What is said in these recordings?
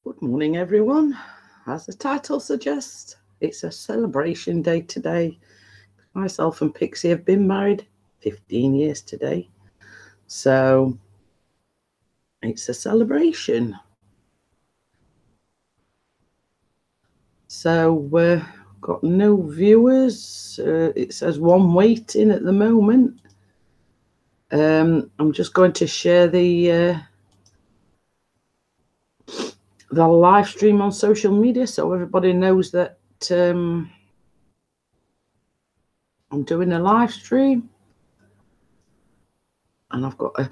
Good morning, everyone. As the title suggests, it's a celebration day today. Myself and Pixie have been married 15 years today. So it's a celebration. So we've got no viewers. It says one waiting at the moment. I'm just going to share the live stream on social media so everybody knows that I'm doing a live stream. And I've got a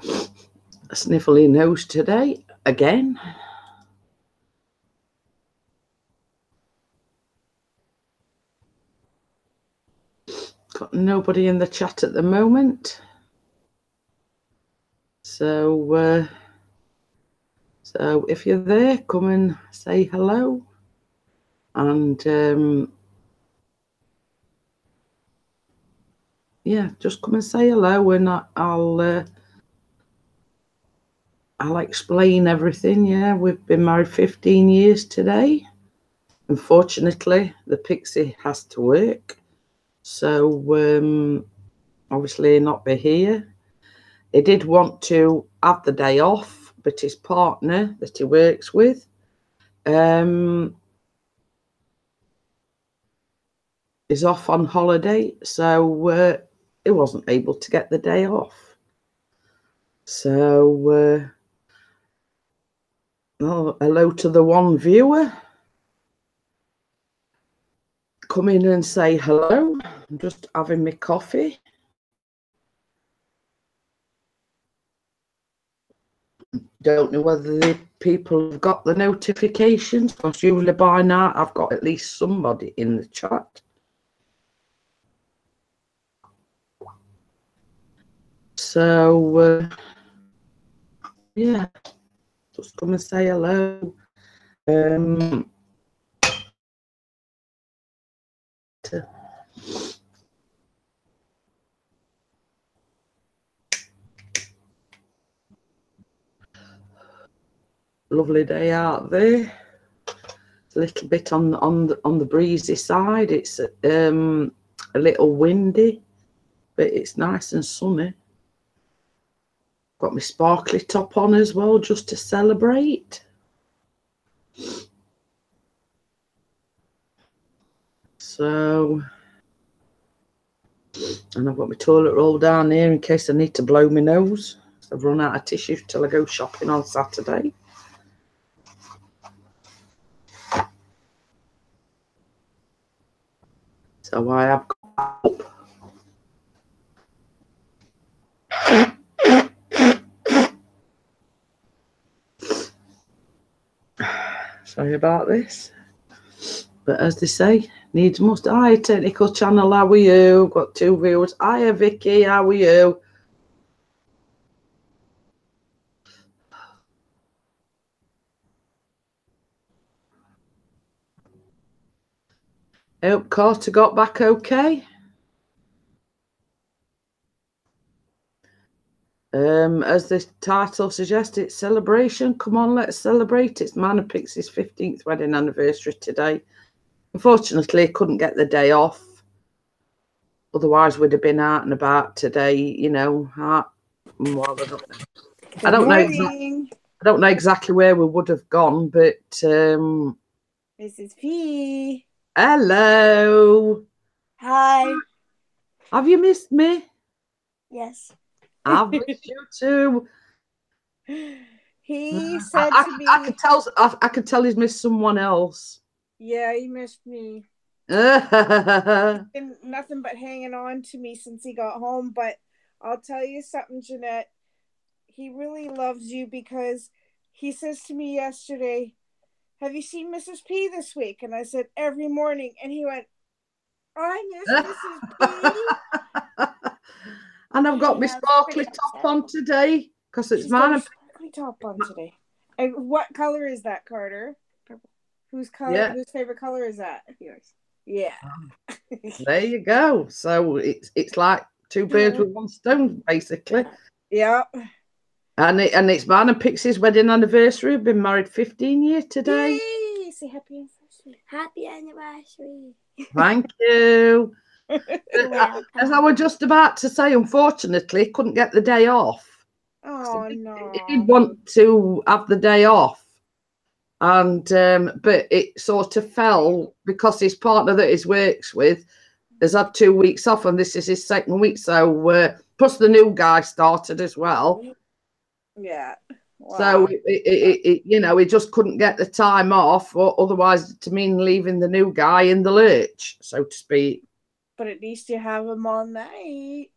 sniffly nose today again. Got nobody in the chat at the moment. So if you're there, come and say hello. And yeah, just come and say hello, and I'll explain everything. Yeah, we've been married 15 years today. Unfortunately, the Pixie has to work, so obviously not be here. He did want to have the day off, but his partner that he works with is off on holiday, so he wasn't able to get the day off. So hello to the one viewer. Come in and say hello. I'm just having my coffee. Don't know whether the people have got the notifications, because usually by now I've got at least somebody in the chat. So yeah, just come and say hello. Lovely day out there. It's a little bit on the breezy side. It's a little windy, but it's nice and sunny. Got my sparkly top on as well, just to celebrate. So, and I've got my toilet roll down here in case I need to blow my nose. I've run out of tissue till I go shopping on Saturday. So I have got up. Sorry about this. But as they say, needs must. Hi, Technical Channel, how are you? Got two viewers. Hiya, Vicky, how are you? I hope Carter got back okay. As the title suggests, it's celebration. Come on, let's celebrate. It's Man and Pixie's 15th wedding anniversary today. Unfortunately, couldn't get the day off. Otherwise, we'd have been out and about today, you know. I don't know exactly where we would have gone, but Mrs. P. Hello. Hi. Have you missed me? Yes. I've missed you too. He said to me, I could tell he's missed someone else. Yeah, he missed me. He's been nothing but hanging on to me since he got home. But I'll tell you something, Jeanette. He really loves you, because he says to me yesterday, have you seen Mrs. P this week? And I said, every morning. And he went, I miss Mrs. P. And I've got my sparkly top on today, because it's mine. Sparkly top on today. And what color is that, Carter? Purple. Whose favorite color is that? Yours. Yeah. There you go. So it's like two birds with one stone, basically. Yep. And it's mine and Pixie's wedding anniversary. We've been married 15 years today. Yay! Say happy anniversary. Happy anniversary. Thank you. As I was just about to say, unfortunately, couldn't get the day off. Oh, no. He did want to have the day off. And but it sort of fell because his partner that he works with has had 2 weeks off, and this is his second week. So plus the new guy started as well. Yeah. Wow. So he just couldn't get the time off, or otherwise to mean leaving the new guy in the lurch, so to speak. But at least you have him all night.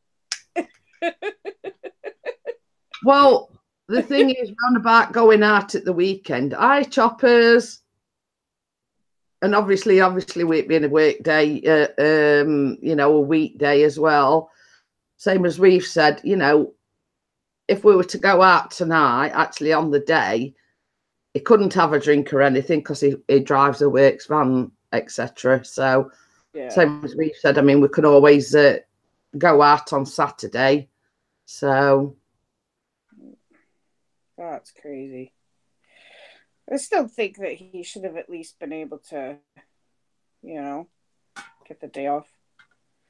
Well, the thing is, round about going out at the weekend, choppers, and obviously it being a work day, a weekday as well. Same as we've said, if we were to go out tonight, actually on the day, he couldn't have a drink or anything because he drives a works van, etc. So, same as we've said, I mean, we could always go out on Saturday. So. That's crazy. I still think that he should have at least been able to, get the day off.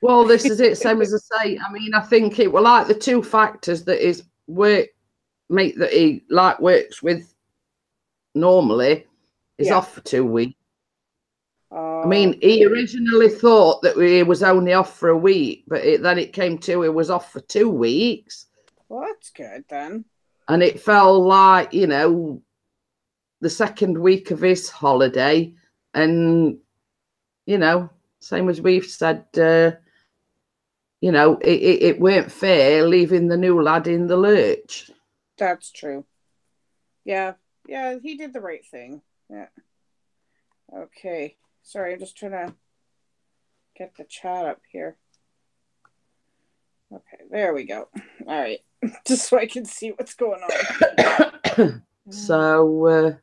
Well, this is it. Same as I say. I mean, I think it were like the two factors that his workmate that he works with normally is off for 2 weeks. I mean, he originally thought that he was only off for a week, but then it came to he was off for 2 weeks. Well, that's good then. And it felt like, the second week of his holiday. And, same as we've said, it weren't fair leaving the new lad in the lurch. That's true. Yeah. Yeah, he did the right thing. Yeah. Okay. Sorry, I'm just trying to get the chat up here. Okay, there we go. All right. Just so I can see what's going on. So,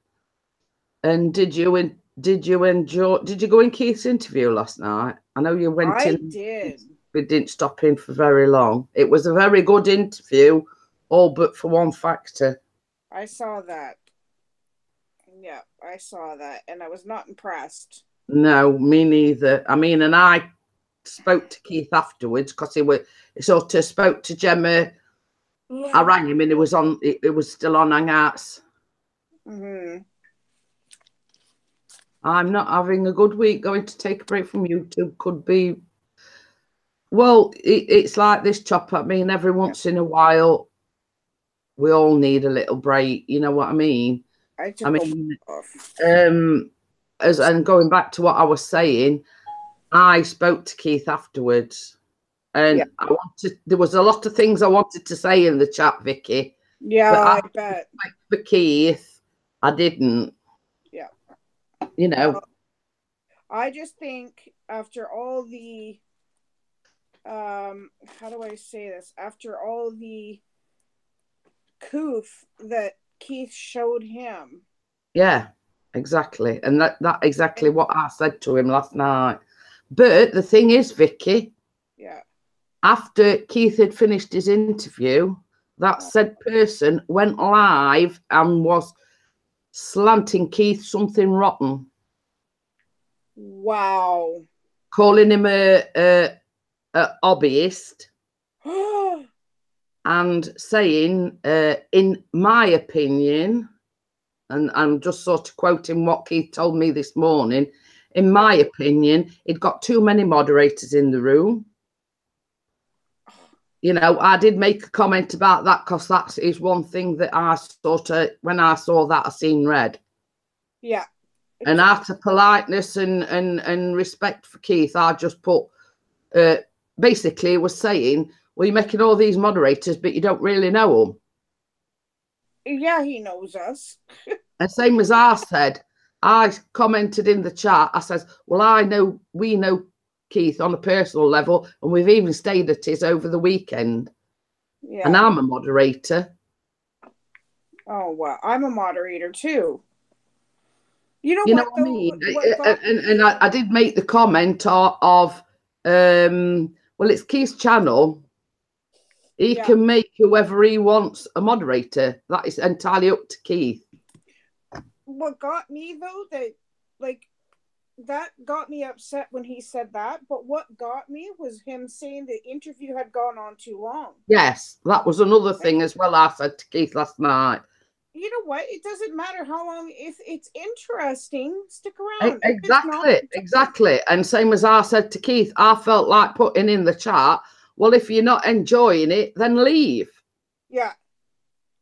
and did you go in Keith's interview last night? I know you went in. I did. We didn't stop in for very long. It was a very good interview, all but for one factor. I saw that. Yeah, I saw that, and I was not impressed. No, me neither. I mean, and I spoke to Keith afterwards because he sort of spoke to Gemma. Yeah. I rang him and it was still on Hangouts. Mm-hmm. I'm not having a good week. Going to take a break from YouTube could be. Well, it's like this, Chopper. I mean, every once in a while, we all need a little break. You know what I mean? I mean, and going back to what I was saying, I spoke to Keith afterwards, and there was a lot of things I wanted to say in the chat, Vicky. Yeah, but I bet. For Keith, I didn't. Yeah. I just think after all the, how do I say this? After all the coof that Keith showed him. Yeah, exactly. And that exactly what I said to him last night. But the thing is, Vicky, after Keith had finished his interview, that said person went live and was slanting Keith something rotten. Wow. Calling him a hobbyist. And saying, in my opinion, and I'm just sort of quoting what Keith told me this morning, in my opinion, he'd got too many moderators in the room. I did make a comment about that because that is one thing that I sort of, when I saw that, I seen red. Yeah. And out of politeness and respect for Keith, I just put, basically was saying, well, you're making all these moderators, but you don't really know them. Yeah, he knows us. And same as I said, I commented in the chat, I says, well, we know Keith on a personal level, and we've even stayed at his over the weekend. Yeah. And I'm a moderator. Oh, well, I'm a moderator too. You know what I mean? And I did make the comment of well, it's Keith's channel. He can make whoever he wants a moderator. That is entirely up to Keith. What got me, though, that got me upset when he said that. But what got me was him saying the interview had gone on too long. Yes, that was another thing as well I said to Keith last night. You know what? It doesn't matter how long. If it's interesting, stick around. Exactly. And same as I said to Keith, I felt like putting in the chat, well, if you're not enjoying it, then leave. Yeah.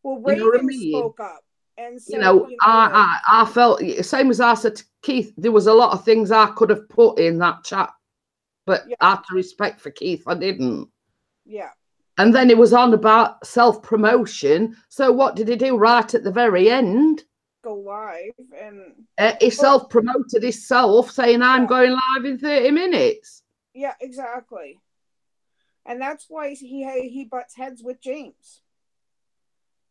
Well, Raven spoke up and said, I felt, same as I said to Keith, there was a lot of things I could have put in that chat, but out of respect for Keith, I didn't. Yeah. And then it was on about self-promotion. So what did he do right at the very end? Go live. And he self-promoted himself, saying, I'm going live in 30 minutes. Yeah, exactly. And that's why he butts heads with James.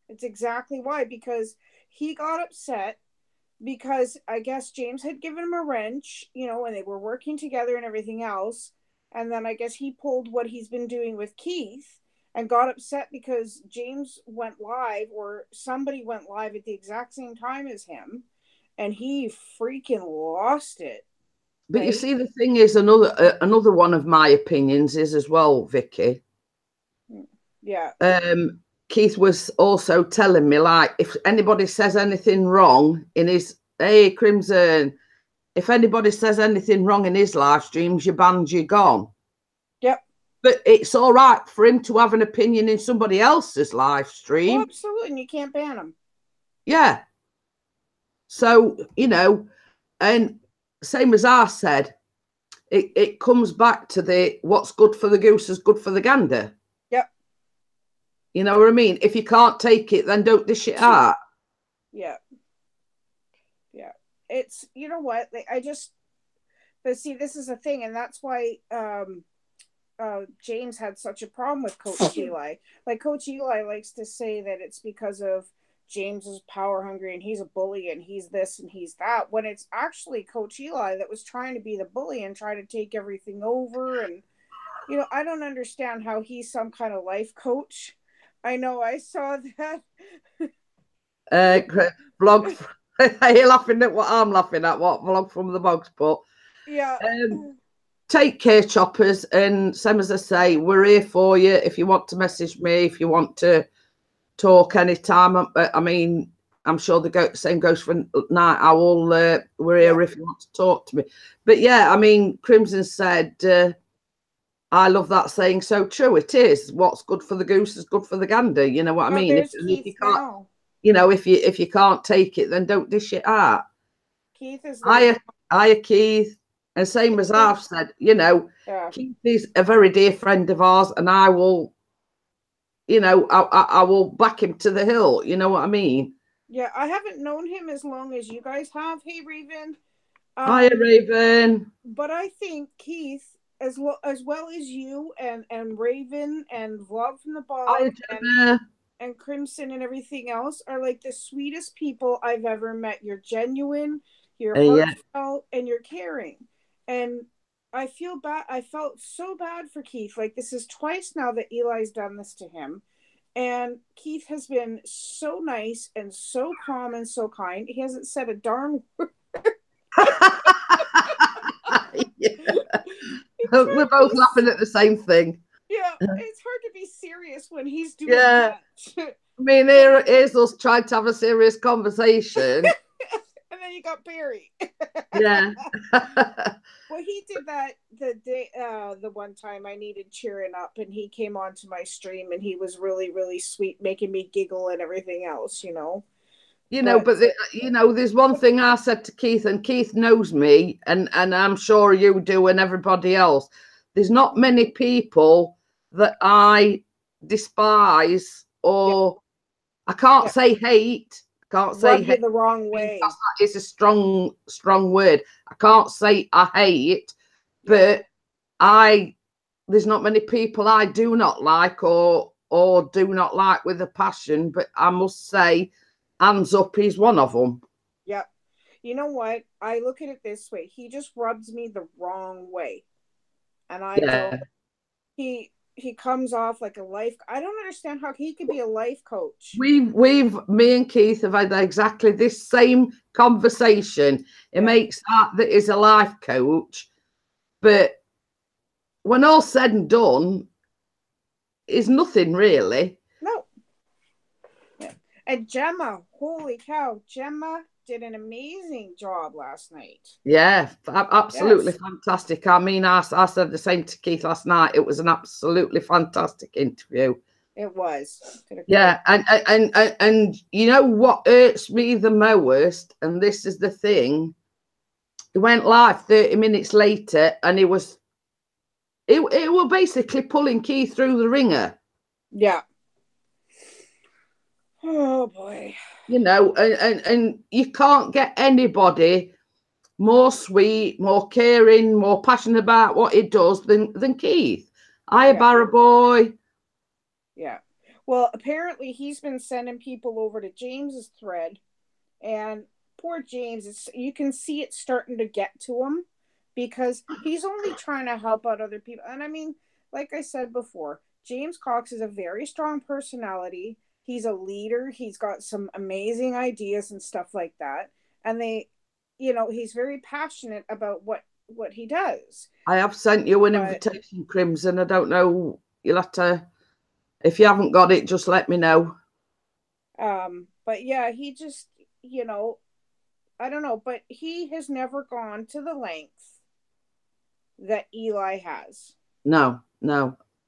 It's exactly why. Because he got upset because I guess James had given him a wrench, and they were working together and everything else. And then I guess he pulled what he's been doing with Keith and got upset because James went live, or somebody went live at the exact same time as him, and he freaking lost it. But right? You see, the thing is, another one of my opinions is as well, Vicky. Yeah. Keith was also telling me, like, if anybody says anything wrong in his, hey, Crimson, if anybody says anything wrong in his live streams, you're banned, you're gone. Yep. But it's all right for him to have an opinion in somebody else's live stream. Oh, absolutely. And you can't ban him. Yeah. So, and same as I said, it comes back to the what's good for the goose is good for the gander. Yep. You know what I mean? If you can't take it, then don't dish it out. Yeah. Yeah. It's, you know what? But see, this is a thing, and that's why James had such a problem with Coach Eli. Like, Coach Eli likes to say that it's because of James is power hungry and he's a bully and he's this and he's that, when it's actually Coach Eli that was trying to be the bully and try to take everything over. And, I don't understand how he's some kind of life coach. I know I saw that. Blog. Are you laughing at what I'm laughing at? What vlog from the box? But yeah. Take care, choppers, and same as I say, we're here for you. If you want to message me, if you want to talk anytime, I mean, I'm sure the same goes for Night Owl. We're here if you want to talk to me. But yeah, I mean, Crimson said, I love that saying. So true, it is. What's good for the goose is good for the gander. You know what I mean? If you can't, if you can't take it, then don't dish it out. Keith is. Hiya, Keith. And same as I've said, Keith is a very dear friend of ours, and I will, I will back him to the hill. You know what I mean? Yeah, I haven't known him as long as you guys have. Hey, Raven. Hiya, Raven. But I think Keith, as well as you and Raven and Vlog from the Bog and Crimson and everything else are like the sweetest people I've ever met. You're genuine, you're heartfelt, and you're caring. And I feel bad. I felt so bad for Keith. Like, this is twice now that Eli's done this to him. And Keith has been so nice and so calm and so kind. He hasn't said a darn word. We're both laughing at the same thing. Yeah, it's hard to be serious when he's doing that. I mean, here's us trying to have a serious conversation. And then you got Barry. Yeah. Well, he did that the day, the one time I needed cheering up, and he came onto my stream, and he was really, really sweet, making me giggle and everything else, But there's one thing I said to Keith, and Keith knows me, and I'm sure you do, and everybody else. There's not many people that I despise, or I can't say hate. Can't say hate the wrong way. That is a strong word. I can't say I hate, but there's not many people I do not like or do not like with a passion. But I must say, Hands Up is one of them. Yep. You know what? I look at it this way. He just rubs me the wrong way, and I don't. he comes off like a life. I don't understand how he could be a life coach. Me and Keith have had exactly this same conversation. It makes that is a life coach, but when all said and done, is nothing really. No. Yeah. And Gemma, holy cow, Gemma did an amazing job last night. Yeah, absolutely fantastic. I mean, I said the same to Keith last night. It was an absolutely fantastic interview. It was. Yeah, and you know what hurts me the most, and this is the thing. It went live 30 minutes later, and it was basically pulling Keith through the ringer. Yeah. Oh boy. You know, and you can't get anybody more sweet, more caring, more passionate about what he does than Keith. Hiya, Barra boy. Yeah. Well, apparently he's been sending people over to James's thread, and poor James, you can see it starting to get to him because he's only trying to help out other people. And I mean, like I said before, James Cox is a very strong personality. He's a leader. He's got some amazing ideas and stuff like that. And he's very passionate about what he does. I have sent you an invitation, Crimson. I don't know. You'll have to, if you haven't got it, just let me know. But yeah, he just, I don't know, but he has never gone to the length that Eli has. No.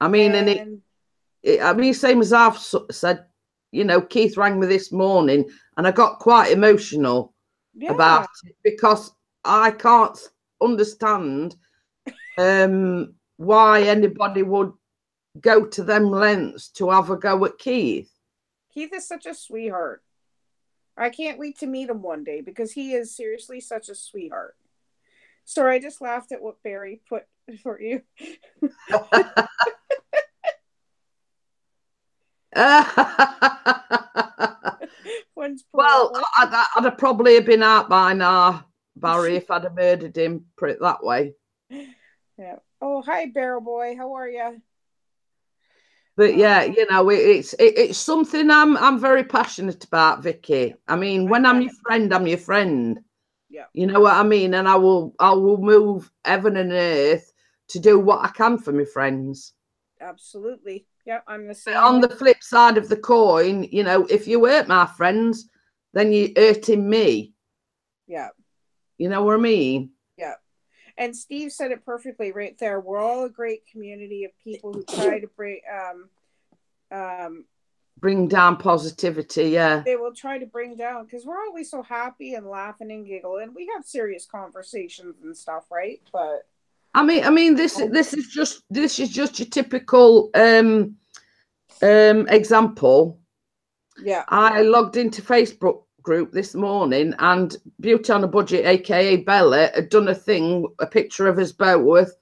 I mean, same as I've said, Keith rang me this morning and I got quite emotional about it because I can't understand why anybody would go to them lengths to have a go at Keith. Keith is such a sweetheart. I can't wait to meet him one day because he is seriously such a sweetheart. Sorry, I just laughed at what Barry put for you. Well, I'd have probably been out by now, Barry, if I'd have murdered him, put it that way. Yeah. Oh, hi, Barrel Boy. How are you? But yeah, it's something I'm very passionate about, Vicky. I mean, when I'm your friend, I'm your friend. Yeah. You know what I mean? And I will move heaven and earth to do what I can for my friends. Absolutely. Yeah, I'm the same. But on the flip side of the coin, if you hurt my friends, then you're hurting me. Yeah. You know what I mean? Yeah. And Steve said it perfectly right there. We're all a great community of people who try to bring down positivity. Yeah. They will try to bring down because we're always so happy and laughing and giggle, and we have serious conversations and stuff, right? But I mean, this is just your typical example. Yeah. I logged into Facebook group this morning and Beauty on a Budget, aka Bella, had done a picture of us both,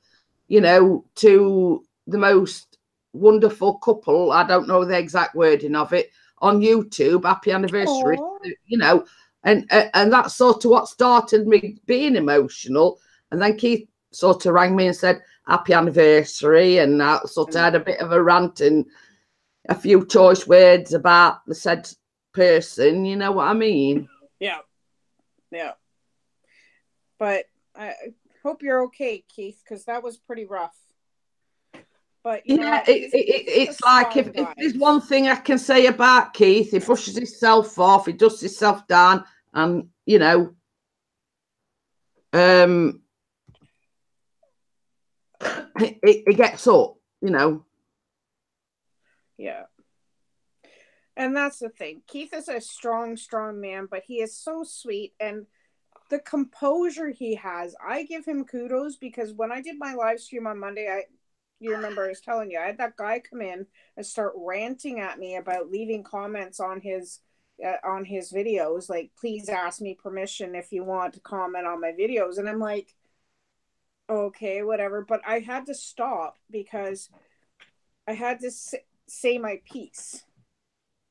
to the most wonderful couple, I don't know the exact wording of it, on YouTube, happy anniversary. Aww. And that's sort of what started me being emotional. And then Keith sort of rang me and said happy anniversary, and I sort of had a bit of a rant and a few choice words about the said person, you know what I mean? Yeah. But I hope you're okay, Keith, because that was pretty rough. But it's like if there's one thing I can say about Keith, he brushes himself off, he dusts himself down, and he gets up, Yeah. And that's the thing. Keith is a strong man, but he is so sweet, and the composure he has, I give him kudos, because when I did my live stream on Monday, you remember I was telling you, I had that guy come in and start ranting at me about leaving comments on his videos, like, please ask me permission if you want to comment on my videos. And I'm like, okay, whatever. But I had to stop because I had to say my piece.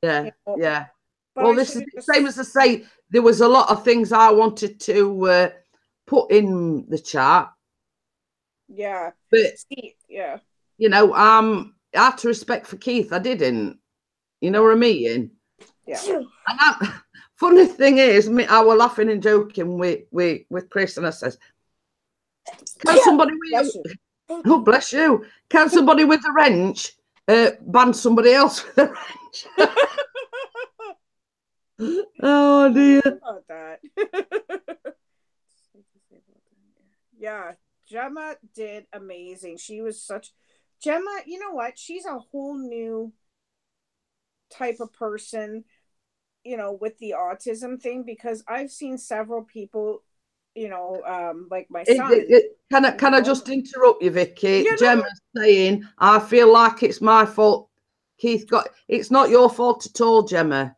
Yeah. Well, this is the same as I say, there was a lot of things I wanted to put in the chat. Yeah. But, yeah. out of respect for Keith, I didn't. You know what I mean? Yeah. And funny thing is, I was laughing and joking with Chris, and I says, "Can somebody with oh bless you? Can somebody with a wrench ban somebody else with a wrench?" Oh dear. About that. Yeah, Gemma did amazing. She was Gemma, you know what? She's a whole new type of person, you know, with the autism thing, because I've seen several people, you know, like my son. Can I just interrupt you, Vicky? Yeah, Gemma's saying, I feel like it's my fault. Keith it's not your fault at all, Gemma.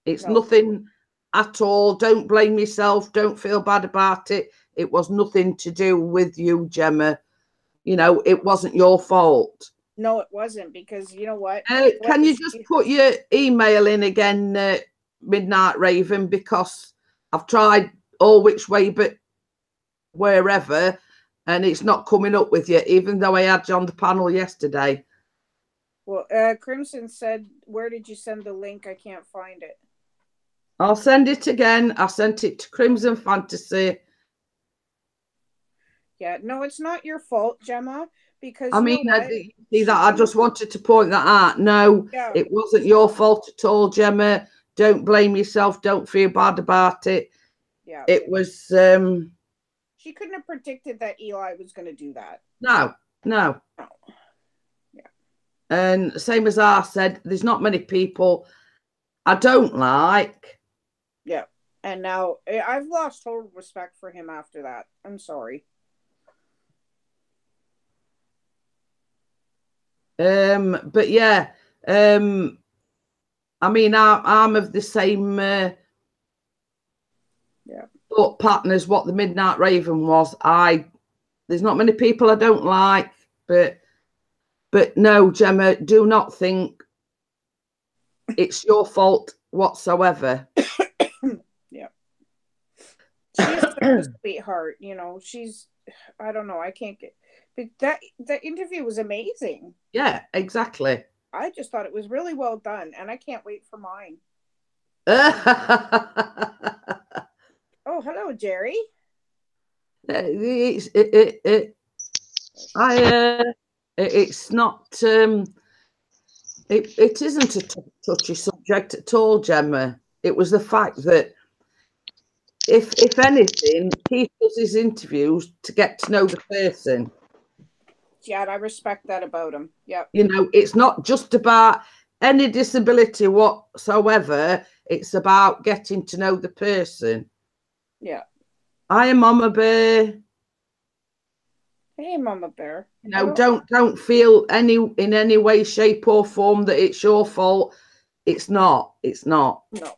It's nothing at all. Don't blame yourself. Don't feel bad about it. It was nothing to do with you, Gemma. You know, it wasn't your fault. No, it wasn't, because you know what? Can you just put your email in again, Midnight Raven, because I've tried all which way but wherever, and it's not coming up with you, even though I had you on the panel yesterday. Well, Crimson said, where did you send the link? I can't find it. I'll send it again. I sent it to Crimson Fantasy. Yeah, no, it's not your fault, Gemma, because I mean, I just wanted to point that out. No, it wasn't your fault at all, Gemma. Don't blame yourself. Don't feel bad about it. Yeah. It was... she couldn't have predicted that Eli was going to do that. No. Yeah. And same as I said, there's not many people I don't like. Yeah. And now I've lost total respect for him after that. I'm sorry. But yeah, I mean, I'm of the same thought pattern as what the Midnight Raven was. There's not many people I don't like, but no, Gemma, do not think it's your fault whatsoever. Yeah. She's a sweetheart, you know. I don't know, I can't get... But that interview was amazing. Yeah, exactly. I just thought it was really well done, and I can't wait for mine. Oh, hello, Jerry. It's not. It isn't a touchy subject at all, Gemma. It was the fact that if anything, Keith does his interviews to get to know the person. Yeah, I respect that about him. Yeah. You know, it's not just about any disability whatsoever. It's about getting to know the person. Yeah. Hi, Mama Bear. Hey, Mama Bear. You know, don't feel in any way, shape, or form that it's your fault. It's not. It's not. No.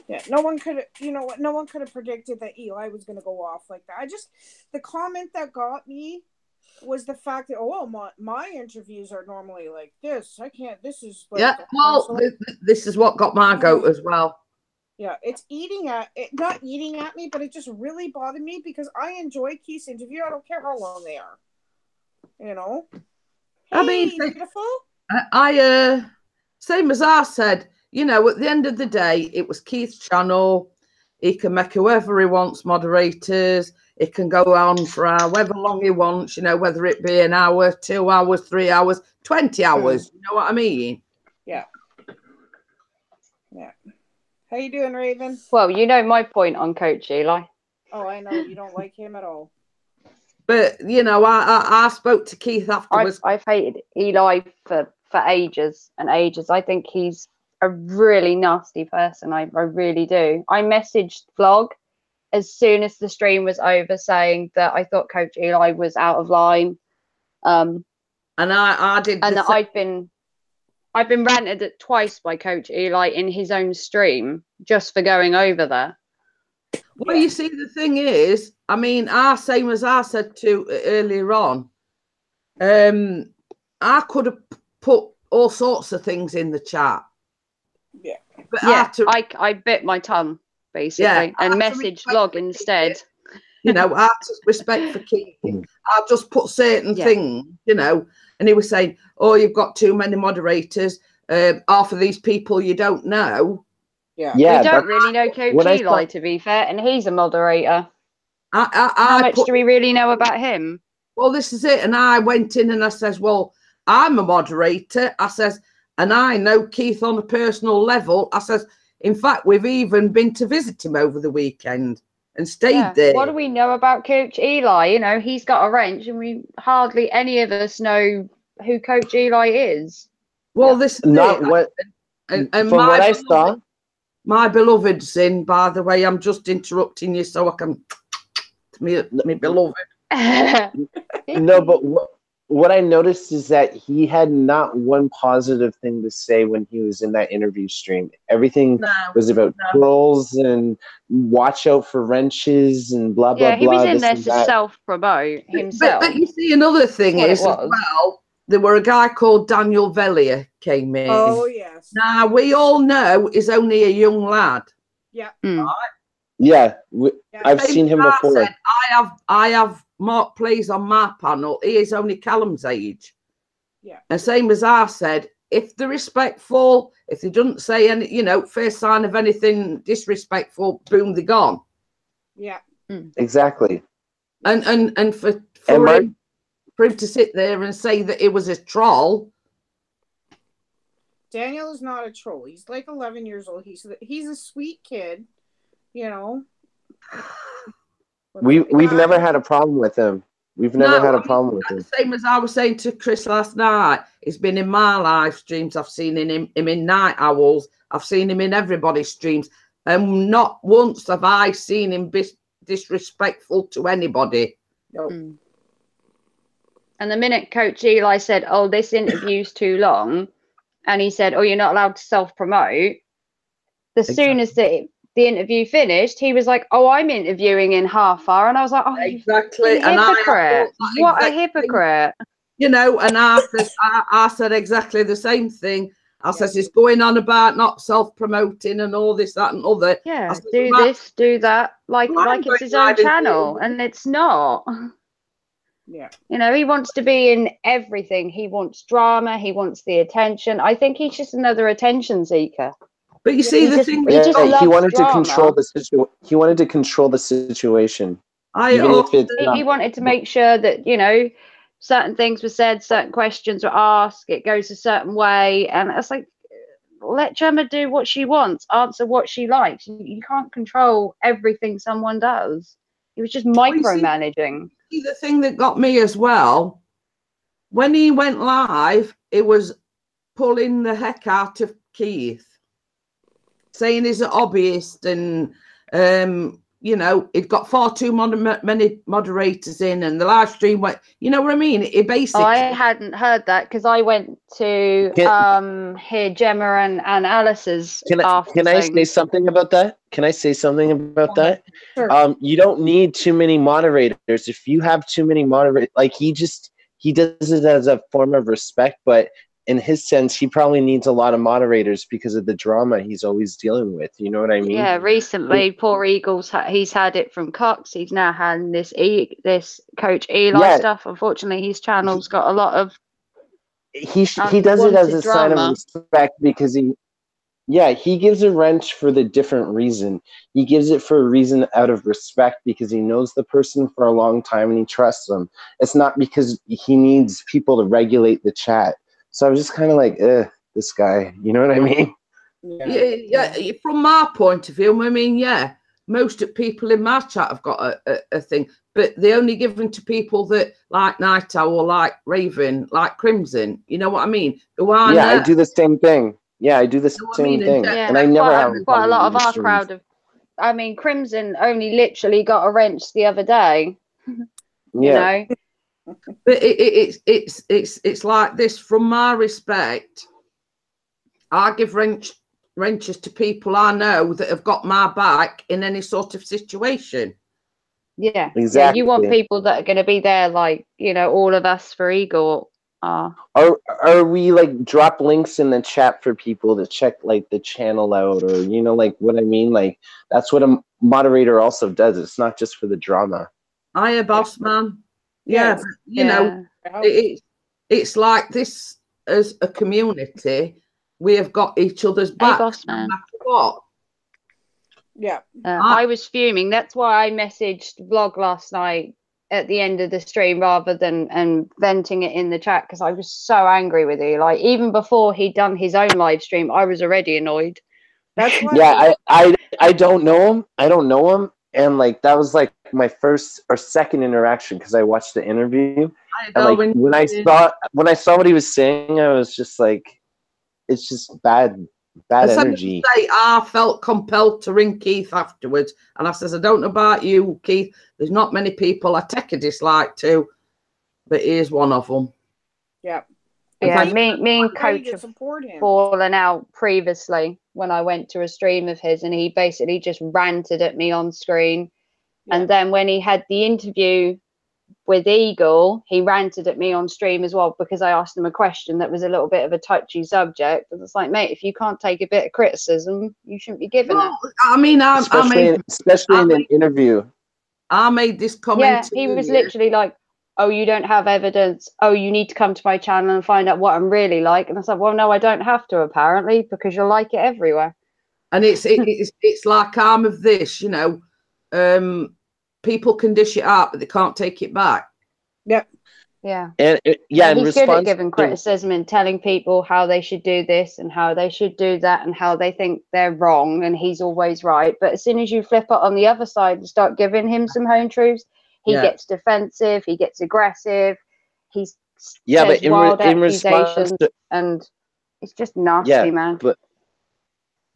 Yeah, no one could. You know what? No one could have predicted that Eli was going to go off like that. The comment that got me was the fact that my interviews are normally like this. I can't. This is like, yeah. Well, this is what got my goat as well. Yeah, it's not eating at me, but it just really bothered me because I enjoy Keith's interview. I don't care how long they are. You know. I mean, beautiful. I same as I said. You know, at the end of the day, it was Keith's channel. He can make whoever he wants moderators. It can go on for however long he wants, you know, whether it be an hour, 2 hours, 3 hours, 20 hours. You know what I mean? Yeah. Yeah. How you doing, Raven? Well, you know my point on Coach Eli. Oh, I know. You don't like him at all. But, you know, I spoke to Keith afterwards. I've hated Eli for ages and ages. I think he's a really nasty person. I really do. I messaged Vlog as soon as the stream was over saying that I thought Coach Eli was out of line. And I did. And that I've been ranted at twice by Coach Eli in his own stream just for going over there. Well, you see, the thing is, I mean, same as I said to earlier on, I could have put all sorts of things in the chat. Yeah. But yeah, I bit my tongue, basically, and messaged Vlog instead. You know, artist respect for Keith. I'll just put certain things, you know. And he was saying, oh, you've got too many moderators. Half of these people you don't know. Yeah. We don't really know Coach Eli, to be fair, and he's a moderator. How much do we really know about him? Well, this is it. And I went in and I says, well, I'm a moderator. I says, and I know Keith on a personal level. I says, in fact, we've even been to visit him over the weekend and stayed there. What do we know about Coach Eli? You know, he's got a wrench, and we hardly any of us know who Coach Eli is. Well, this is not it. what. And from what I saw, my beloved's in. By the way, I'm just interrupting you so I can. Me beloved. No, but what I noticed is that he had not one positive thing to say when he was in that interview stream. Everything was about trolls and watch out for wrenches and blah, blah, blah. Yeah, he was in there to self-promote himself. But you see, another thing is, as well, there were a guy called Daniel Vellier came in. Oh, yes. Now, we all know he's only a young lad. Yeah. Right? Yeah, I've seen him before. Said, I have Mark plays on my panel. He is only Callum's age. Yeah. And same as I said, if they're respectful, if they don't say any, you know, first sign of anything disrespectful, boom, they're gone. Yeah. Exactly. And for him to sit there and say that it was a troll. Daniel is not a troll. He's like 11 years old. He's a sweet kid. You know, we've never had a problem with him. We've never had a problem with him. Same as I was saying to Chris last night. It's been in my live streams. I've seen him in Night Owls. I've seen him in everybody's streams, and not once have I seen him disrespectful to anybody. No. And the minute Coach Eli said, "Oh, this interview's too long," and he said, "Oh, you're not allowed to self-promote," soon as the interview finished, he was like, "Oh, I'm interviewing in half hour," and I was like, "Oh, exactly, you hypocrite! What a hypocrite!" You know, and I said exactly the same thing. I says he's going on about not self-promoting and all this, that, and other. Yeah, said, do this, do that, like it's his own channel, and it's not. Yeah. You know, he wants to be in everything. He wants drama. He wants the attention. I think he's just another attention seeker. But you see, the thing he wanted to control the situation. He wanted to control the situation. He wanted to make sure that, you know, certain things were said, certain questions were asked, it goes a certain way, and it's like, let Gemma do what she wants, answer what she likes. You can't control everything someone does. He was just micromanaging. See, the thing that got me as well, when he went live, it was pulling the heck out of Keith, saying he's a hobbyist, and you know, it got far too many moderators in, and the live stream went, you know what I mean? It basically. I hadn't heard that because I went to hear Gemma and Alice's. Can I say something about that? Can I say something about that? Sure. You don't need too many moderators. If you have too many moderators, like he does it as a form of respect, but in his sense, he probably needs a lot of moderators because of the drama he's always dealing with. You know what I mean? Yeah, recently, poor Eagles, he's had it from Cox. He's now had this Coach Eli stuff. Unfortunately, his channel's got a lot of. He does it as a sign of respect because he gives a wrench for the different reason. He gives it for a reason out of respect because he knows the person for a long time and he trusts them. It's not because he needs people to regulate the chat. So I was just kind of like, this guy, you know what I mean? Yeah. From my point of view, I mean, most of people in my chat have got a thing, but they're only given to people that like Night Owl, like Raven, like Crimson. You know what I mean? I do the same thing. Yeah, I do the same thing. Yeah, and I never have quite a lot of our crowd of. I mean, Crimson only literally got a wrench the other day. You know. But it's like this. From my respect, I give wrenches to people I know that have got my back in any sort of situation. Yeah, exactly. Yeah, you want people that are going to be there, like, you know, all of us for Eagle are. Or we like drop links in the chat for people to check like the channel out, or you know, like what I mean. Like that's what moderator also does. It's not just for the drama. Hiya, boss man. Yeah, but, you know, it's like this as a community. We have got each other's back, boss no man. matter what. Yeah. I was fuming. That's why I messaged Vlog last night at the end of the stream rather than venting it in the chat, because I was so angry with you. Like, even before he'd done his own live stream, I was already annoyed. That's why. Yeah, I don't know him. I don't know him, and like that was like my first or second interaction because I watched the interview, and like when I saw what he was saying, I was just like, it's just bad energy. I felt compelled to ring Keith afterwards, and I says, I don't know about you, Keith. There's not many people I take a dislike to, but here's one of them. Yeah. Yeah, me and Coach have fallen out previously when I went to a stream of his, and he basically just ranted at me on screen. Yeah. And then when he had the interview with Eagle, he ranted at me on stream as well, because I asked him a question that was a little bit of a touchy subject. And it's like, mate, if you can't take a bit of criticism, you shouldn't be giving it. I mean, especially in an interview. I made this comment. Yeah, he was literally like, oh, you don't have evidence. Oh, you need to come to my channel and find out what I'm really like. And I was like, well, no, I don't have to, apparently, because you'll like it everywhere. And it's like I'm of this, you know, people can dish it out, but they can't take it back. Yep. Yeah. And he's good at giving criticism and telling people how they should do this and how they should do that and how they think they're wrong, and he's always right. But as soon as you flip it on the other side and start giving him some home truths, he gets defensive, he gets aggressive, he's but wild in accusations, and it's just nasty, man.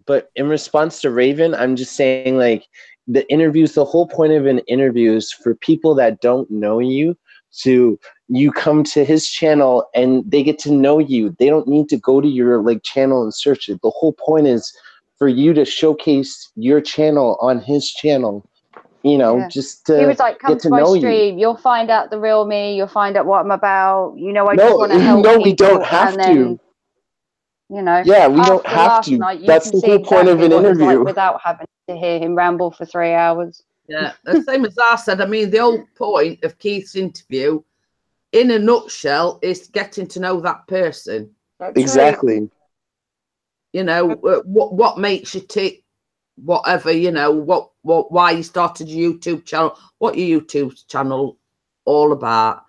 But in response to Raven, I'm just saying, like, the interviews, the whole point of an interview is for people that don't know you, you come to his channel and they get to know you. They don't need to go to your like channel and search it. The whole point is for you to showcase your channel on his channel. You know, just to he was like, come to my stream, you'll find out the real me, you'll find out what I'm about. You know, I just want to help people. We don't have to. You know, yeah, we don't have to. That's the whole point of an interview. Like without having to hear him ramble for 3 hours. Yeah, the same as I said. I mean, the whole point of Keith's interview, in a nutshell, is getting to know that person. That's exactly. Right. You know, what makes you tick, whatever, you know, why you started your YouTube channel, what your YouTube channel all about.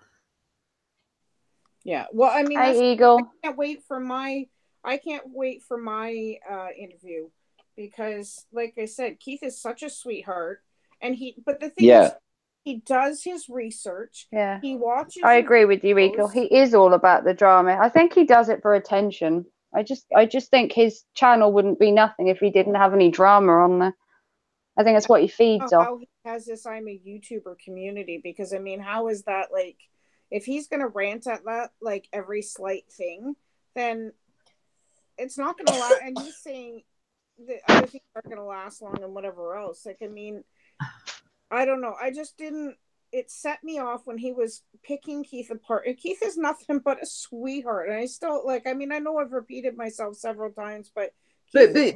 Yeah, well, I mean, Eagle. I can't wait for my interview, because like I said, Keith is such a sweetheart, and but the thing is, he does his research. Yeah, he watches. I agree with you, Eagle. He is all about the drama. I think he does it for attention. I just think his channel wouldn't be nothing if he didn't have any drama on there. I think that's what he feeds off. How he has this I'm a YouTuber community, because I mean, how is that, like, if he's gonna rant at that like every slight thing, then it's not gonna last. And he's saying that other things aren't gonna last long and whatever else. Like, I mean, I don't know. I just didn't. It set me off when he was picking Keith apart. And Keith is nothing but a sweetheart, and I still like. I mean, I know I've repeated myself several times, but you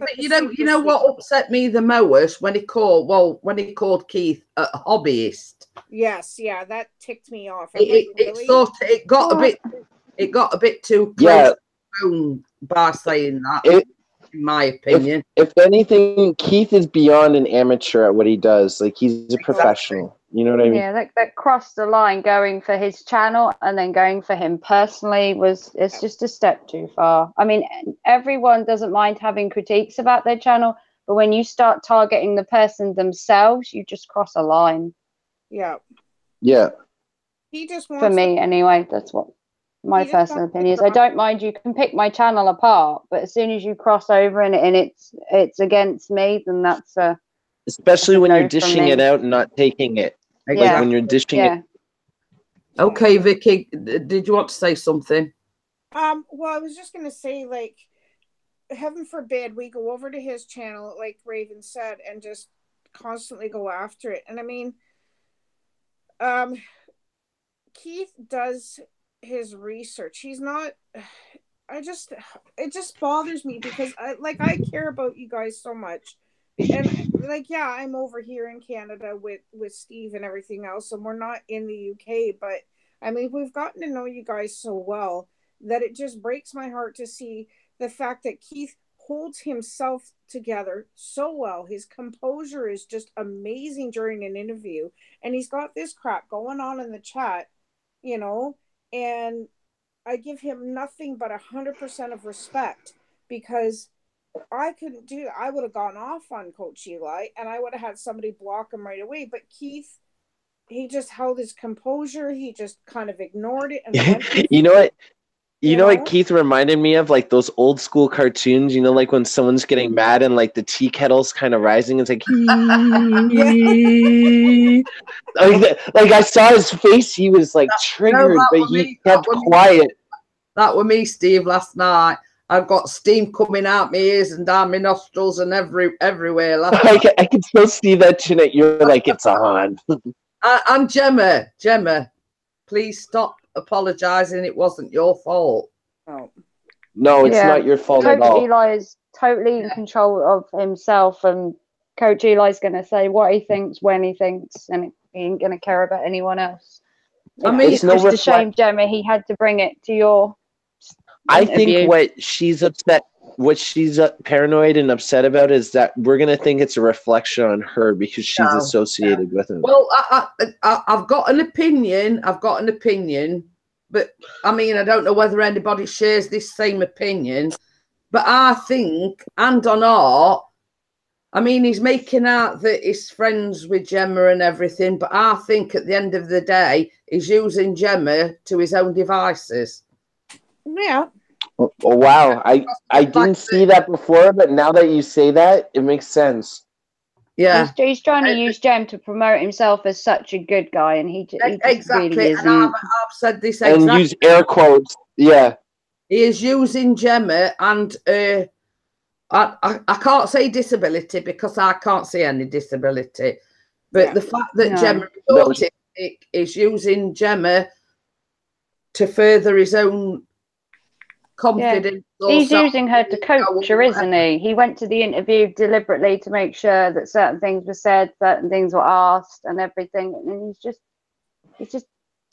know what upset me the most when he called Keith a hobbyist. Yes, yeah, that ticked me off. It got a bit too close by saying that. In my opinion, if anything, Keith is beyond an amateur at what he does. Like, he's a professional. You know what I mean? Yeah, that crossed the line, going for his channel and then going for him personally it's just a step too far. I mean, everyone doesn't mind having critiques about their channel, but when you start targeting the person themselves, you just cross a line. Yeah. Yeah. He just wants, for me anyway, that's what my personal opinion is. I don't mind, you can pick my channel apart, but as soon as you cross over and it's against me, then that's especially when you're dishing it out and not taking it. Like when you're dishing it. Okay, Vicky, did you want to say something? Well, I was just gonna say, like, heaven forbid we go over to his channel, like Raven said, and just constantly go after it. And I mean, Keith does his research. He's not. It just bothers me, because I care about you guys so much, and like, yeah, I'm over here in Canada with Steve and everything else, and we're not in the UK, but I mean, we've gotten to know you guys so well that it just breaks my heart to see the fact that Keith holds himself together so well. His composure is just amazing during an interview, and he's got this crap going on in the chat, you know, and I give him nothing but 100% of respect, because I couldn't do that. I would have gone off on Coach Eli and I would have had somebody block him right away. But Keith, he just held his composure. He just kind of ignored it and went. You know what? You know what Keith reminded me of? Like those old school cartoons, you know, like when someone's getting mad and like the tea kettle's kind of rising. It's like, like I saw his face. He was like triggered, but he kept quiet. That was me, Steve, last night. I've got steam coming out my ears and down my nostrils and everywhere. I can still see that, Jeanette. You're like, it's on. And Gemma, please stop apologising. It wasn't your fault. Oh. No, it's not your fault at all. Coach Eli is totally in control of himself, and Coach Eli's going to say what he thinks, when he thinks, and he ain't going to care about anyone else. I mean, it's just a shame, Gemma, he had to bring it to your I think what she's paranoid and upset about is that we're going to think it's a reflection on her because she's associated with him. Well, I've got an opinion. But, I mean, I don't know whether anybody shares this same opinion. But I think, and on art, I mean, he's making out that he's friends with Gemma and everything. But I think at the end of the day, he's using Gemma to his own devices. Yeah. Oh, wow. I didn't see that before, but now that you say that, it makes sense. Yeah. He's trying to use Jem to promote himself as such a good guy, and he just exactly really isn't. And I've said this exactly. And use air quotes. Yeah. He is using Gemma, and I can't say disability because I can't see any disability. But the fact that Gemma is using Gemma to further his own confidence. He's using her to coach her, isn't he? He went to the interview deliberately to make sure that certain things were said, certain things were asked, and everything. And he's just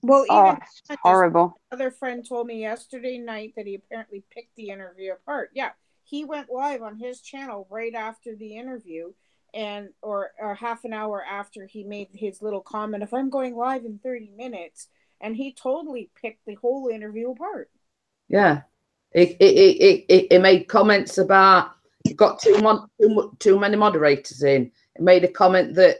well, even it's horrible. Another friend told me yesterday night that he apparently picked the interview apart. Yeah, he went live on his channel right after the interview, and or half an hour after he made his little comment, if I'm going live in 30 minutes, and he totally picked the whole interview apart. Yeah. It made comments about you've got too many moderators in. It made a comment that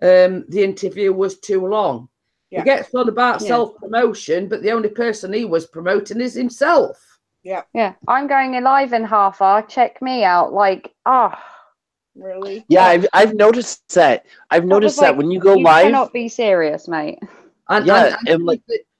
the interview was too long. Yeah. He gets on about self-promotion, but the only person he was promoting is himself. Yeah. Yeah. I'm going live in half hour. Check me out. Like, really? Yeah, I've noticed that. I've noticed that when you go live. You cannot be serious, mate. And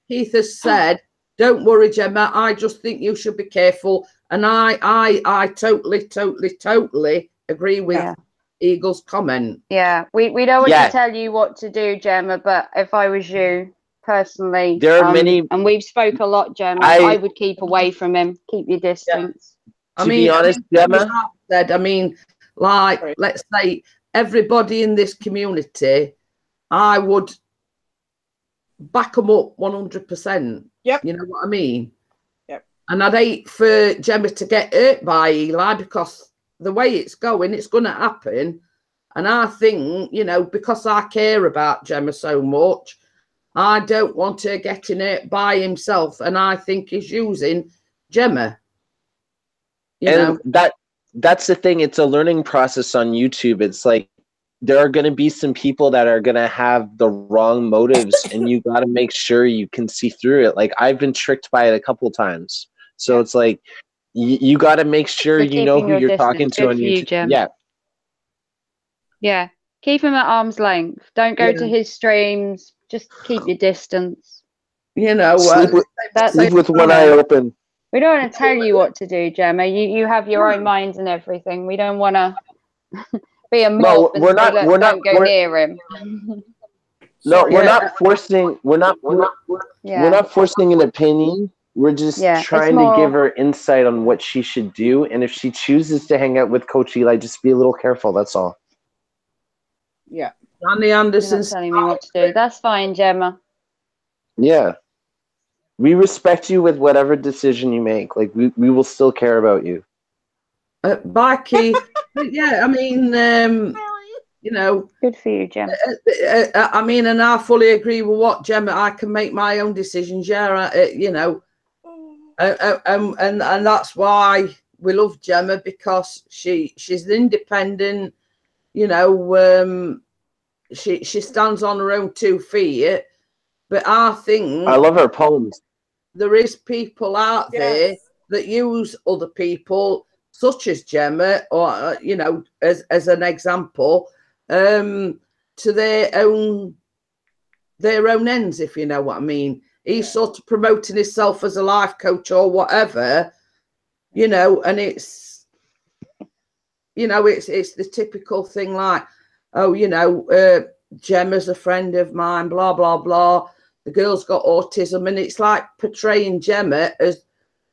Keith has said, don't worry, Gemma. I just think you should be careful. And I totally agree with Eagle's comment. Yeah, we don't want to tell you what to do, Gemma, but if I was you personally, there are many, and we've spoke a lot, Gemma, I would keep away from him. Keep your distance. To be honest, Gemma, let's say everybody in this community, I would back them up 100%. Yep. You know what I mean? Yep. And I'd hate for Gemma to get hurt by Eli because the way it's going, it's going to happen. And I think, you know, because I care about Gemma so much, I don't want her getting hurt by himself. And I think he's using Gemma. You know? That's the thing. It's a learning process on YouTube. It's like, there are going to be some people that are going to have the wrong motives, and you got to make sure you can see through it. Like, I've been tricked by it a couple of times. So it's like, you got to make sure you know who you're talking to on YouTube. Yeah. Keep him at arm's length. Don't go to his streams. Just keep your distance. You know, sleep with one eye open. We don't want to tell you what to do, Gemma. You have your own minds and everything. We don't want to be a mob. No, we're not go near him. No, we're not forcing. We're not forcing an opinion. We're just trying to give her insight on what she should do. And if she chooses to hang out with Coach Eli, just be a little careful. That's all. Yeah. Danny Anderson's telling me what to do. That's fine, Gemma. Yeah. We respect you with whatever decision you make. Like, we will still care about you. Bye, Keith. Yeah, I mean, you know. Good for you, Gemma. I mean, and I fully agree with what Gemma. I can make my own decisions. Yeah, you know, and that's why we love Gemma, because she's independent. You know, she stands on her own 2 feet. But I think I love her poems. There is people out there that use other people, such as Gemma, or you know, as an example, to their own ends, if you know what I mean. He's sort of promoting himself as a life coach or whatever, you know, and it's, you know, it's the typical thing like, oh, you know, Gemma's a friend of mine, blah blah blah. The girl's got autism, and it's like portraying Gemma as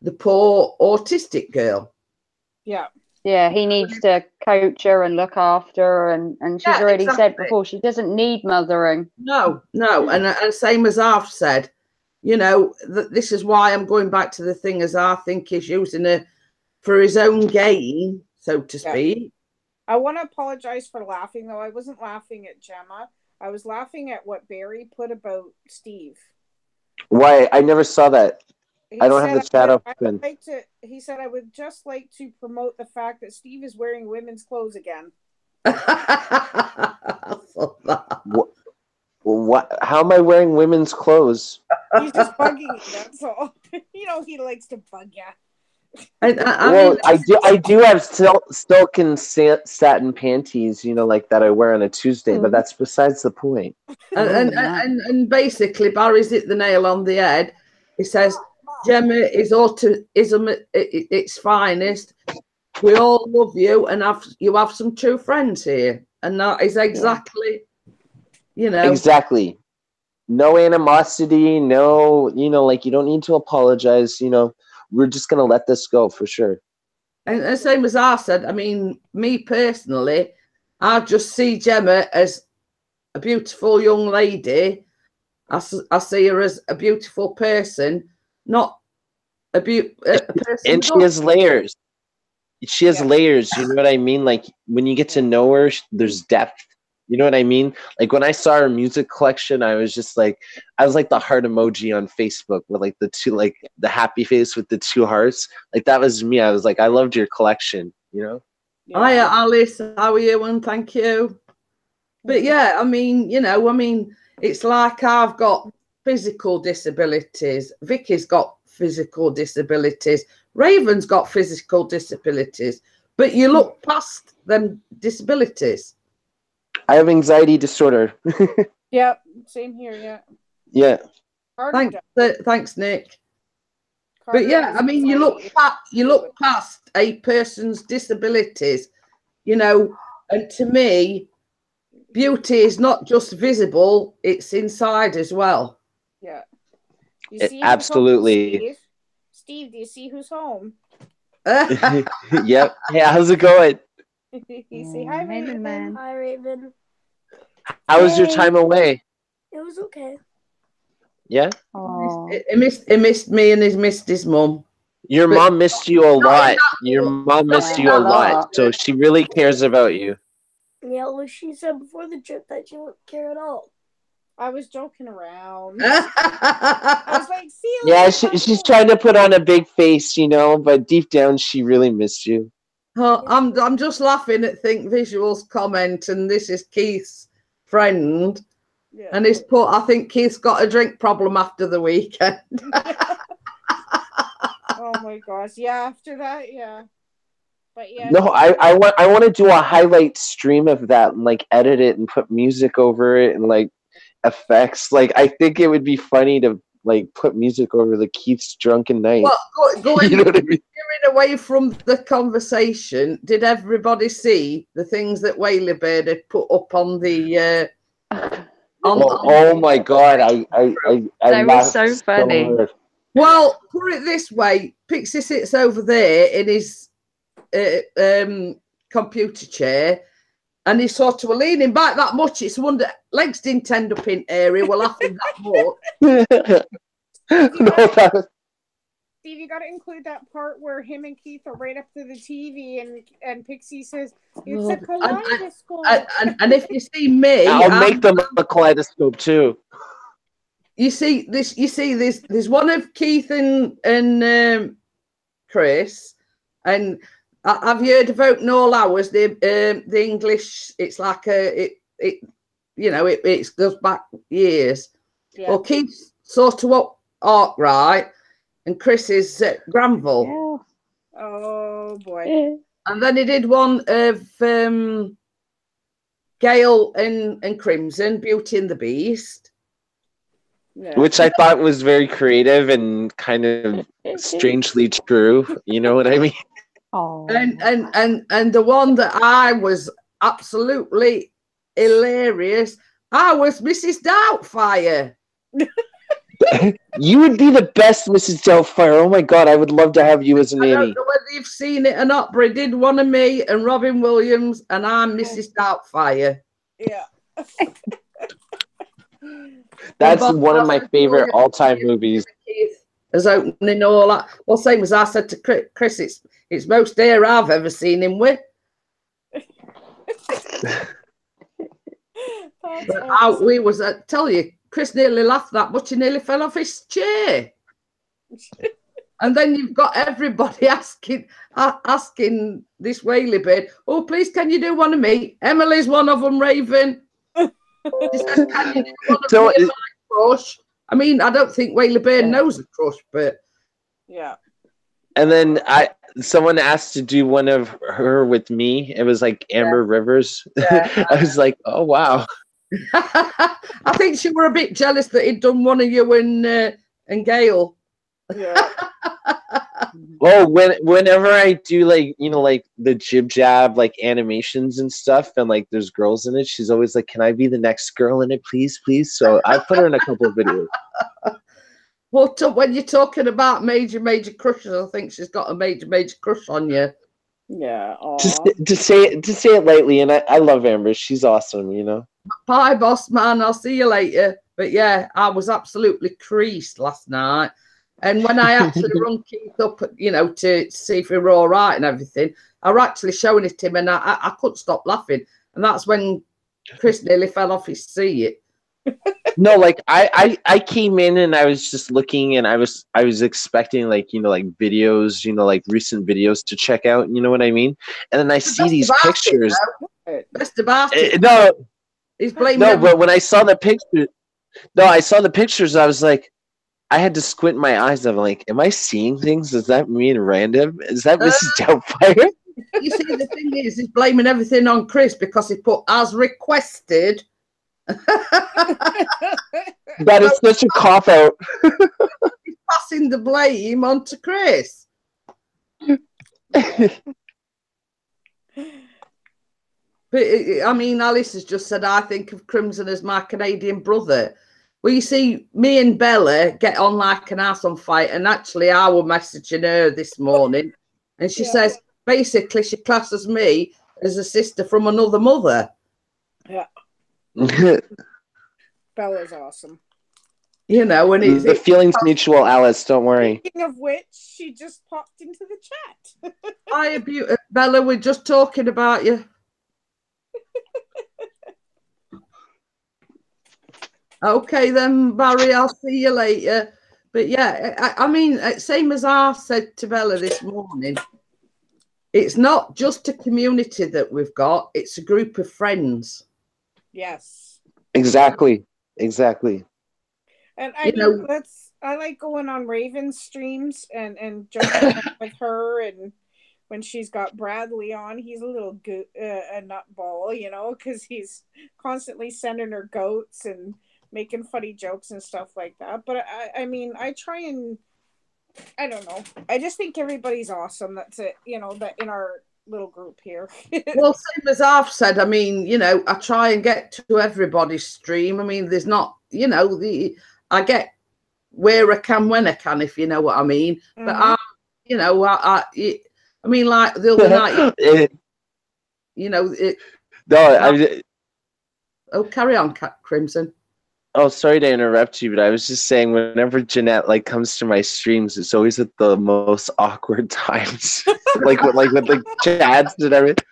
the poor autistic girl. Yeah. Yeah, he needs to coach her and look after her, and she's already said before she doesn't need mothering. No, and same as I've said, you know, this is why I'm going back to the thing, as I think he's using her for his own gain, so to speak. I want to apologize for laughing, though. I wasn't laughing at Gemma. I was laughing at what Barry put about Steve. Why? I never saw that. I don't have the chat open. He said, I would just like to promote the fact that Steve is wearing women's clothes again. What? How am I wearing women's clothes? He's just bugging you, that's all. You know, he likes to bug you. I do have silk and satin panties, you know, like that I wear on a Tuesday, but that's besides the point. And basically, Barry's hit the nail on the head. He says, Gemma is autism at its finest. We all love you, and you have some true friends here. And that is exactly, you know. Exactly. No animosity, no, you know, like, you don't need to apologize, you know. We're just going to let this go for sure. And the same as I said, I mean, me personally, I just see Gemma as a beautiful young lady. I see her as a beautiful person, not a person. And she has layers. She has layers, you know what I mean? Like, when you get to know her, there's depth. You know what I mean? Like, when I saw her music collection, I was like the heart emoji on Facebook with like the two, like the happy face with the 2 hearts. Like, that was me. I was like, I loved your collection, you know? Hiya, Alice. How are you? And thank you. But yeah, I mean, you know, it's like I've got physical disabilities. Vicky's got physical disabilities. Raven's got physical disabilities. But you look past them disabilities. I have anxiety disorder. Yeah, same here. Yeah. Thanks, Nick. But yeah, I mean, you look past a person's disabilities, you know, and to me, beauty is not just visible; it's inside as well. Yeah. You see absolutely. Steve, do you see who's home? Yep. Hey, how's it going? You say hi, Raven. Hi, Raven. How was your time away? It was okay. Yeah? He missed me, and he's missed his mum. Your mom missed you a lot. Your mom missed you a lot. So she really cares about you. Yeah, well, she said before the trip that she wouldn't care at all. I was joking around. I was like, see you later. Yeah, she's trying to put on a big face, you know, but deep down she really missed you. Oh, I'm just laughing at Think Visuals comment, and this is Keith's friend, and he's put, I think Keith's got a drink problem after the weekend. Oh my gosh, yeah, after that, yeah. But yeah. No, I want to do a highlight stream of that and like edit it and put music over it and like effects. Like, I think it would be funny to like put music over the Keith's drunken night. Well, you know what I mean? Steering away from the conversation, did everybody see the things that Whaley Bird had put up on the oh my god, I that was so funny. Well, put it this way: Pixie sits over there in his computer chair, and he's sort of leaning back that much. It's a wonder legs didn't end up in area. We're laughing that much. Steve, you got to include that part where him and Keith are right up to the TV, and Pixie says, "It's a kaleidoscope." And if you see me, I'll make them a kaleidoscope too. You see this. You see this. There's one of Keith and Chris, and have you heard of Open All Hours? The English. It's like it goes back years. Yeah. Well, Keith's sort of up Arkwright. And Chris is Granville. Yeah. Oh boy! And then he did one of Gail and Crimson, Beauty and the Beast, which I thought was very creative and kind of strangely true. You know what I mean? Oh. And the one that I was absolutely hilarious. I was Mrs. Doubtfire. You would be the best Mrs. Doubtfire. Oh my God, I would love to have you as a nanny. I don't know whether you've seen it or not, but he did one of me and Robin Williams, and I'm Mrs. Doubtfire. Yeah. That's one of my favorite all-time movies. As opening all that. Well, same as I said to Chris, it's most hair I've ever seen him with. We was tell you. Chris nearly laughed that much, he nearly fell off his chair. And then you've got everybody asking this Whaley bird, "Oh, please, can you do one of me?" Emily's one of them, Raven. She says, "Can you do one of me, my crush?" I mean, I don't think Whaley bird knows a crush, but yeah. And then someone asked to do one of her with me. It was like Amber Rivers. Yeah. I was like, oh wow. I think she were a bit jealous that he'd done one of you and Gail. Yeah. Well, whenever I do like the jib jab like animations and stuff, and like there's girls in it, she's always like, "Can I be the next girl in it, please?" So I put her in a couple of videos. Well, when you're talking about major crushes, I think she's got a major crush on you. Yeah. To say it lightly, and I love Amber. She's awesome, Bye, boss man. I'll see you later. But yeah, I was absolutely creased last night. And when I actually rung Keith up, to see if we were all right and everything, I was actually showing it to him, and I couldn't stop laughing. And that's when Chris nearly fell off his seat. No, like I came in and I was just looking, and I was expecting like videos, like recent videos to check out. You know what I mean? And then I see these pictures. Best about it. No. He's blaming but when I saw the picture, I was like, I had to squint my eyes. I'm like, am I seeing things? Does that mean random? Is that Mrs. Doubtfire? You see, the thing is, he's blaming everything on Chris because he put as requested. That is such a cop out. He's passing the blame on to Chris. But I mean, Alice has just said, I think of Crimson as my Canadian brother. Well, you see, me and Bella get on like an ass on fire, and actually I was messaging her this morning, and she says, basically, she classes me as a sister from another mother. Yeah. Bella's awesome. And it's the feeling's mutual, Alice. Don't worry. Speaking of which, she just popped into the chat. Hi, Bella. We're just talking about you. Okay, then, Barry. I'll see you later. But yeah, I mean, same as I said to Bella this morning. It's not just a community that we've got; it's a group of friends. Yes. Exactly. And I like going on Raven's streams and jumping with her, and when she's got Bradley on, he's a little a nutball, because he's constantly sending her goats and making funny jokes and stuff like that. But I mean, I try and I don't know. I just think everybody's awesome. That's it, that in our little group here. Well, same as I've said, I mean, I try and get to everybody's stream. I mean, there's not, I get where I can when I can, if you know what I mean. But I mean, like the other night, you know. Carry on, Crimson. Oh, sorry to interrupt you, but I was just saying, whenever Jeanette like comes to my streams, it's always at the most awkward times, like with the chats and everything.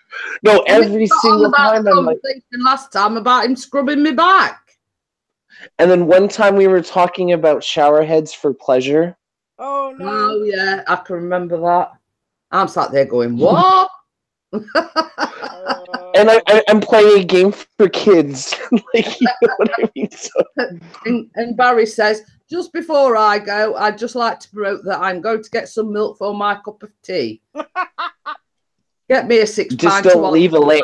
No, every single time I'm like. Last time about him scrubbing me back. And then one time we were talking about shower heads for pleasure. Oh no! Oh yeah, I can remember that. I'm sat there going, what? And I'm playing a game for kids. Like, you know what I mean? So. And Barry says, just before I go, I'd just like to promote that I'm going to get some milk for my cup of tea. Get me a 6 Just don't leave a link.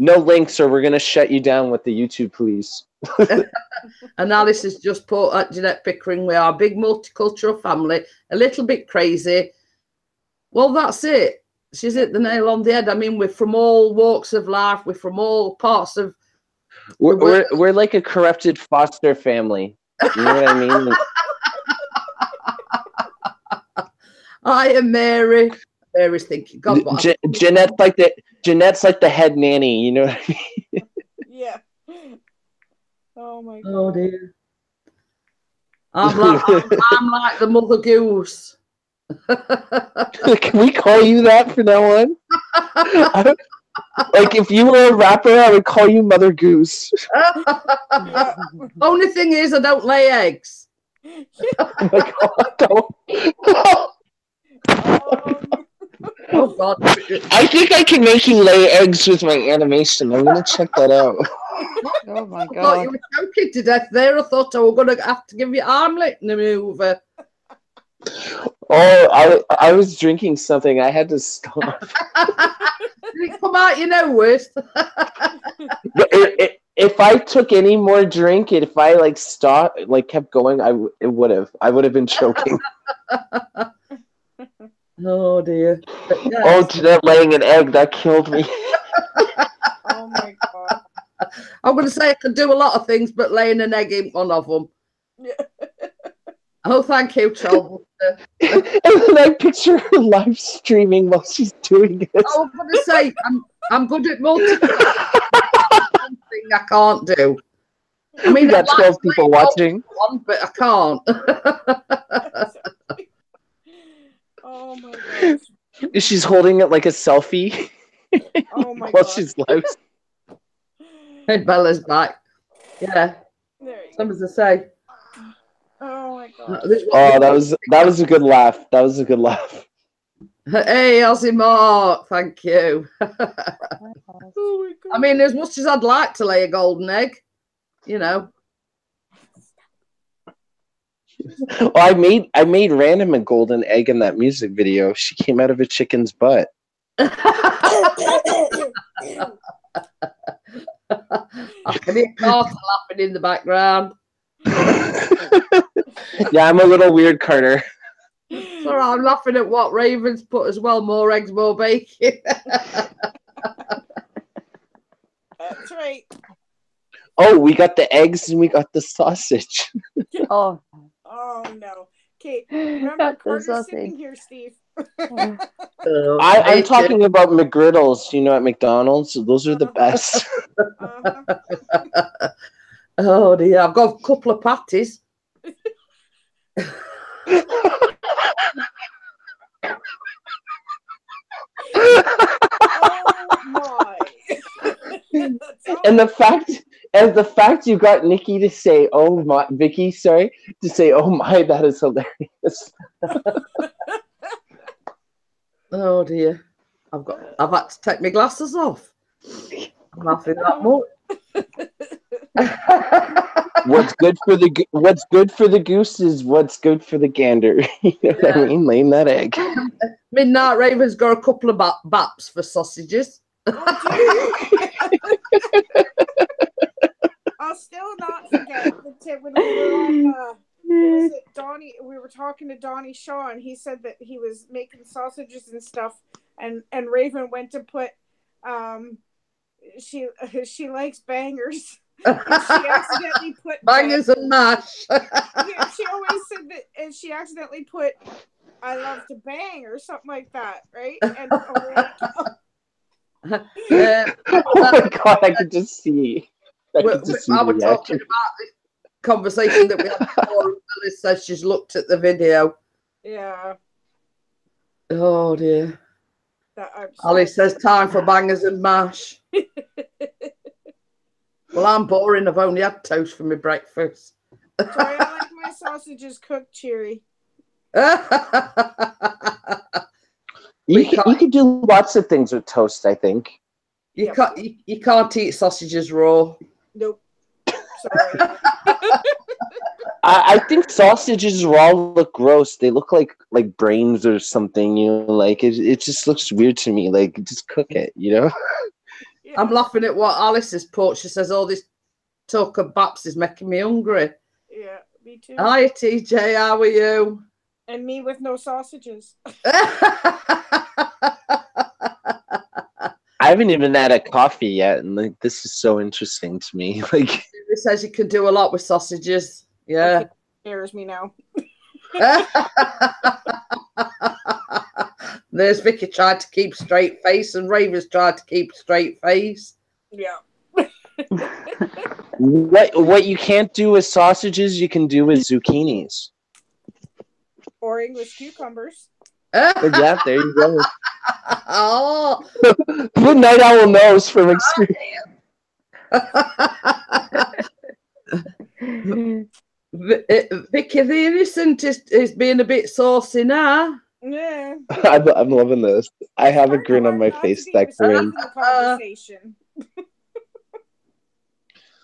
No links, or we're going to shut you down with the YouTube, please. And Alice has just put at Jeanette Pickering, we are a big multicultural family, a little bit crazy. Well, that's it. She's hit the nail on the head. I mean, we're from all walks of life. We're from all parts of. We're like a corrupted foster family. You know what I mean? I am Mary. Mary's thinking, God, what? Jeanette's like the head nanny. You know what I mean? Yeah. Oh my God. Oh dear. I'm like the mother goose. Can we call you that from now on? Like, if you were a rapper, I would call you Mother Goose. Only thing is, I don't lay eggs. Oh my God, don't. Oh God. I think I can make you lay eggs with my animation. I'm gonna check that out. Oh my God. I thought you were choking to death there. I thought I was going to have to give you arm licking maneuver. Oh, I was drinking something. I had to stop. Did it come out your nose? If I took any more drink, if I like stopped, like kept going, I would have been choking. Oh dear. Yes. Oh, Jeanette laying an egg, that killed me. Oh my God. I'm going to say I could do a lot of things, but laying an egg ain't one of them. Yeah. Oh, thank you, Charles. And then I picture her live streaming while she's doing it. I'm going to say I'm good at multitasking. Something I can't do. I mean, we got 12 people watching, but I can't. Oh my gosh. She's holding it like a selfie. Oh my while God. she's live. And Bella's back. Yeah. There you go. Something to say. Oh my God. Oh, that was a good laugh. That was a good laugh. Hey, Aussie Mark, thank you. Oh my God. I mean, as much as I'd like to lay a golden egg, you know. Well, I made Random a golden egg in that music video. She came out of a chicken's butt. I can hear Carter laughing in the background. Yeah, I'm a little weird, Carter. Sorry, I'm laughing at what Raven's put as well. More eggs, more bacon. That's right. Oh, we got the eggs and we got the sausage. Oh. Oh no. Okay, remember Carter's sitting here, Steve. I'm talking about McGriddles, you know, at McDonald's. Those are the best. Oh dear, I've got a couple of patties. Oh my. And the fact you got Nikki to say, oh my, Vicky, sorry, to say, oh my, that is hilarious. Oh dear, I've had to take my glasses off. I'm laughing that much. What's good for the goose is what's good for the gander. You know what I mean? Laying that egg. Midnight Raven's got a couple of baps for sausages. I'll still not forget the tip when we were on was it Donnie? We were talking to Donnie Shaw, and he said that he was making sausages and stuff, and Raven went to put she likes bangers. And she accidentally put bangers and mash. Yeah, she always said that, and she accidentally put "I love to bang" or something like that, right? And oh my god, I could just see. I was talking about this conversation that we had before, and Alice says she's looked at the video. Yeah. Oh dear. Alice says time for bangers and mash. Well, I'm boring. I've only had toast for my breakfast. Sorry, I like my sausages cooked, Cheery. You can do lots of things with toast, I think. You can't eat sausages raw. Nope. Sorry. I think sausages raw look gross. They look like brains or something, you know, like it just looks weird to me. Like, just cook it, you know? Yeah. I'm laughing at what Alice has put. She says all this talk of baps is making me hungry. Yeah, me too. Hi TJ, how are you? And me with no sausages. I haven't even had a coffee yet, and like this is so interesting to me. Like, it says you can do a lot with sausages. Yeah. Okay, scares me now. There's Vicky tried to keep straight face, and Raven's tried to keep straight face. Yeah. what you can't do with sausages, you can do with zucchinis. Or English cucumbers. But yeah, there you go. Oh, the night owl knows from experience. Vicky the Innocent is being a bit saucy now. Yeah. I'm loving this. I have a grin on my face. That grin.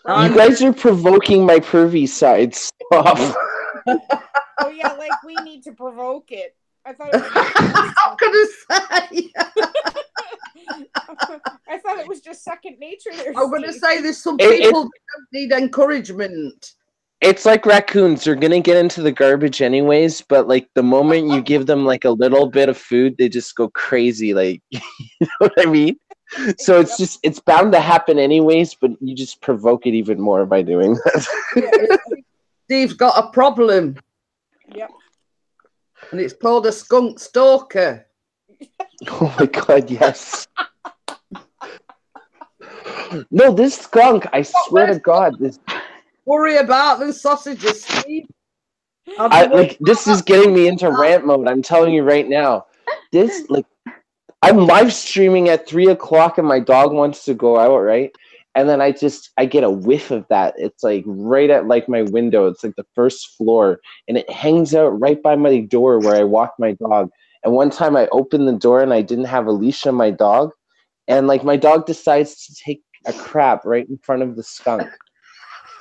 You guys are provoking my pervy side. Stop. Oh yeah, like we need to provoke it. I thought it was I'm gonna say. I thought it was just second nature there. I'm gonna say there's some people that don't need encouragement. It's like raccoons. They're gonna get into the garbage anyways, but like the moment you give them like a little bit of food, they just go crazy. Like, you know what I mean? So it's bound to happen anyways, but you just provoke it even more by doing that. Steve's got a problem. Yep. And it's called a skunk stalker. Oh my god, yes. No, this skunk, I swear to God, this worry about the sausages, Steve. This is getting me into rant mode. I'm telling you right now. I'm live streaming at 3:00 and my dog wants to go out, right? And then I get a whiff of that. It's like right at like my window. It's like the first floor, and it hangs out right by my door where I walk my dog. And one time I opened the door and I didn't have a leash on my dog, and like my dog decides to take a crap right in front of the skunk.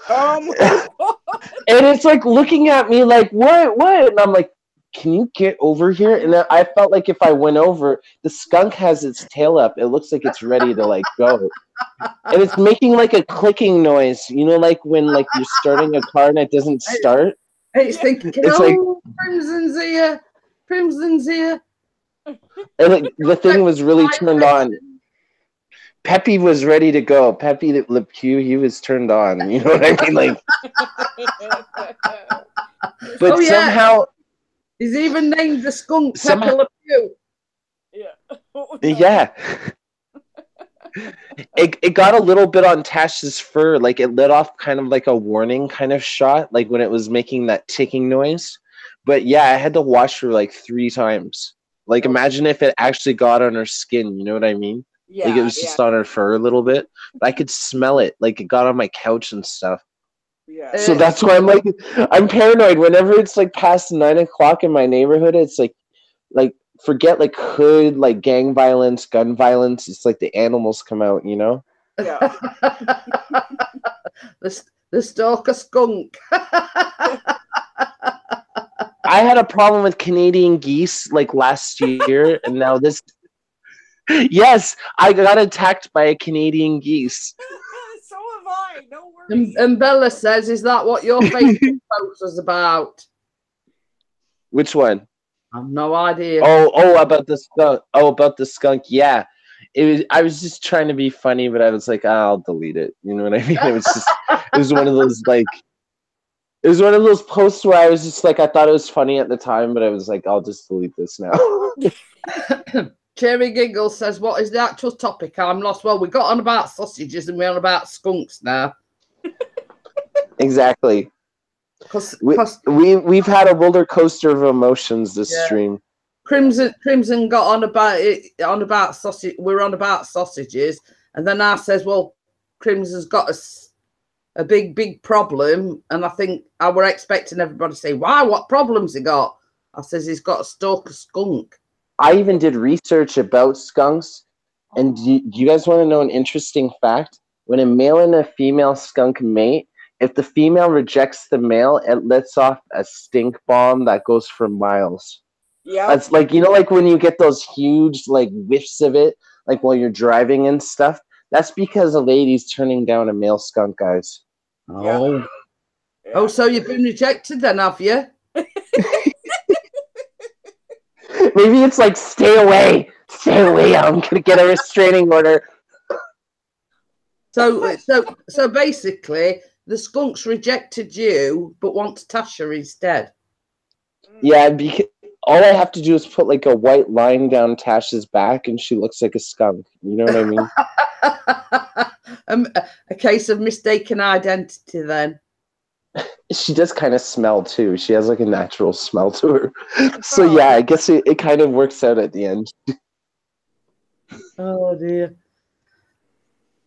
And it's like looking at me like, what? And I'm like, can you get over here? And then I felt like if I went over, the skunk has its tail up. It looks like it's ready to like go. And it's making like a clicking noise. You know, like when like you're starting a car and it doesn't start? It's thinking, it's like, Crimson's here. And like the thing was really turned on. Peppy was ready to go. Peppy Le Pew, he was turned on. You know what I mean? Like, but somehow he's even named the skunk Peppy Le Pew. Yeah. It got a little bit on Tash's fur. Like it lit off kind of like a warning kind of shot, like when it was making that ticking noise. But yeah, I had to wash her like 3 times. Like imagine if it actually got on her skin. You know what I mean? Yeah, like it was just on her fur a little bit. But I could smell it. Like it got on my couch and stuff. Yeah. So that's why I'm paranoid. Whenever it's like past 9:00 in my neighborhood, it's like forget like hood, like gang violence, gun violence. It's like the animals come out, you know? Yeah. the stalker skunk. I had a problem with Canadian geese like last year, and now this. Yes, I got attacked by a Canadian geese. So have I. No worries. And Bella says, "Is that what your Facebook post was about?" Which one? I have no idea. Oh, about the skunk. Oh, about the skunk. Yeah, I was just trying to be funny, but I was like, I'll delete it. You know what I mean? It was one of those like, it was one of those posts where I was just like, I thought it was funny at the time, but I was like, I'll just delete this now. Cherry Giggle says, what is the actual topic? I'm lost. Well, we got on about sausages and we're on about skunks now. Exactly. We've had a roller coaster of emotions this stream. Crimson got on about sausage. We're on about sausages, and then I says, well, Crimson's got a big problem, and I think I were expecting everybody to say, why, what problems he got? I says he's got a stalker skunk. I even did research about skunks, and do you guys want to know an interesting fact? When a male and a female skunk mate, if the female rejects the male, it lets off a stink bomb that goes for miles. Yeah, that's like, you know, like when you get those huge like whiffs of it, like while you're driving and stuff. That's because a lady's turning down a male skunk, guys. Oh, yeah. Oh, so you've been rejected then, have you? Maybe it's like, stay away, I'm gonna get a restraining order. So basically, the skunks rejected you, but want Tasha instead. Yeah, because all I have to do is put like a white line down Tasha's back, and she looks like a skunk. You know what I mean? A case of mistaken identity, then. She does kind of smell too. She has like a natural smell to her. So yeah, I guess it kind of works out at the end. Oh dear.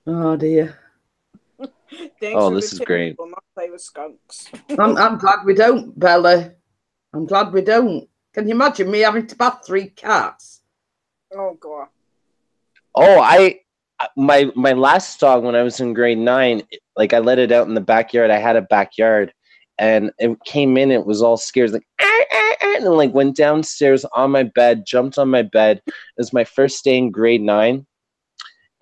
Oh dear. This is great. Will not play with skunks. I'm glad we don't, Bella. I'm glad we don't. Can you imagine me having to bath 3 cats? Oh god. Oh, my last dog when I was in grade 9, like I let it out in the backyard. I had a backyard, and it came in. It was all scared, like and like went downstairs on my bed, jumped on my bed. It was my first day in grade 9.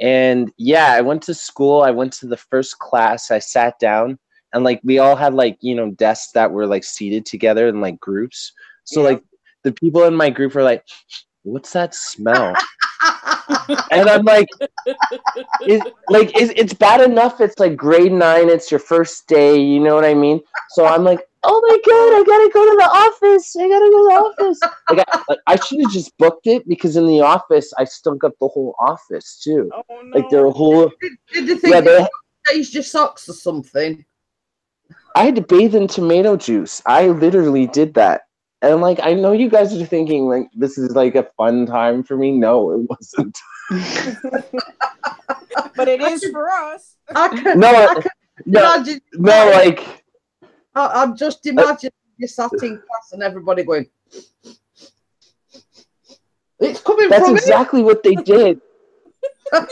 And yeah, I went to school. I went to the first class. I sat down, and like we all had like, you know, desks that were like seated together in like groups. So like the people in my group were like, "What's that smell?" And I'm like, it's bad enough. It's like grade 9. It's your first day. You know what I mean? So I'm like, oh my god, I gotta go to the office. I should have just booked it, because in the office I stunk up the whole office too. Oh, no. Like their whole. Did you think they changed your socks or something? I had to bathe in tomato juice. I literally did that. And like, I know you guys are thinking like this is like a fun time for me. No, it wasn't. But it is for us. I'm just imagining you sat in class and everybody going, it's coming from That's exactly what they did.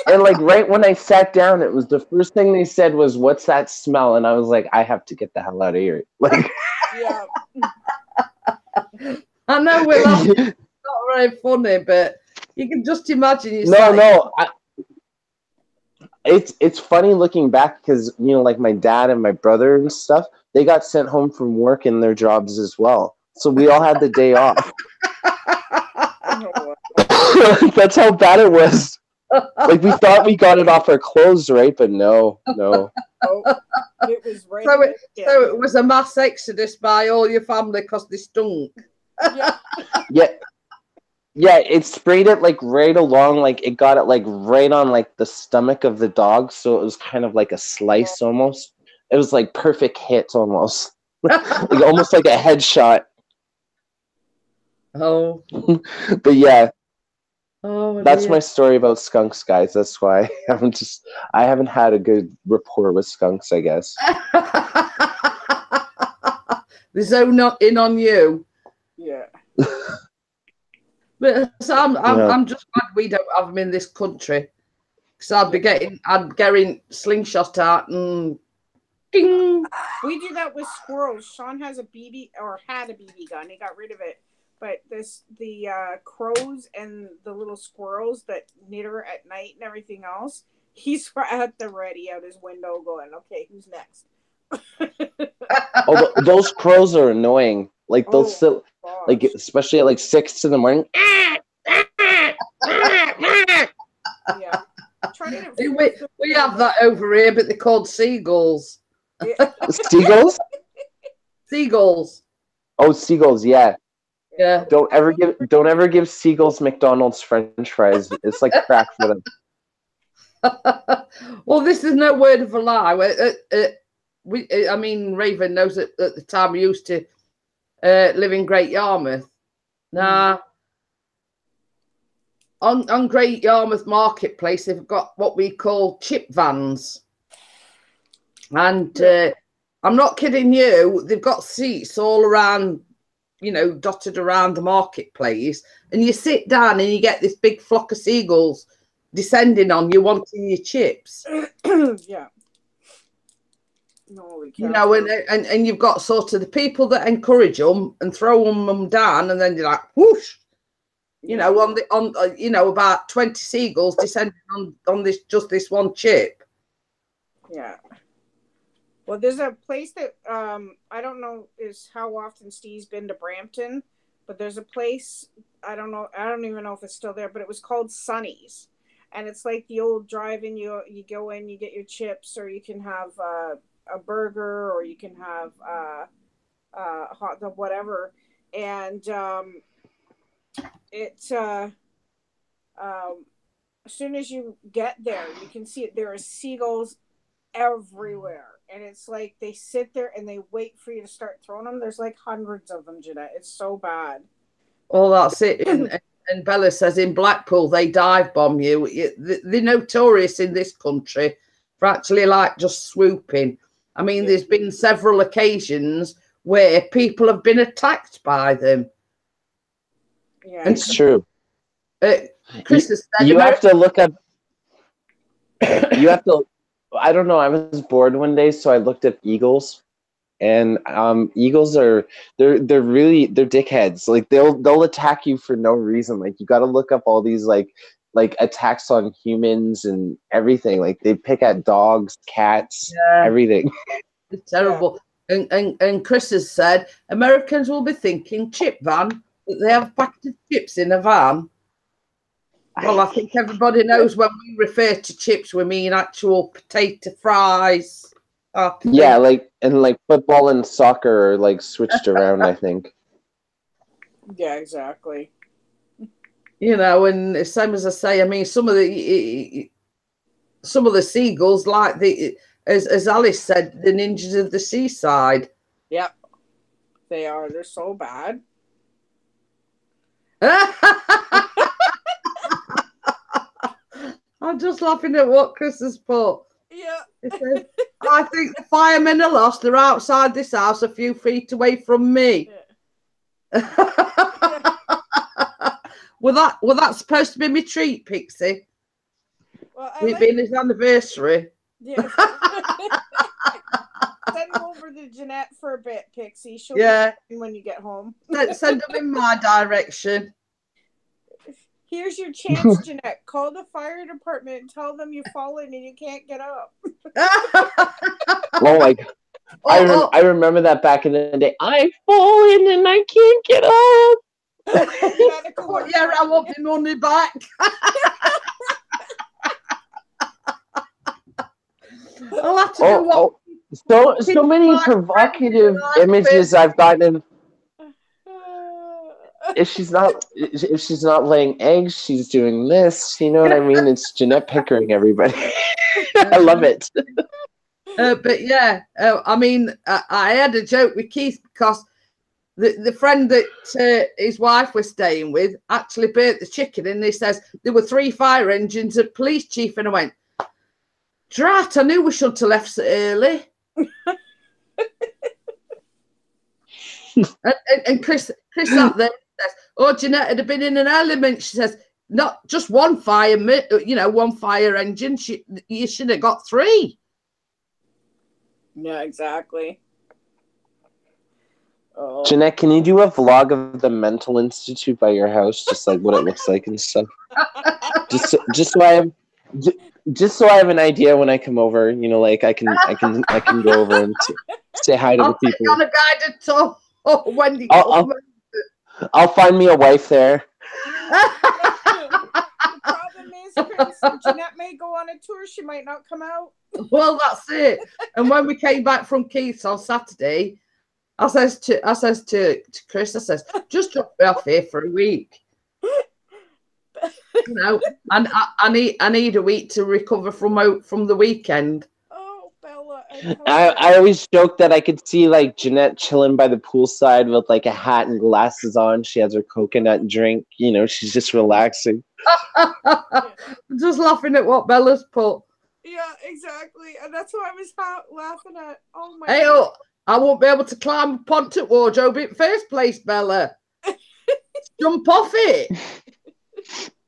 And like right when I sat down, it was the first thing they said was, "What's that smell?" And I was like, I have to get the hell out of here. Like, yeah. I know we're not very funny, but you can just imagine yourself. It's funny looking back, because you know, like my dad and my brother and stuff, they got sent home from work in their jobs as well. So we all had the day off. That's how bad it was. Like we thought we got it off our clothes, right? But no. Oh, it was right. So it was a mass exodus by all your family because they stunk. Yeah, it sprayed it like right along, like it got it like right on like the stomach of the dog, so it was kind of like a slice almost. It was like perfect hit almost. Like almost like a headshot. Oh. But yeah. Oh, that's my story about skunks, guys. That's why I haven't had a good rapport with skunks, I guess. They zone in on you. Yeah. But so I'm just glad we don't have them in this country, because I'd be getting slingshot out and ding. We do that with squirrels. Sean has had a BB gun. He got rid of it. But the crows and the little squirrels that knitter at night and everything else, he's at the ready out his window going, okay, who's next? Those crows are annoying. Like they'll still, like especially at like 6 in the morning. Yeah. Tried it We have that over here, but they're called seagulls. Yeah. Seagulls? Seagulls. Oh, seagulls, yeah. Yeah. Don't ever give seagulls McDonald's French fries. It's like crack for them. Well, this is no word of a lie. I mean, Raven knows that at the time we used to live in Great Yarmouth. Now, on Great Yarmouth Marketplace, they've got what we call chip vans. And I'm not kidding you, they've got seats all around, you know, dotted around the marketplace. And you sit down and you get this big flock of seagulls descending on you, wanting your chips. Yeah. Holy cow. You know, and you've got sort of the people that encourage them and throw them down, and then you're like, whoosh. You know, on about 20 seagulls descending on this one chip. Yeah. Well, there's a place that I don't know is how often Steve's been to Brampton, but there's a place I don't even know if it's still there, but it was called Sonny's, and it's like the old drive-in. You go in, you get your chips, or you can have a burger, or you can have a hot dog, whatever, and as soon as you get there, you can see it. There are seagulls everywhere, and it's like they sit there and they wait for you to start throwing them. There's like hundreds of them, Jeanette. It's so bad. Well, that's it. And Bella says in Blackpool they dive bomb you. They're notorious in this country for actually like just swooping. I mean, there's been several occasions where people have been attacked by them. Yeah, it's true. Chris has said you have to look up. You have to. I don't know. I was bored one day, so I looked up eagles, and eagles they're dickheads. Like they'll attack you for no reason. Like you got to look up all these like attacks on humans and everything. Like they pick at dogs, cats, everything. It's terrible. Yeah. And Chris has said Americans will be thinking chip van, that they have packed of chips in a van. Well, I think everybody knows when we refer to chips, we mean actual potato fries. Yeah, like football and soccer are like switched around, I think. Yeah, exactly. You know, and same as I say, I mean, some of the seagulls, like as Alice said, the ninjas of the seaside. Yep, they are. They're so bad. I'm just laughing at what Chris has put. Yeah. Says, I think the firemen are lost. They're outside this house a few feet away from me. Yeah. Well, that's supposed to be my treat, Pixie. Well, it being his anniversary. Yeah. Send them over to Jeanette for a bit, Pixie. She'll be when you get home. Send them in my direction. Here's your chance, Jeanette. Call the fire department and tell them you've fallen and you can't get up. Oh my God. I remember that back in the day. I've fallen and I can't get up. Yeah, I want my money back. I'll have to do so many provocative images I've gotten. If she's not laying eggs, she's doing this. You know what I mean? It's Jeanette Pickering, everybody. I love it. But yeah, I mean, I had a joke with Keith because the friend that his wife was staying with actually burnt the chicken, and he says there were 3 fire engines at police chief, and I went, drat, I knew we shouldn't have left so early. and Chris sat there and says, oh, Jeanette had been in an element. She says, not just one fire, one fire engine. You should have got 3. Yeah, exactly. Oh. Jeanette, can you do a vlog of the mental institute by your house, just like what it looks like and stuff? just so I have an idea when I come over. You know, like I can go over and say hi to the people. On a guided tour. Oh, Wendy. I'll find me a wife there. The problem is Chris, Jeanette may go on a tour. She might not come out. Well, that's it. And when we came back from Keith's on Saturday, I says to Chris, I says, just drop me off here for a week. You know, and I need a week to recover from the weekend. Oh, Bella. I always joke that I could see like Jeanette chilling by the poolside with like a hat and glasses on. She has her coconut drink. You know, she's just relaxing. Just laughing at what Bella's put. Yeah, exactly. And that's what I was laughing at. Oh my Hey, God. I won't be able to climb up onto wardrobe in first place, Bella. Jump off it.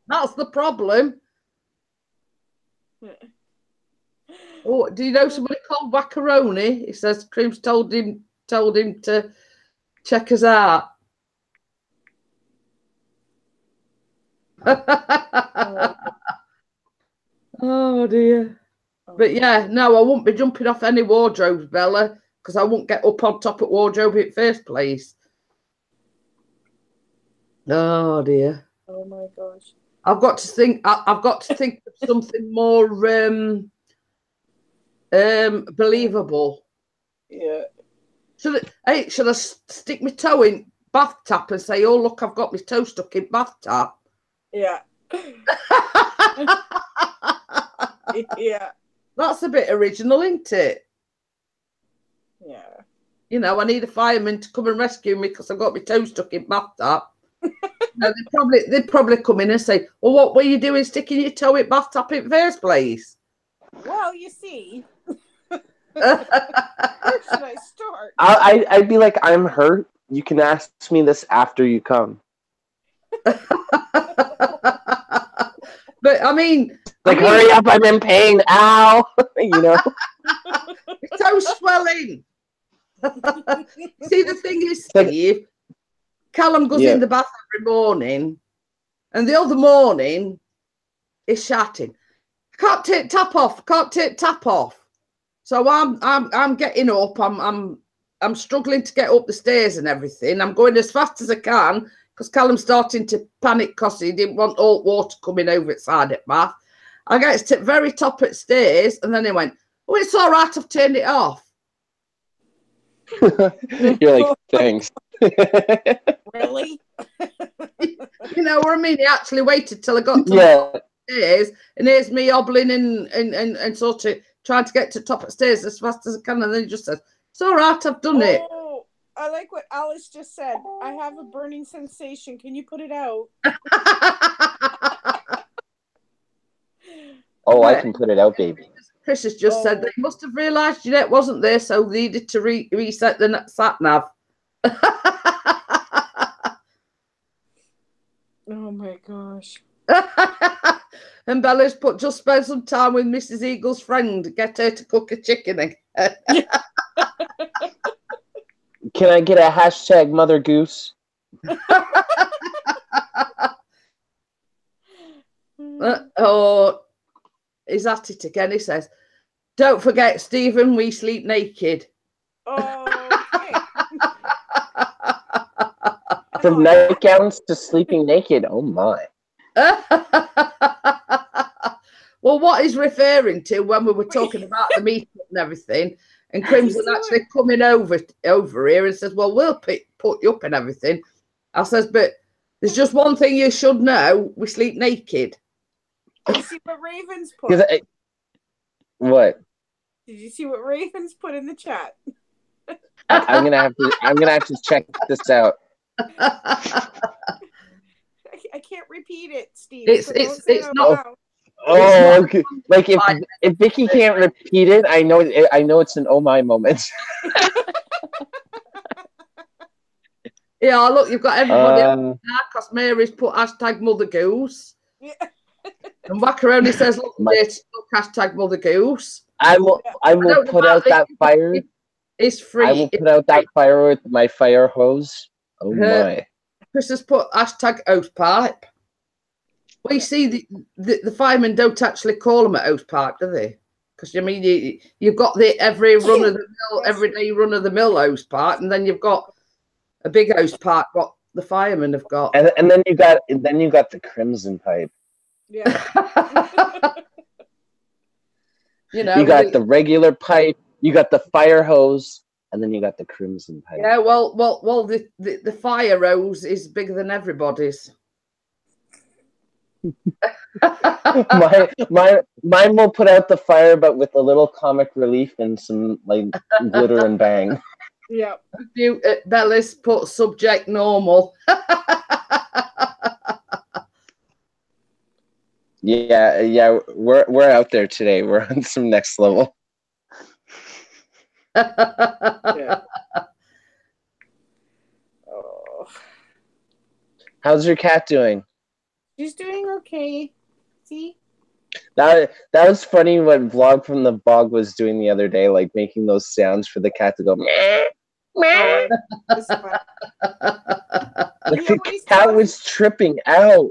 That's the problem. Oh, do you know somebody called Wackaroni? He says Cream's told him to check us out. Oh dear. But yeah, no, I won't be jumping off any wardrobes, Bella, because I won't get up on top of wardrobe in first place. Oh dear. Oh my gosh. I've got to think of something more believable. Yeah. Should I stick my toe in bath tap and say, oh look, I've got my toe stuck in bath tap? Yeah. Yeah. That's a bit original, isn't it? Yeah. You know, I need a fireman to come and rescue me because I've got my toe stuck in bath tap. And they'd probably come in and say, well, what were you doing sticking your toe in bath tap in the first place? Well, you see. Where should I start? I'd be like, I'm hurt. You can ask me this after you come. But I mean, hurry up! I'm in pain. Ow! You know, toe swelling. See, the thing is, Steve, Callum goes in the bath every morning, and the other morning he's shouting, "I can't take tap off! I can't take tap off!" So I'm getting up. I'm struggling to get up the stairs and everything. I'm going as fast as I can because Callum's starting to panic because he didn't want all water coming over its side at bath. I get to the very top of the stairs, and then he went, "Oh, it's all right. I've turned it off." You're like, thanks. Really? You know what I mean? He actually waited till I got to the stairs, and here's me hobbling and sort of trying to get to the top of the stairs as fast as I can, and then he just says, "It's all right, I've done it." Oh, I like what Alice just said. I have a burning sensation. Can you put it out? Oh, I can put it out, baby. Chris has just said they must have realised Jeanette wasn't there, so they needed to reset the sat nav. Oh my gosh. And Bella's put, just spend some time with Mrs. Eagle's friend. Get her to cook a chicken again. Can I get a hashtag Mother Goose? Oh, he's at it again. He says, "Don't forget, Stephen, we sleep naked." Oh, okay. From nightgowns to sleeping naked. Oh my. Well, what he's referring to when we were talking about the meeting and everything, and Crimson actually coming over here and says, "Well, we'll put you up and everything." I says, "But there's just one thing you should know: we sleep naked." Did you see what Ravens put? What? Did you see what Ravens put in the chat? I'm gonna have to check this out. I can't repeat it, Steve. It's not. Oh, okay. Like if Vicky can't repeat it, I know it's an oh my moment. Yeah, look, you've got everybody because Mary's put hashtag Mother Goose. Yeah. And Wackaroni says, look, hashtag Mother Goose. I will put out that fire. It's free. I will put out that fire with my fire hose. Oh my. Chris has put hashtag hosepipe. Well, you see, the firemen don't actually call them a hosepipe, do they? Because, I mean, you've got the every run-of-the-mill, everyday run-of-the-mill hosepipe, and then you've got a big hosepipe what the firemen have got. And then you got the crimson pipe. Yeah. You got the regular pipe, you got the fire hose, and then you got the crimson pipe. Yeah, well, the fire hose is bigger than everybody's. Mine will put out the fire, but with a little comic relief and some like glitter and bang. Yeah. Bella's put subject normal. Yeah, we're out there today. We're on some next level. Yeah. Oh. How's your cat doing? She's doing okay. See? That was funny what Vlog from the Bog was doing the other day, like making those sounds for the cat to go meh, meh. Like the cat was tripping out.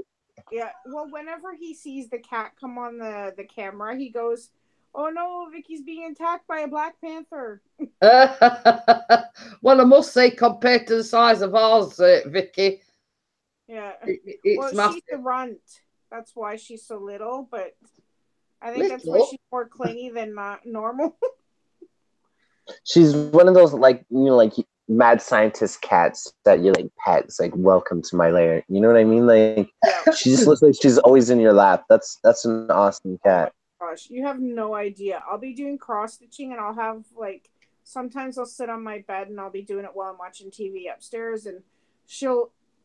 Yeah, well, whenever he sees the cat come on the camera, he goes, "Oh no, Vicky's being attacked by a Black Panther." Well, I must say, compared to the size of ours, Vicky. Yeah. It's well, she's the runt. That's why she's so little, but I think that's why she's more clingy than not normal. She's one of those like mad scientist cats that you like pet. It's like, welcome to my lair. You know what I mean? Like she just looks like she's always in your lap. That's an awesome cat. Oh my gosh, you have no idea. I'll be doing cross stitching and I'll have like sometimes I'll sit on my bed and I'll be doing it while I'm watching TV upstairs and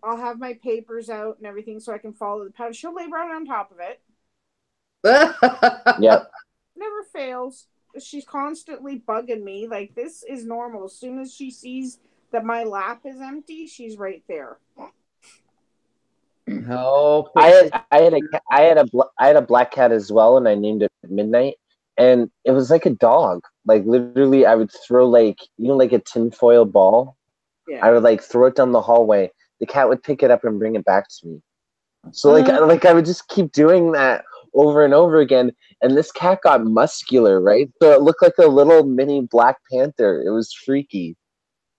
I'll have my papers out and everything so I can follow the pattern. She'll lay right on top of it. Yep. Never fails. She's constantly bugging me. Like, this is normal. As soon as she sees that my lap is empty, she's right there. Oh, I had a black cat as well, and I named it Midnight. And it was like a dog. Like literally, I would throw like a tinfoil ball. Yeah. I would like throw it down the hallway. The cat would pick it up and bring it back to me. So like I would just keep doing that over and over again. And this cat got muscular, right? So it looked like a little mini Black Panther. It was freaky.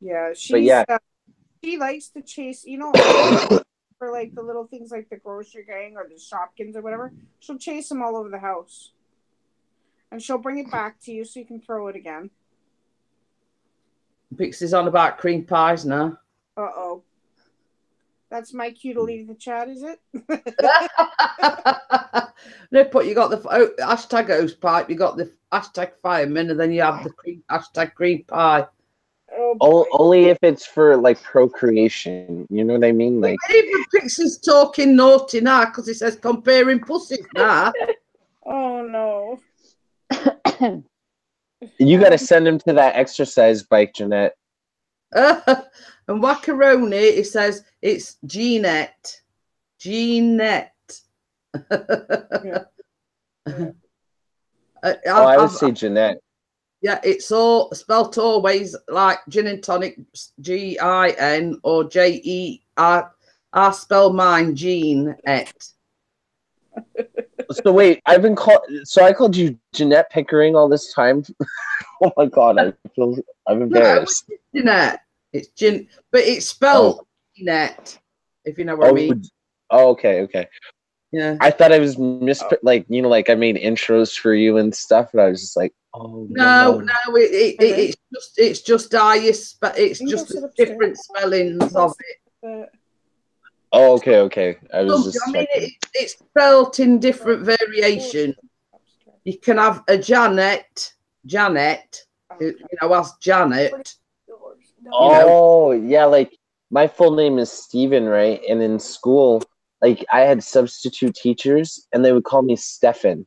Yeah, she likes to chase, for like the little things like the grocery gang or the Shopkins or whatever. She'll chase them all over the house. And she'll bring it back to you so you can throw it again. Pixie's on about cream pies now. Uh-oh. That's my cue to leave the chat, is it? No, but you got the hashtag host pipe, you got the hashtag fireman, and then you have the hashtag cream pie. Only if it's for like procreation. You know what I mean? Like even Pixie's talking naughty now because he says comparing pussies now. Oh no. You got to send him to that exercise bike, Jeanette. And Wackaroni, he says it's Jeanette. Jeanette. Yeah. I would say Jeanette. Yeah, it's all spelt always like gin and tonic, Gin or Jer. I spell mine Jeanette. So wait, I called you Jeanette Pickering all this time. Oh my god, I'm embarrassed. No, it's Jeanette. It's Gin, but it's spelled Jeanette. If you know what I mean. Oh, okay. Yeah. I thought I was like I made intros for you and stuff, and I was just like, oh no, it's just the different spellings of it. Oh, okay. I was just checking. It's spelt in different variation. You can have a Janet, as Janet. Oh, yeah, like my full name is Steven, right? And in school, like I had substitute teachers and they would call me Stefan.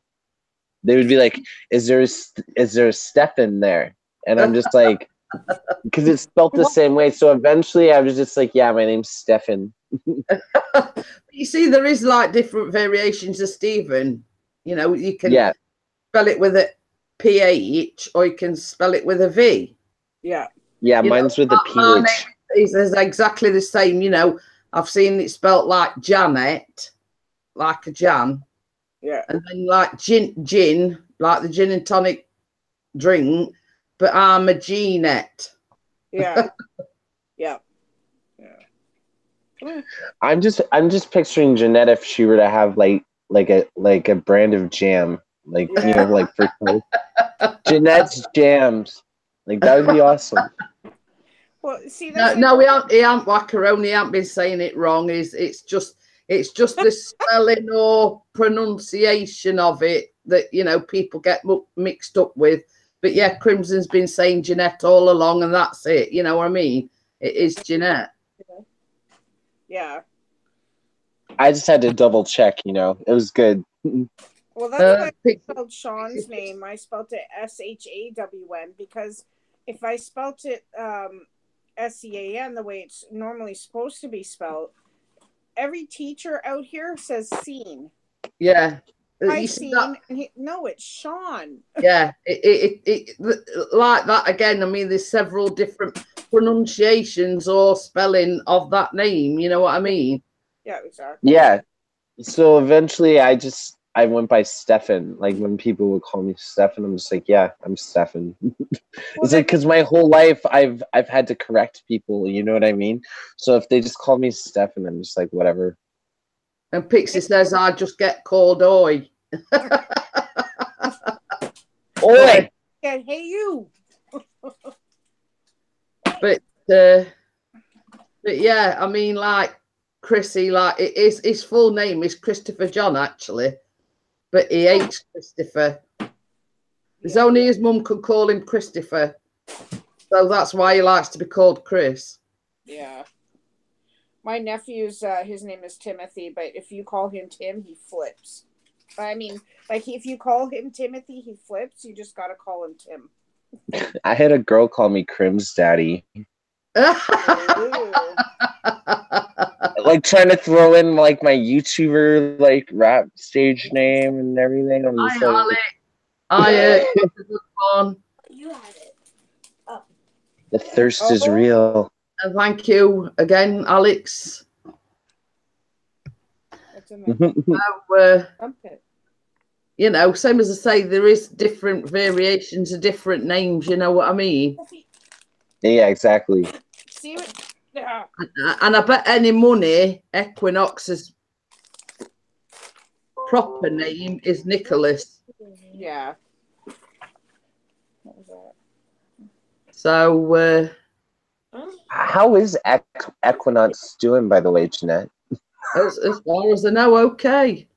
They would be like, is there a Stefan there? And I'm just like, because it's spelled the same way. So eventually I was just like, yeah, my name's Stefan. You see, there is like different variations of Stephen. You can spell it with a PH or you can spell it with a V. Yeah. Yeah, mine's with a PH. It's exactly the same. I've seen it spelt like Janet, like a Jan. Yeah. And then like gin, like the gin and tonic drink, but I'm a Jeanette. Yeah. Yeah. I'm just picturing Jeanette if she were to have like a brand of jam, like you know, like for Jeanette's jams. Like that would be awesome. Well, see, no, he ain't Wackaroni. He ain't been saying it wrong. It's just the spelling or pronunciation of it that, you know, people get mixed up with. But yeah, Crimson's been saying Jeanette all along, and that's it. You know what I mean? It is Jeanette. Yeah. I just had to double check. You know, it was good. Well, that's why I spelled Sean's name. I spelled it SHAWN because if I spelt it SEAN the way it's normally supposed to be spelled, every teacher out here says "seen." Yeah. I seen. No, it's Sean. Yeah, it like that again. I mean, there's several different pronunciations or spelling of that name. You know what I mean? Yeah, exactly. Yeah. So eventually, I went by Stefan. Like when people would call me Stefan, I'm just like, yeah, I'm Stefan. It's like because my whole life I've had to correct people. You know what I mean? So if they just call me Stefan, I'm just like, whatever. And Pixie says I just get called Oi. Oi. Yeah, hey you. But yeah, I mean, like Chrissy, like his full name is Christopher John actually, but he hates Christopher. There's only his mum could call him Christopher, so that's why he likes to be called Chris. Yeah. My nephew's his name is Timothy, but if you call him Tim, he flips. I mean, like if you call him Timothy, he flips. You just gotta call him Tim. I had a girl call me Crim's daddy. Like trying to throw in like my YouTuber like rap stage name and everything. I'm just like, good one. You had it. Oh. The thirst is real. And thank you again, Alex. You know, same as I say, there is different variations of different names. You know what I mean? Yeah, exactly. See what? Yeah. And I bet any money Equinox's proper name is Nicholas. Yeah. What was that? So, how is Equinox doing, by the way, Jeanette? As far as I know, okay.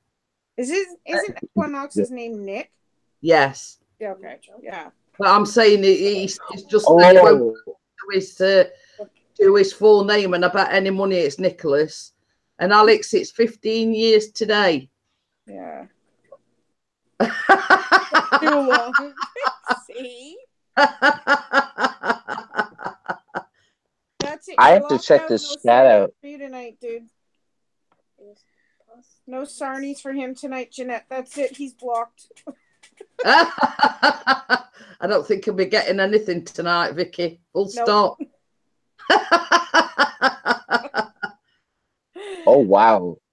Isn't Equinox's name Nick? Yes. Yeah. Okay. Yeah. But I'm saying he's just to his full name, and I bet any money it's Nicholas. And Alex, it's 15 years today. Yeah. See? That's it. I have to check this chat out. For you tonight, dude. No sarnies for him tonight, Jeanette. That's it. He's blocked. I don't think he'll be getting anything tonight, Vicky. Full stop. Oh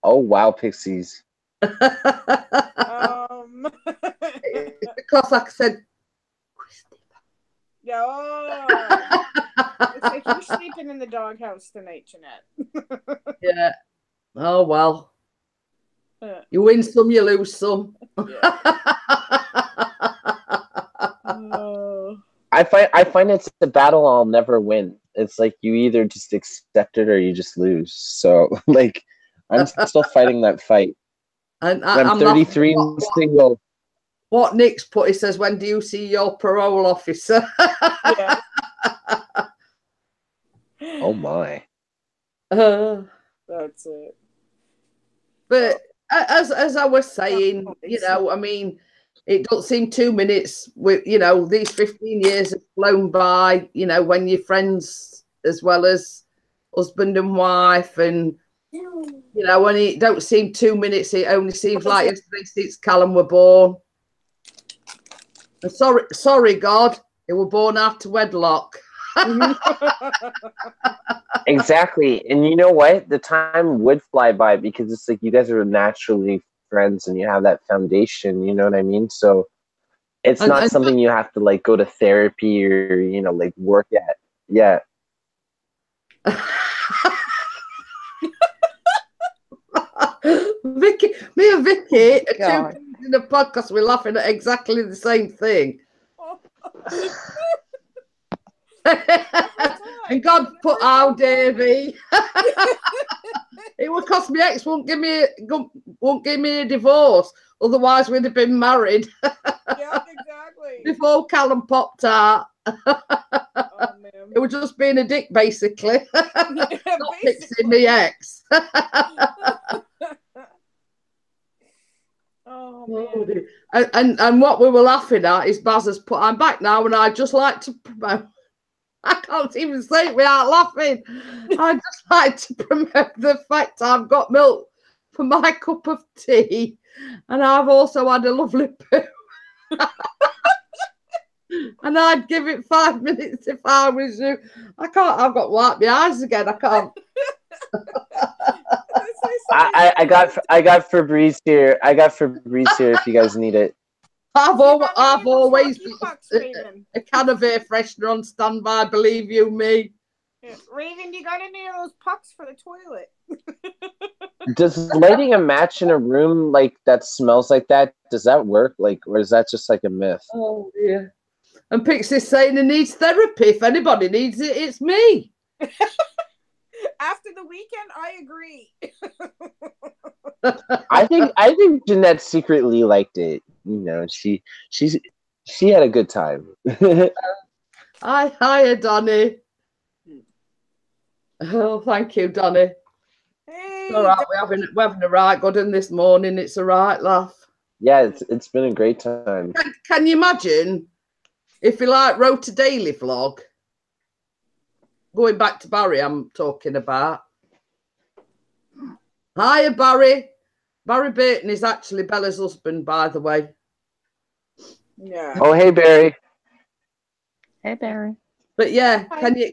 wow, Pixies. Because like I said, no. It's like you're sleeping in the doghouse tonight, Jeanette. Yeah. Oh well. You win some, you lose some. I find it's a battle I'll never win. It's like you either just accept it or you just lose. So like I'm still fighting that fight. And I'm 33 and single. What Nick's put, he says, when do you see your parole officer? Yeah. Oh my. That's it. But as I was saying, you know, I mean, it doesn't seem 2 minutes with, you know, these 15 years have flown by, you know, when you're friends as well as husband and wife, and you know, when it don't seem 2 minutes, it only seems like yesterday since Callum were born. And sorry, God, they were born after wedlock. Exactly. And you know what? The time would fly by because it's like you guys are naturally friends and you have that foundation, you know what I mean? So it's not something you have to like go to therapy or, you know, like work at. Yeah. Vicky, me and Vicky are God. two kids in a podcast. We're laughing at exactly the same thing. And God put out Davy. It would cost me ex won't give me a divorce. Otherwise, we'd have been married. Yeah, exactly. Before Callum popped out. Oh, man. It was just being a dick, basically. Not fixing me ex. Oh, man. And what we were laughing at is Baz has put, I'm back now, and I'd just like to promote. I can't even say it without laughing. I'd just like to promote the fact I've got milk for my cup of tea, and I've also had a lovely poo. And I'd give it 5 minutes if I was you. I can't. I've got to wipe my eyes again. I can't. I got Febreze here. I got Febreze here if you guys need it. I've always a can of air freshener on standby. Believe you me. Yeah. Raven, you got any of those pucks for the toilet? Does lighting a match in a room like that smells like that? Does that work? Like, or is that just like a myth? Oh dear. And Pixie's saying he needs therapy. If anybody needs it, it's me. After the weekend, I agree. I think Jeanette secretly liked it. You know, she had a good time. Hiya, Donny. Oh, thank you, Donny. Hey, It's all right, we're having a right good one this morning. It's a right laugh. Yeah, it's been a great time. Can you imagine if he wrote a daily vlog? Going back to Barry, I'm talking about. Hiya, Barry. Barry Burton is actually Bella's husband, by the way. Yeah. Oh, hey, Barry. Hey, Barry. But yeah, can you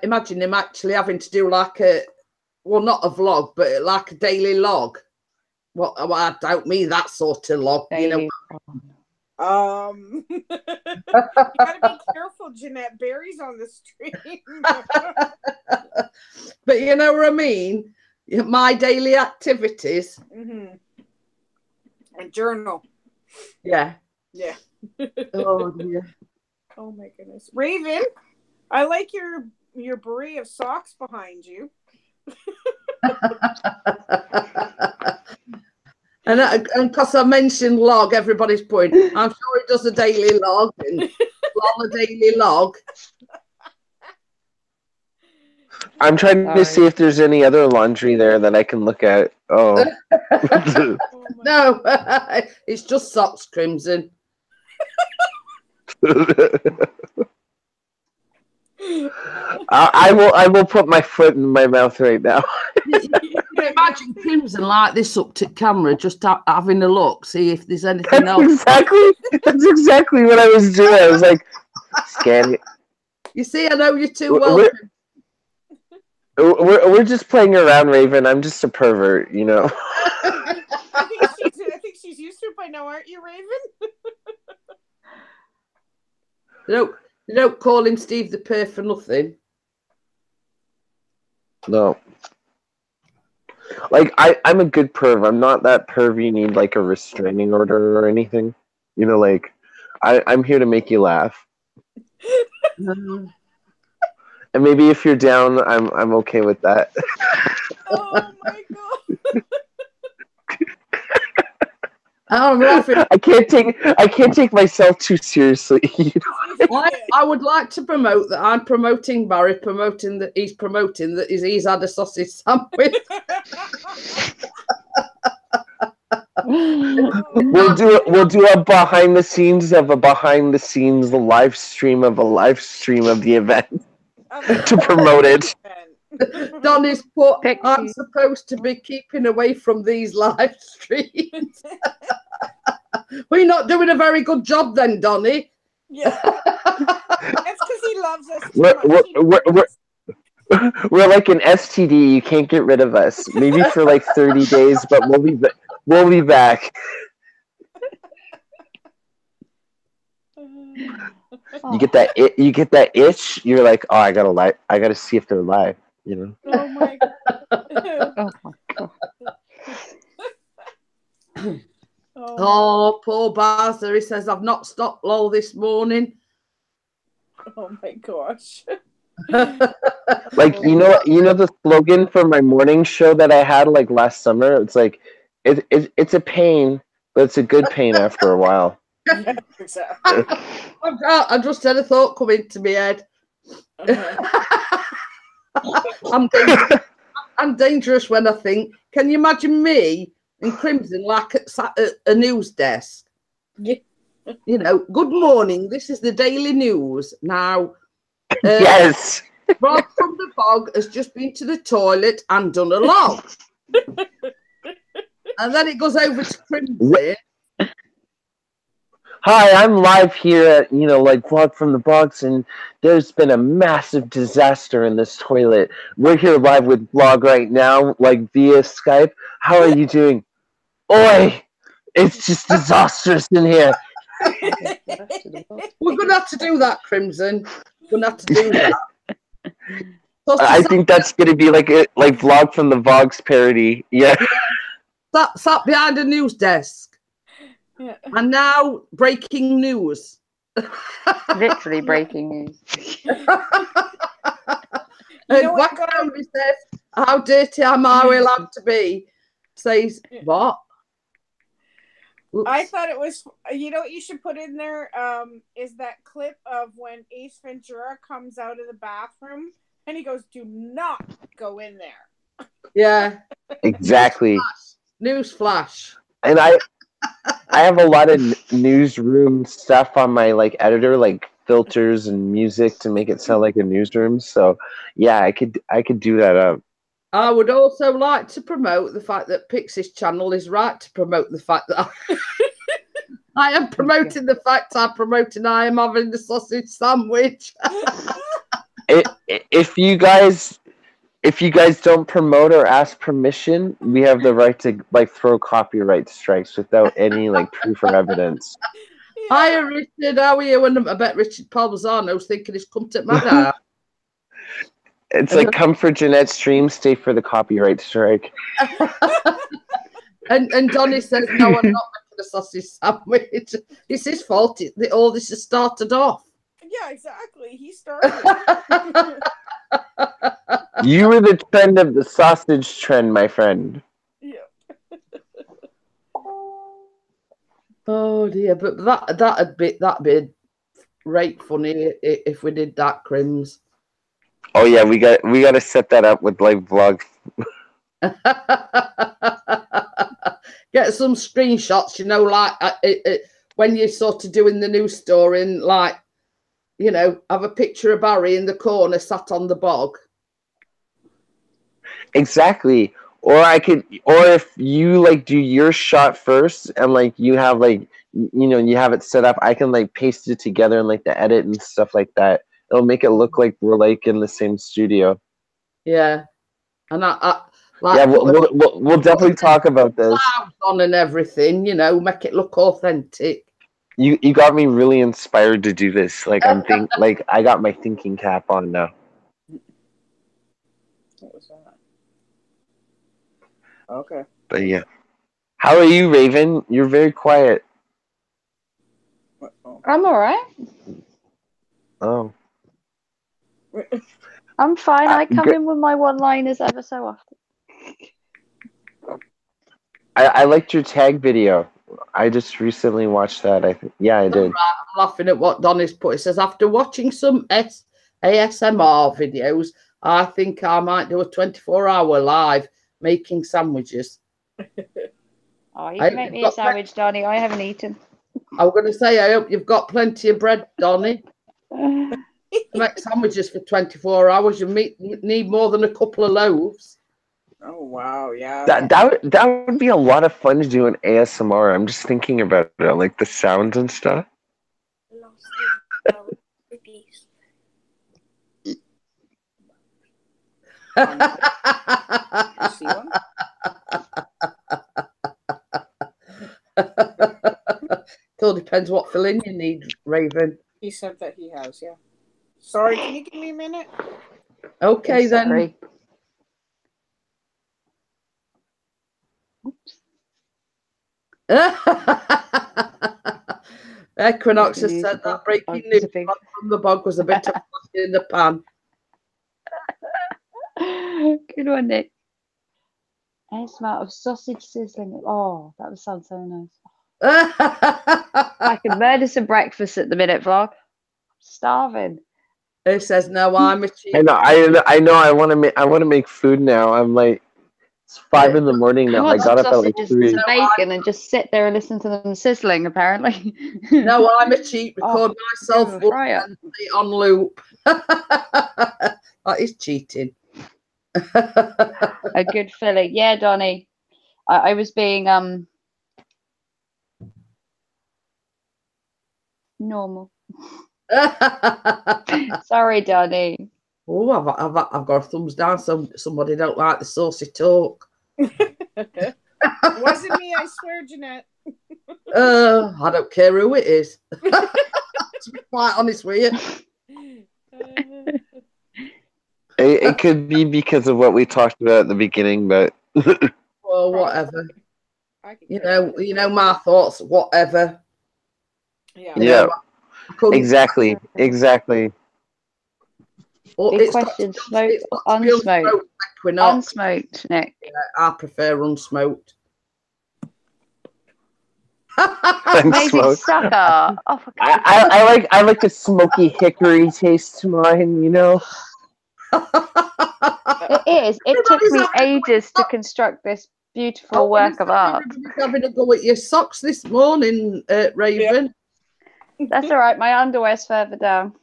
imagine him actually having to do like not a vlog, but like a daily log? Well, I don't mean that sort of log, Daily. You gotta be careful, Jeanette. Barry's on the stream. But you know what I mean? My daily activities. Mm-hmm. And journal. Yeah. Yeah. Oh dear. Oh my goodness. Raven, I like your beret of socks behind you. And because I mentioned log, everybody's point. I'm sure he does a daily log and a daily log. I'm trying to see if there's any other laundry there that I can look at. Oh. No, it's just socks, Crimson. I will put my foot in my mouth right now. You can imagine Crimson like this up to camera, just having a look, see if there's anything else. That's exactly what I was doing. I was like, scanning it. You see, I know you too well. We're just playing around, Raven. I'm just a pervert, you know. I think she's used to it by now, aren't you, Raven? You don't call him Steve the Perv for nothing. No. Like, I'm a good perv. I'm not that perv you need, like, a restraining order or anything. You know, like, I'm here to make you laugh. And maybe if you're down, I'm okay with that. Oh, my God. I'm laughing. I can't take myself too seriously. I would like to promote that I'm promoting Barry, promoting that he's had a sausage sandwich. We'll do a behind the scenes of the live stream of the event to promote it. Donny's put, I'm supposed to be keeping away from these live streams. We're not doing a very good job then, Donny. Yeah. That's because he loves us. We're like an STD. You can't get rid of us. Maybe for like 30 days, but we'll be back. You get that itch. You're like, oh, I gotta see if they're live. You know. Oh my God. Oh my God. Oh, poor Bazza. He says, I've not stopped lol this morning. Oh my gosh. Like, you know the slogan for my morning show that I had like last summer? It's like, it's a pain, but it's a good pain after a while. Yeah, exactly. I just had a thought come into my head. I'm dangerous when I think. Can you imagine me in Crimson like at a news desk? Yeah. You know, good morning. This is the Daily News. Now, Yes. Rob from the Bog has just been to the toilet and done a log. And then it goes over to Crimson. Hi, I'm live here at, like Vlog from the Box, and there's been a massive disaster in this toilet. We're here live with Vlog right now, like via Skype. How are you doing? Oi! It's just disastrous in here. We're going to have to do that, Crimson. We're going to have to do that. I think that's going to be like Vlog from the Vogs parody. Yeah. Sat behind a news desk. Yeah. And now, breaking news. Literally breaking news. And Waxhound says, how dirty am I allowed to be? Says, what? Oops. I thought it was, you know what you should put in there is that clip of when Ace Ventura comes out of the bathroom and he goes, do not go in there. Yeah. Exactly. News flash. And I have a lot of newsroom stuff on my editor, like filters and music to make it sound like a newsroom. So yeah, I could do that up. I would also like to promote the fact that Pixie's channel is right to promote the fact that I am promoting the fact I'm promoting I am having the sausage sandwich. If you guys don't promote or ask permission, we have the right to throw copyright strikes without any proof or evidence. Hiya, Richard. How are you? And I bet Richard Palmazzano's thinking he's come to my house. It's like come for Jeanette's stream, stay for the copyright strike. and Donnie says, no, I'm not making a sausage sandwich. It's his fault. All this has started off. Yeah, exactly. He started. You were the trend of the sausage trend, my friend. Yeah. Oh dear, but that'd be right funny if we did that, Crims. Oh yeah, we got to set that up with vlogs. Get some screenshots, when you're sort of doing the news story and have a picture of Barry in the corner sat on the bog. Exactly. Or if you do your shot first and you have you have it set up, I can paste it together in the edit and stuff like that. It'll make it look like we're in the same studio. Yeah. And we'll definitely talk about this. Clouds on and everything, make it look authentic. You got me really inspired to do this. I got my thinking cap on now. What was that? Okay. But yeah. How are you, Raven? You're very quiet. I'm alright. Oh. I'm fine. I come in with my one-liners ever so often. I liked your tag video. I just recently watched that. I think, yeah, I did. I'm laughing at what Donnie's put. It says, after watching some ASMR videos, I think I might do a 24-hour live making sandwiches. Oh, you can make me a sandwich, Donnie. I haven't eaten. I was going to say, I hope you've got plenty of bread, Donnie. To make sandwiches for 24 hours, you need more than a couple of loaves. Oh wow, yeah. That would be a lot of fun to do in ASMR. I'm just thinking about it, the sounds and stuff. See one? It all depends what filling you need, Raven. He said that he has, yeah. Sorry, can you give me a minute? Okay, then. Sorry. Oops. Equinox has said that breaking news from the bog was a bit of flash in the pan. Good one, Nick. A smell of sausage sizzling. Oh, that would sound so nice. I could murder some breakfast at the minute, vlog. I'm starving. Who says no? I'm a cheap. I know. I want to make food now. I'm like, it's 5 in the morning now. I got up at like 3. And bacon and just sit there and listen to them sizzling. Apparently. No, I'm a cheap. Record myself on loop. That is cheating. A good filling. Yeah, Donnie. I was being normal. Sorry, Donnie. Oh, I've got a thumbs down. Somebody don't like the saucy talk. Wasn't me, I swear, Jeanette. I don't care who it is. To be quite honest with you. It could be because of what we talked about at the beginning, but well, whatever. You know my thoughts. Whatever. Yeah. Exactly. Well, big question: smoked or unsmoked? Unsmoked, Nick. Yeah, I prefer unsmoked. Amazing sucker. Oh, I like the smoky hickory taste to mine. You know. It is. It took me ages to construct this beautiful work of art. Having a go at your socks this morning, Raven. That's all right. My underwear's further down.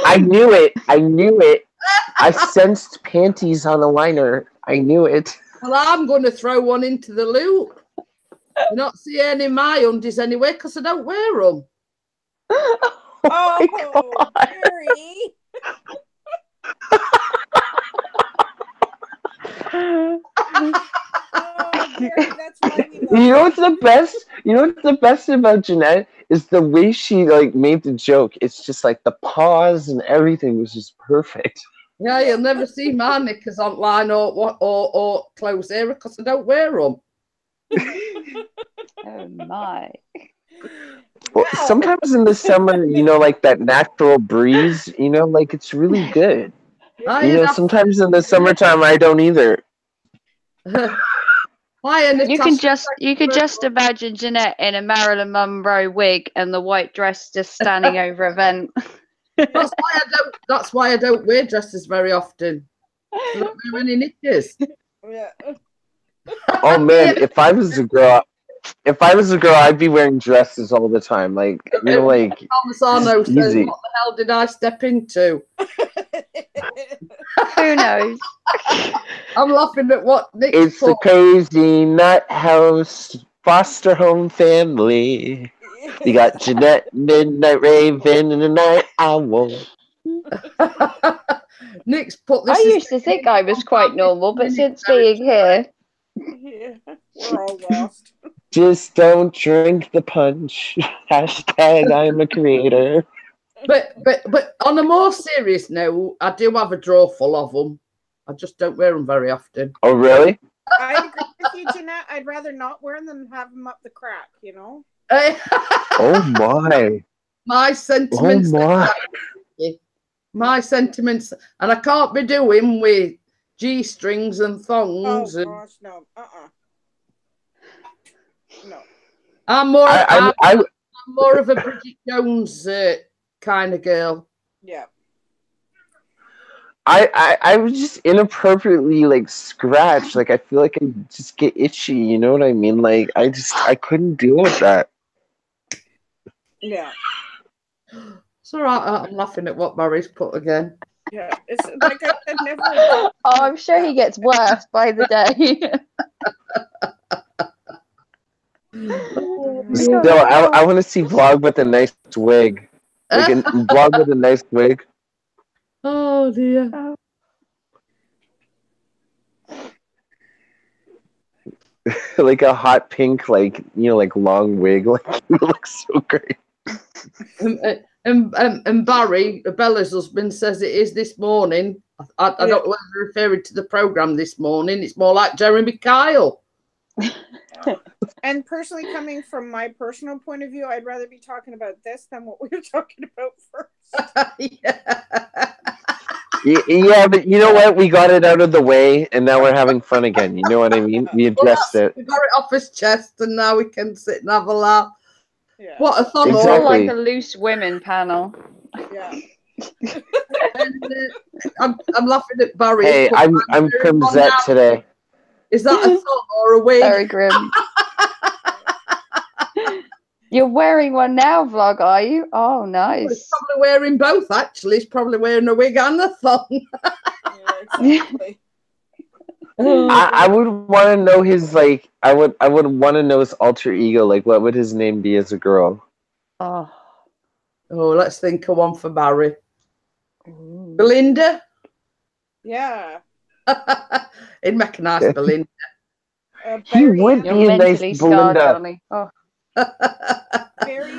I knew it. I sensed panties on a liner. I knew it. Well, I'm going to throw one into the loop. You're not see any of my undies anyway because I don't wear them. Oh, Gary. That's why you know what's the best? You know what's the best about Jeanette is the way she like made the joke. It's just like the pause and everything was just perfect. Yeah, you'll never see my knickers online or clothes here because I don't wear them. Oh my. Well, sometimes in the summer, you know, like that natural breeze, you know, like it's really good. You know, sometimes in the summertime, I don't either. You could just imagine Jeanette in a Marilyn Monroe wig and the white dress just standing over a vent. That's why I don't wear dresses very often. I don't wear any knickers. Yeah. Oh man, if I was a girl, I'd be wearing dresses all the time. Like, you know, like Thomas Arno says, "What the hell did I step into?" Who knows? I'm laughing at what Nick. It's the crazy nut house foster home family. You got Jeanette, Midnight Raven, and the Night Owl. Nick's put this. I used to think I was quite normal, but since being here, yeah, we're all lost. Just don't drink the punch. Hashtag I'm a creator. But on a more serious note, I do have a drawer full of them. I just don't wear them very often. Oh, really? I agree with you, Jeanette. I'd rather not wear them than have them up the crack, you know? Oh, my. My sentiments. Oh, my. My sentiments. And I can't be doing with G-strings and thongs. Oh, gosh, no. No. I'm more of a Bridget Jones kind of girl. Yeah. I was just inappropriately like scratched. Like I feel like I just get itchy. You know what I mean? Like I couldn't deal with that. Yeah. It's all right. I'm laughing at what Barry's put again. Yeah, it's like I've never. Oh, I'm sure he gets worse by the day. Still, I want to see vlog with a nice wig. Like a vlog with a nice wig. Oh dear. Like a hot pink, like, you know, like long wig. Like it looks so great. And Barry, Bella's husband, says it is this morning. I don't know whether referring to the programme this morning. It's more like Jeremy Kyle. And personally, coming from my personal point of view, I'd rather be talking about this than what we were talking about first. Yeah, but you know what? We got it out of the way, and now we're having fun again. You know what I mean? We addressed it. We got it off his chest, and now we can sit and have a laugh. Yeah. What a thought! It's more Exactly. like a loose women panel. Yeah. And, I'm laughing at Barry. Hey, I'm Crimzette today. Is that a thought or a wig? Very grim. You're wearing one now, Vlog, are you? Oh, nice. Well, he's probably wearing both, actually. He's probably wearing a wig and a thong. Yeah, exactly. I would want to know his, like, I would want to know his alter ego. Like, what would his name be as a girl? Oh, let's think of one for Barry. ooh. Belinda? Yeah. He'd make a nice Belinda. He would You're be a nice mentally scarred, Belinda. Johnny. Oh.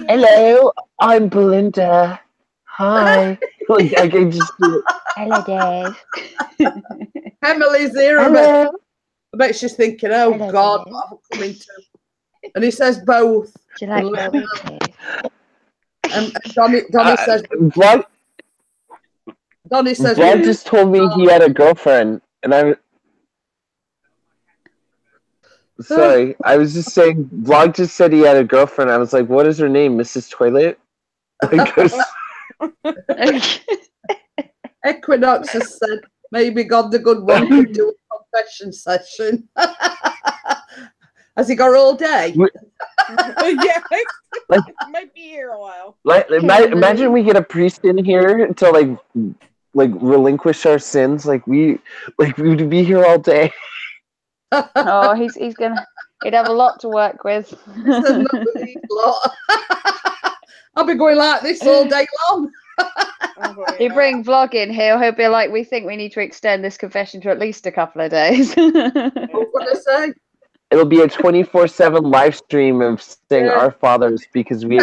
Hello, I'm Belinda. Hi. Like, I can just do it. Hello, Dave. Emily's here. Hello. I bet she's thinking, oh, Hello, God, Dave. what have I come into? And he says both. Do you like bubble tea? And Donnie says, Vlog Donnie says, just told me he had a girlfriend, and I'm sorry. I was just saying, Vlog just said he had a girlfriend. I was like, what is her name, Mrs. Toilet? Equinox has said, maybe God the good one could do a confession session. Has he got all day? Yeah. Like, Might be here a while. like imagine we get a priest in here to like relinquish our sins. Like we would be here all day. Oh, he'd have a lot to work with. I'll be going like this all day long. You bring Vlog in here, he'll be like, we think we need to extend this confession to at least a couple of days. What would I say? It'll be a 24/7 live stream of saying Our Fathers because we've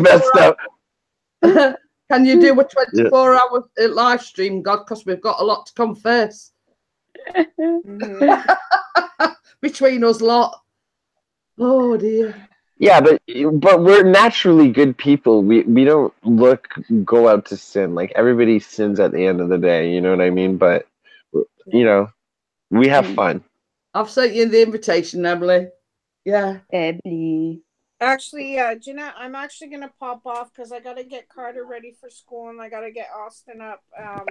messed up. Can you do a 24-hour live stream, God? Because we've got a lot to confess. Between us lot. Oh dear. Yeah, but we're naturally good people. We don't go out to sin. Like everybody sins at the end of the day, you know what I mean? But you know, we have fun. I've sent you the invitation, Emily. Yeah. Emily. Actually, Jeanette, I'm actually going to pop off because I got to get Carter ready for school and I got to get Austin up.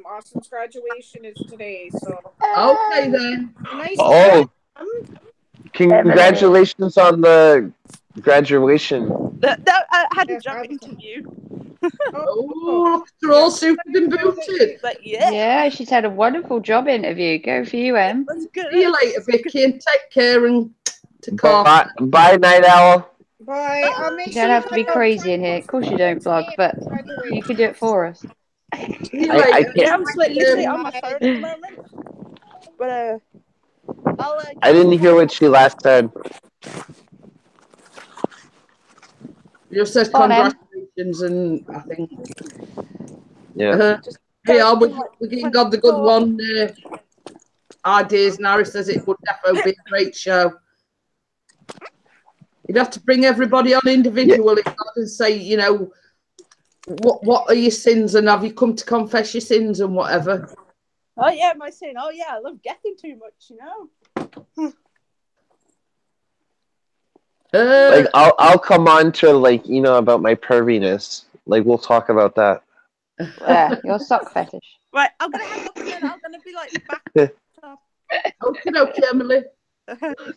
Austin's graduation is today, so. Okay, then. Nice. Oh, congratulations on the graduation. I had a job interview. Oh, they're all suited and booted. But yeah, she's had a wonderful job interview. Go for you, Em. See you later, Vicky, and take care and to car. Bye, Night Owl. Bye. I'll make You don't have to be crazy in here. Of course you don't, Vlog, but you can do it for us. See you later. Yeah, I'm literally on my phone at the moment. But I didn't hear what she last said. You said congratulations, and I think. Yeah. Yeah, we're getting God the good one. Ideas, and Harry says it would definitely be a great show. You'd have to bring everybody on individually and say, you know, what are your sins, and have you come to confess your sins and whatever. Oh yeah, my sin. Oh yeah, I love getting too much, you know. Like I'll come on to like, you know, about my perviness. Like we'll talk about that. Yeah, your sock fetish. Right, I'm gonna hang up and then I'm gonna be like back. Okay, Emily.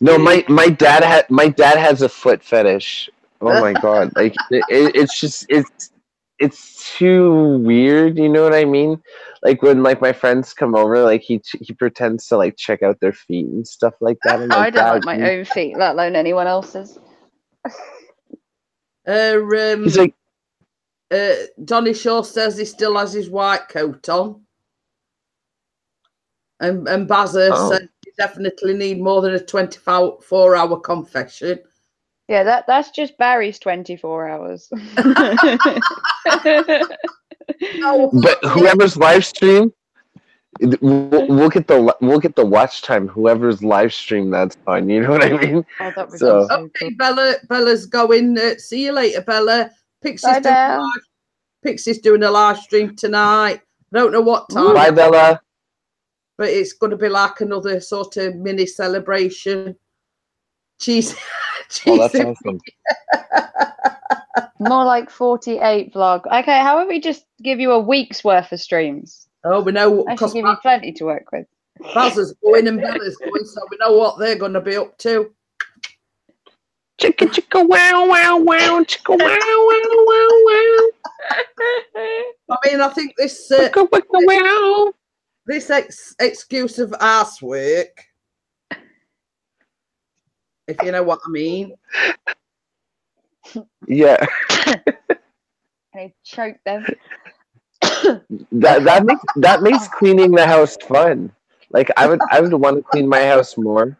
No, my dad has a foot fetish. Oh my god! Like it's just it's too weird. You know what I mean? Like when like my friends come over, like he pretends to like check out their feet and stuff like that. I'm I like, don't like my own feet, let alone anyone else's. He's like, Donny Shaw says he still has his white coat on. And Bazza said you definitely need more than a 24-hour confession. Yeah, that's just Barry's 24 hours. But whoever's live stream, we'll get the watch time. Whoever's live stream, that's fine. You know what I mean? Oh, that would So be so Okay, cool. Bella's going. See you later, Bella. Bye, Belle. Pixie's doing a live stream tonight. I don't know what time. bye, Bella. But it's going to be like another sort of mini celebration. Cheesy. Oh, that's awesome. More like 48 vlog. Okay, how about we just give you a week's worth of streams? Oh, we know. I should give you plenty to work with. Baz is going and Bella's going, so we know what they're going to be up to. Chicka chicka wow wow wow chicka wow wow wow wow. I mean, I think this Wicka wicka wow. this excuse of arse work, if you know what I mean. Yeah. I choked them. that makes cleaning the house fun. Like I would want to clean my house more.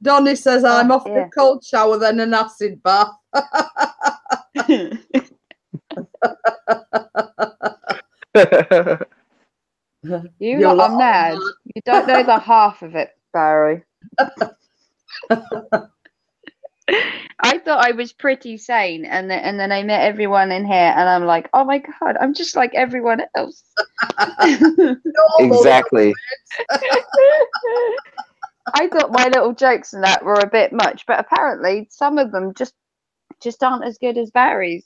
Donnie says I'm off yeah. a cold shower then an acid bath. You are mad. You don't know the half of it, Barry. I thought I was pretty sane, and then I met everyone in here, and I'm like, oh my god, I'm just like everyone else. Exactly. I thought my little jokes and that were a bit much, but apparently some of them just aren't as good as Barry's.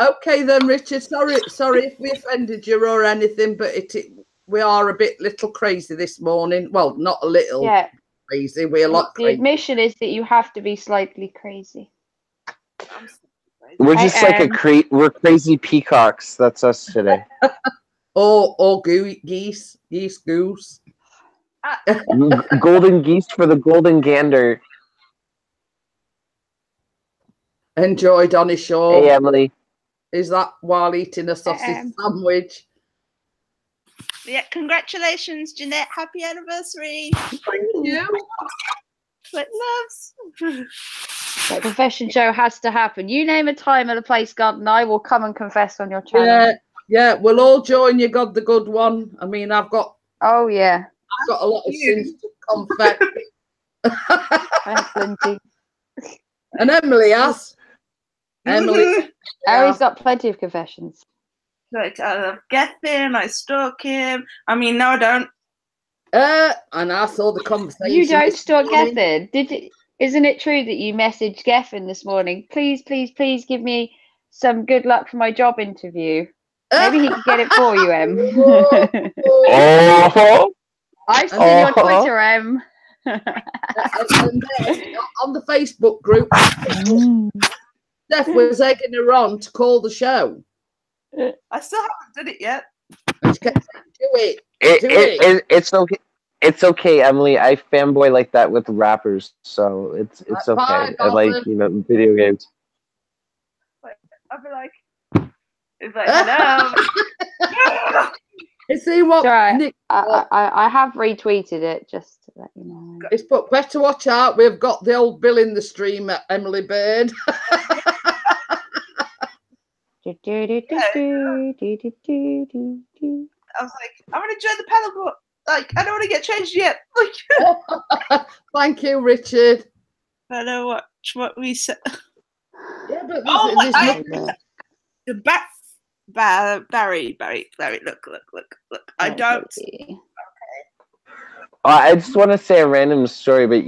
Okay then, Richard. Sorry if we offended you or anything, but we are a bit little crazy this morning. Well, not a little. Yeah. Crazy. We're a lot The crazy. admission is that you have to be slightly crazy. We're just we're crazy peacocks. That's us today. or geese, goose. Golden geese for the golden gander. Enjoy, Donny Shaw. Hey, Emily. Is that while eating a sausage sandwich? Yeah, congratulations, Jeanette. Happy anniversary. Thank you. But loves. The confession show has to happen. You name a time and a place, God, and I will come and confess on your channel. Yeah, we'll all join you, God the good one. I mean, I've got a lot of sins to confess. Plenty. And Emily has. Emily's got plenty of confessions. Like, I love Gethin, I stalk him. I mean, no, I don't. And I saw the conversation. You don't stalk Gethin. Isn't it true that you messaged Gethin this morning? Please, please, please give me some good luck for my job interview. Maybe he could get it for you, Em. I've seen your Twitter, Em. And on the Facebook group, Steph was egging her on to call the show. I still haven't done it yet. And she kept saying, do it. It's okay. It's okay, Emily. I fanboy like that with rappers, so it's okay. Bye, I like video games. I'll be like, hello. You see what? Right. I have retweeted it just to let you know. It's put better watch out. We've got the old Bill in the stream at Emily Bird. I was like, I want to join the panel, but like, I don't want to get changed yet. Like, thank you, Richard. I know what we said. Yeah, but Barry, look. I don't. Baby. I just want to say a random story, but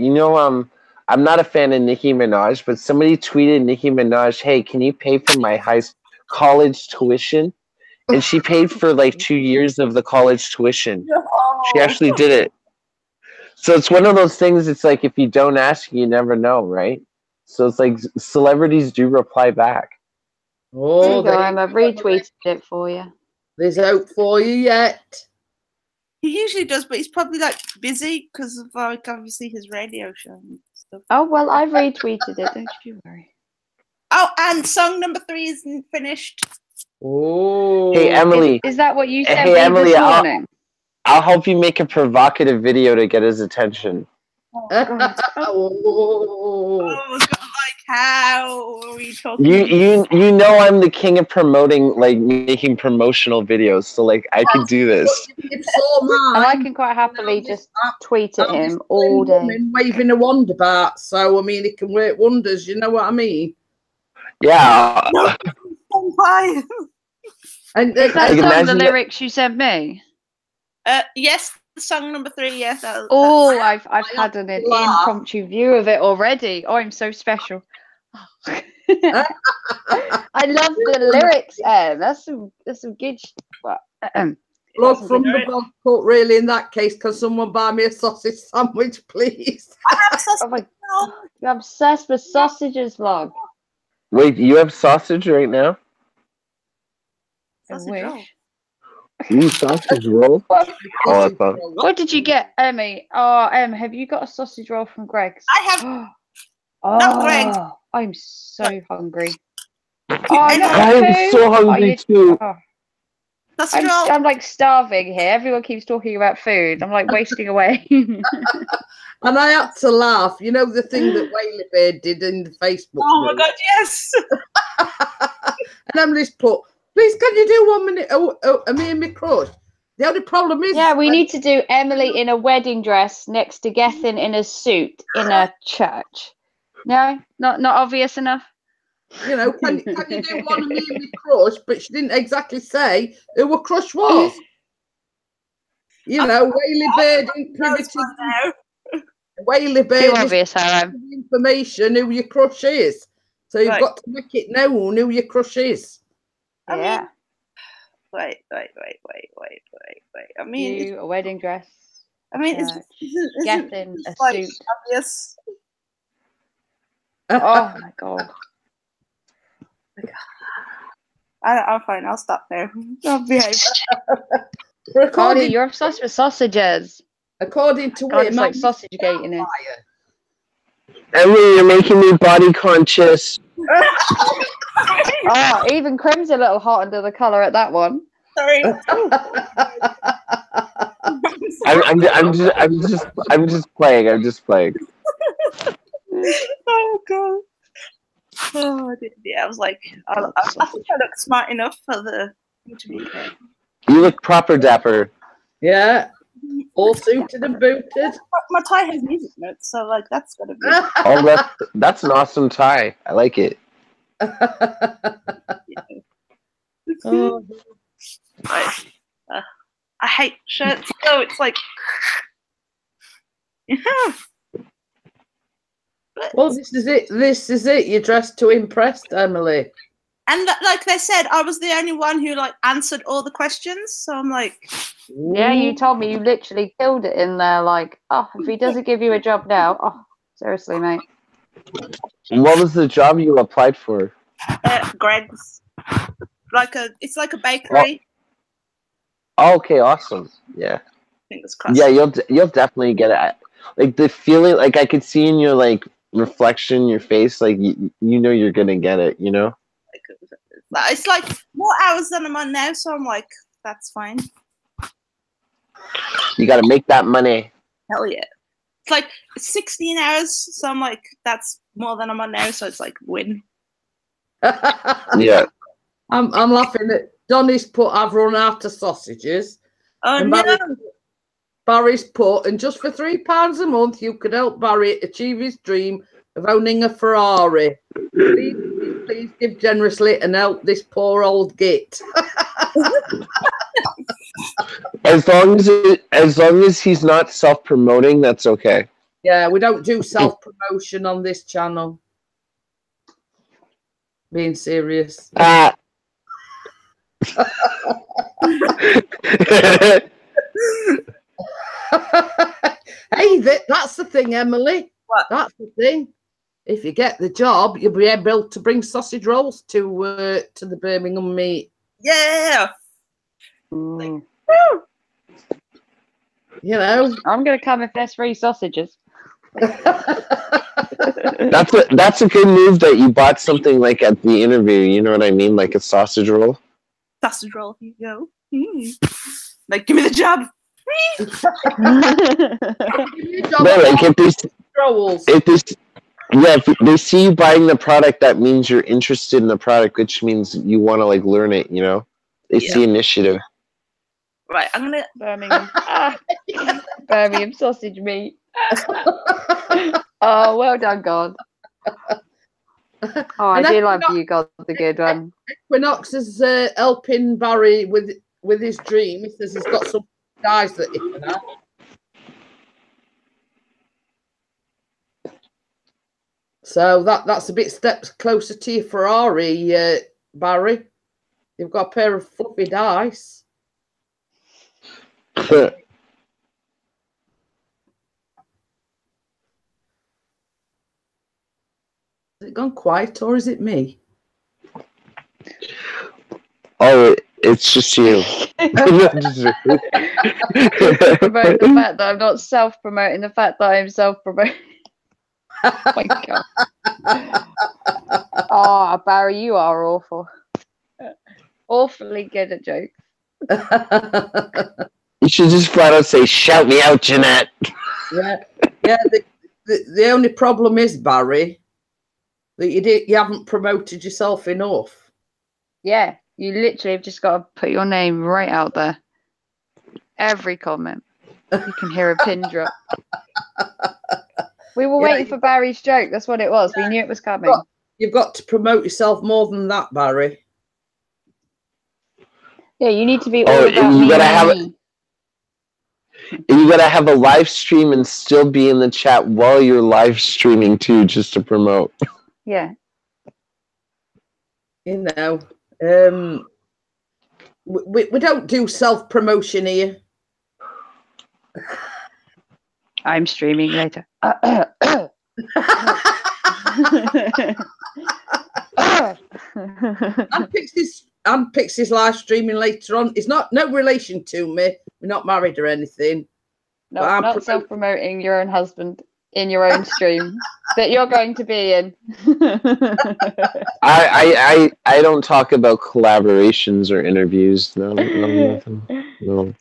I'm not a fan of Nicki Minaj, but somebody tweeted Nicki Minaj, hey, can you pay for my college tuition? And she paid for like 2 years of the college tuition. She actually did it. So it's one of those things, it's like if you don't ask, you never know, right? So it's like celebrities do reply back. Oh, I've retweeted it for you. There's hope for you yet. He usually does, but he's probably like busy because of like obviously his radio show and stuff. Oh well, I've retweeted it. Don't you worry. Oh, and song number 3 isn't finished. Oh, hey Emily, is that what you said? Hey Emily, this morning? I'll help you make a provocative video to get his attention. Oh God, like how are we talking. You know I'm the king of promoting, like making promotional videos, so like I could do this. And I can quite happily just tweet at him all day. Waving a wonder bar, so I mean it can work wonders. You know what I mean? Yeah. And Is that I can song the imagine lyrics you sent me? Yes, song number 3. Yes. Oh, I've had an impromptu view of it already. Oh, I'm so special. I love the lyrics. That's some good. Look from the blog put, really, in that case, can someone buy me a sausage sandwich, please? Oh my God, you're obsessed with sausages, vlog. Wait, you have sausage right now? I wish. You sausage roll? Oh, What did you get, Emmy? Oh, have you got a sausage roll from Greg's? I have. Oh, Not Greg's. I'm so hungry. I'm so hungry too. Oh. I'm like starving here. Everyone keeps talking about food. I'm like wasting away. And I had to laugh. You know the thing that Whaley Bear did in the Facebook Oh my group? God, yes. And Emily's put, please can you do 1 minute? Me and my crush. The only problem is... Yeah, we need to do Emily in a wedding dress next to Gethin in a suit in a church. No? Not obvious enough? You know, can you do one of me and my crush? But she didn't exactly say who her crush was. You know, Whaley Bear didn't privy to... Whaley Bear information who your crush is. So you've got to make it known who your crush is. Yeah. Wait. I mean, a wedding dress. I mean, isn't Gethin a like suit. Obvious? Oh my God. I'm fine. I'll stop now. I'll behave. Cardi, you're obsessed with sausages. According to God, it's like sausage gate in it. Emily, you're making me body conscious. Oh, even Crim's a little hot under the collar at that one. Sorry. I'm just playing. I'm just playing. Oh God. Oh yeah, I was like, I think I look smart enough for the interview. You look proper dapper. Yeah. All suited and booted. My tie has music notes, so like that's gotta be. Oh, that's an awesome tie. I like it. Oh. I hate shirts. So it's like, yeah. Well, this is it. This is it. You're dressed to impress, Emily. And like they said, I was the only one who like answered all the questions. So I'm like, yeah, you told me you literally killed it in there. Like, oh, if he doesn't give you a job now, oh, seriously, mate. What was the job you applied for? Greg's. It's like a bakery. Oh, okay, awesome. Yeah. Fingers crossed. Yeah, you'll definitely get it. Like the feeling, like I could see in your like reflection, in your face, like you know you're gonna get it. You know. It's like more hours than I'm on now, so I'm like, that's fine. You got to make that money. Hell yeah. It's like 16 hours, so I'm like, that's more than I'm on now, so it's like win. Yeah. I'm laughing at Donny's put, I've run out of sausages. Oh, and no. Barry's put, and just for £3 a month, you could help Barry achieve his dream of owning a Ferrari. Please give generously and help this poor old git. As long as he's not self-promoting, that's okay. Yeah, we don't do self-promotion on this channel. Being serious. Hey, that's the thing, Emily. What? That's the thing. If you get the job, you'll be able to bring sausage rolls to the Birmingham meet. Yeah. You know, I'm gonna come if there's free sausages. That's a good move that you bought something like at the interview. You know what I mean, like a sausage roll. Sausage roll, here you go. Like, give me the job. give me a job. No, like if Yeah, if they see you buying the product, that means you're interested in the product, which means you want to like learn it. You know, they see initiative. Right, I'm gonna Birmingham. Birmingham sausage meat. Oh, well done, God. Oh, I do love you, God, the good one. Equinox is helping Barry with his dream. He says he's got some dice that he can have. So that's a bit steps closer to your Ferrari, Barry. You've got a pair of fluffy dice. Is it gone quiet or is it me? Oh, it's just you. Promote the fact that I'm not self-promoting the fact that I'm self-promoting. Oh my God. Oh, Barry, you are awful. Awfully good at jokes. You should just flat out say, "Shout me out, Jeanette." Yeah. The only problem is, Barry, that you haven't promoted yourself enough. Yeah, you literally have just got to put your name right out there. Every comment. You can hear a pin drop. We were waiting for Barry's joke. That's what it was. We knew it was coming. You've got to promote yourself more than that, Barry. Yeah, you need to be all about me. You gotta have a live stream and still be in the chat while you're live streaming too, just to promote. Yeah. You know, we don't do self-promotion here. I'm streaming later. And Pixie's live streaming later on. It's no relation to me. We're not married or anything. No, not self-promoting your own husband in your own stream that you're going to be in. I don't talk about collaborations or interviews. No, nothing. No.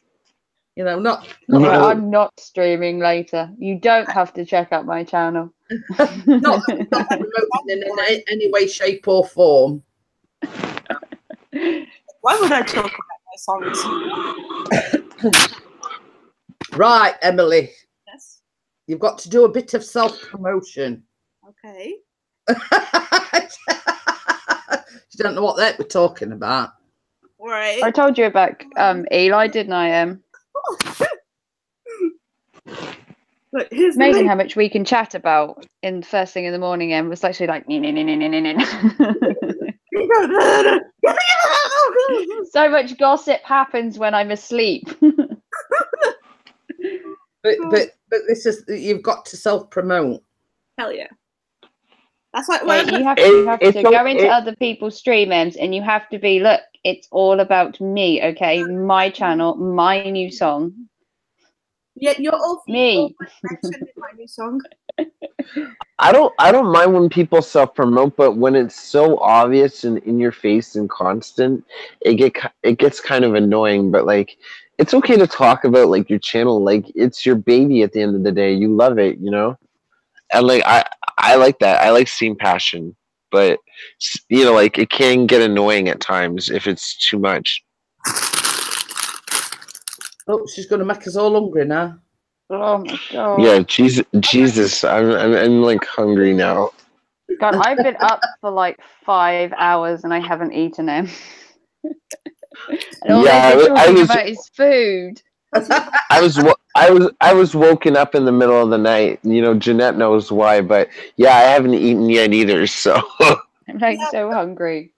You know, not I'm not streaming later. You don't have to check out my channel. not promoting in any way, shape, or form. Why would I talk about my songs? Right, Emily. Yes. You've got to do a bit of self-promotion. Okay. You don't know what we're talking about. Right. I told you about Eli, didn't I? But it's amazing how much we can chat about in first thing in the morning, and it's actually like so much gossip happens when I'm asleep. but this is, you've got to self-promote. Hell yeah. That's like you have to go into other people's stream ends and you have to be, look, it's all about me, okay? My channel, my new song. Yeah, you're all me. My new song. I don't mind when people self-promote, but when it's so obvious and in your face and constant, it gets kind of annoying. But like, it's okay to talk about like your channel, like it's your baby at the end of the day. You love it, you know. And like I like that. I like seeing passion, but you know, like it can get annoying at times if it's too much. Oh, she's going to make us all hungry now. Oh my God. Yeah, Jesus, I'm like hungry now. God, I've been up for like 5 hours and I haven't eaten him. And all they've been talking about is food. I was woken up in the middle of the night. You know, Jeanette knows why, but yeah, I haven't eaten yet either. So I'm like so hungry.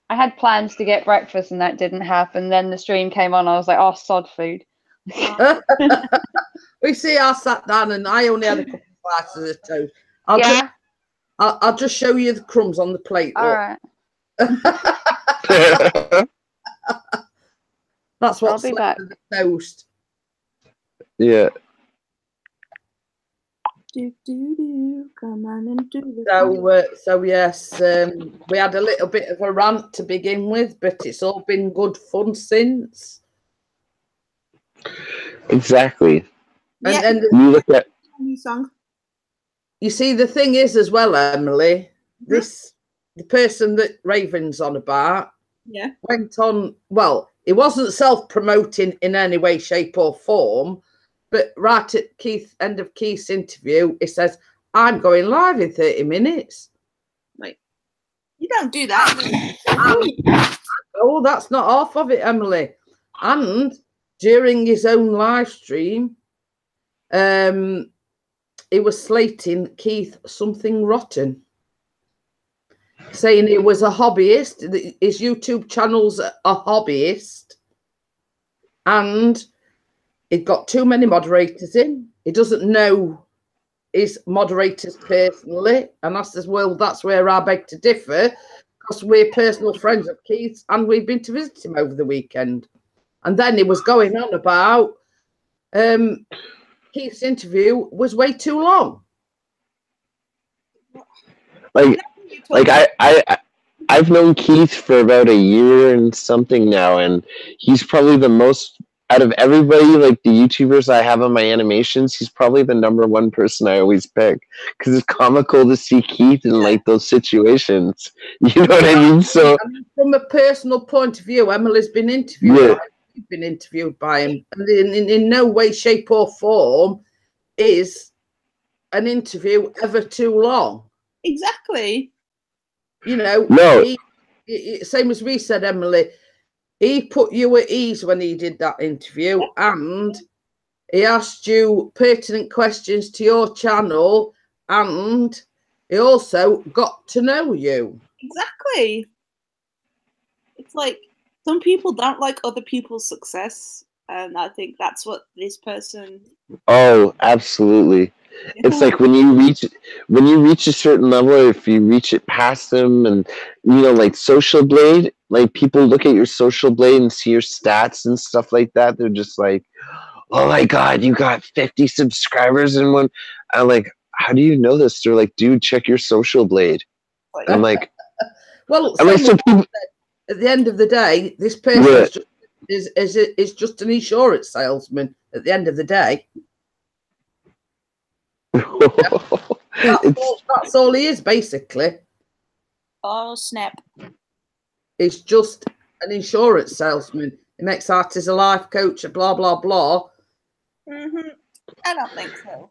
I had plans to get breakfast and that didn't happen. Then the stream came on. I was like, oh, sod food. We see, I sat down and I only had a couple of slices of toast. I'll just show you the crumbs on the plate. All right. That's what's I'll be back. the toast. Yeah. Come on and do it. So yes, we had a little bit of a rant to begin with, but it's all been good fun since. Exactly. And you look at new song. you see, the thing is as well, Emily, the person that Raven's on about went on, well, it wasn't self-promoting in any way, shape or form, but right at end of Keith's interview, it says, I'm going live in 30 minutes. Like, you don't do that. Oh, that's not half of it, Emily. And during his own live stream, he was slating Keith something rotten, saying he was a hobbyist, his YouTube channel's a hobbyist, and he'd got too many moderators in. He doesn't know his moderators personally, and I says, well, that's where I beg to differ, because we're personal friends of Keith's, and we've been to visit him over the weekend. And then he was going on about Keith's interview was way too long. I've known Keith for about a year and something now, and he's probably the most, out of everybody, like the YouTubers I have on my animations, he's probably the #1 person I always pick, because it's comical to see Keith in like those situations. You know what I mean? So from a personal point of view, Emily's been interviewed. We've been interviewed by him, and in no way, shape, or form is an interview ever too long. Exactly. You know, same as we said, Emily, he put you at ease when he did that interview, and he asked you pertinent questions to your channel, and he also got to know you. Exactly. It's like some people don't like other people's success, and I think that's what this person. Oh, absolutely. It's like when you reach a certain level, if you reach it past them, and like Social Blade, like people look at your Social Blade and see your stats and stuff like that, they're just like, oh my god, you got 50 subscribers in one. I'm like, how do you know this? They're like, dude, check your Social Blade. I'm like, well, I'm like, so people, at the end of the day, this person is just an insurance salesman at the end of the day. That's all he is, basically. Oh, snap. He's just an insurance salesman. He makes art as a life coach, blah, blah, blah. I don't think so.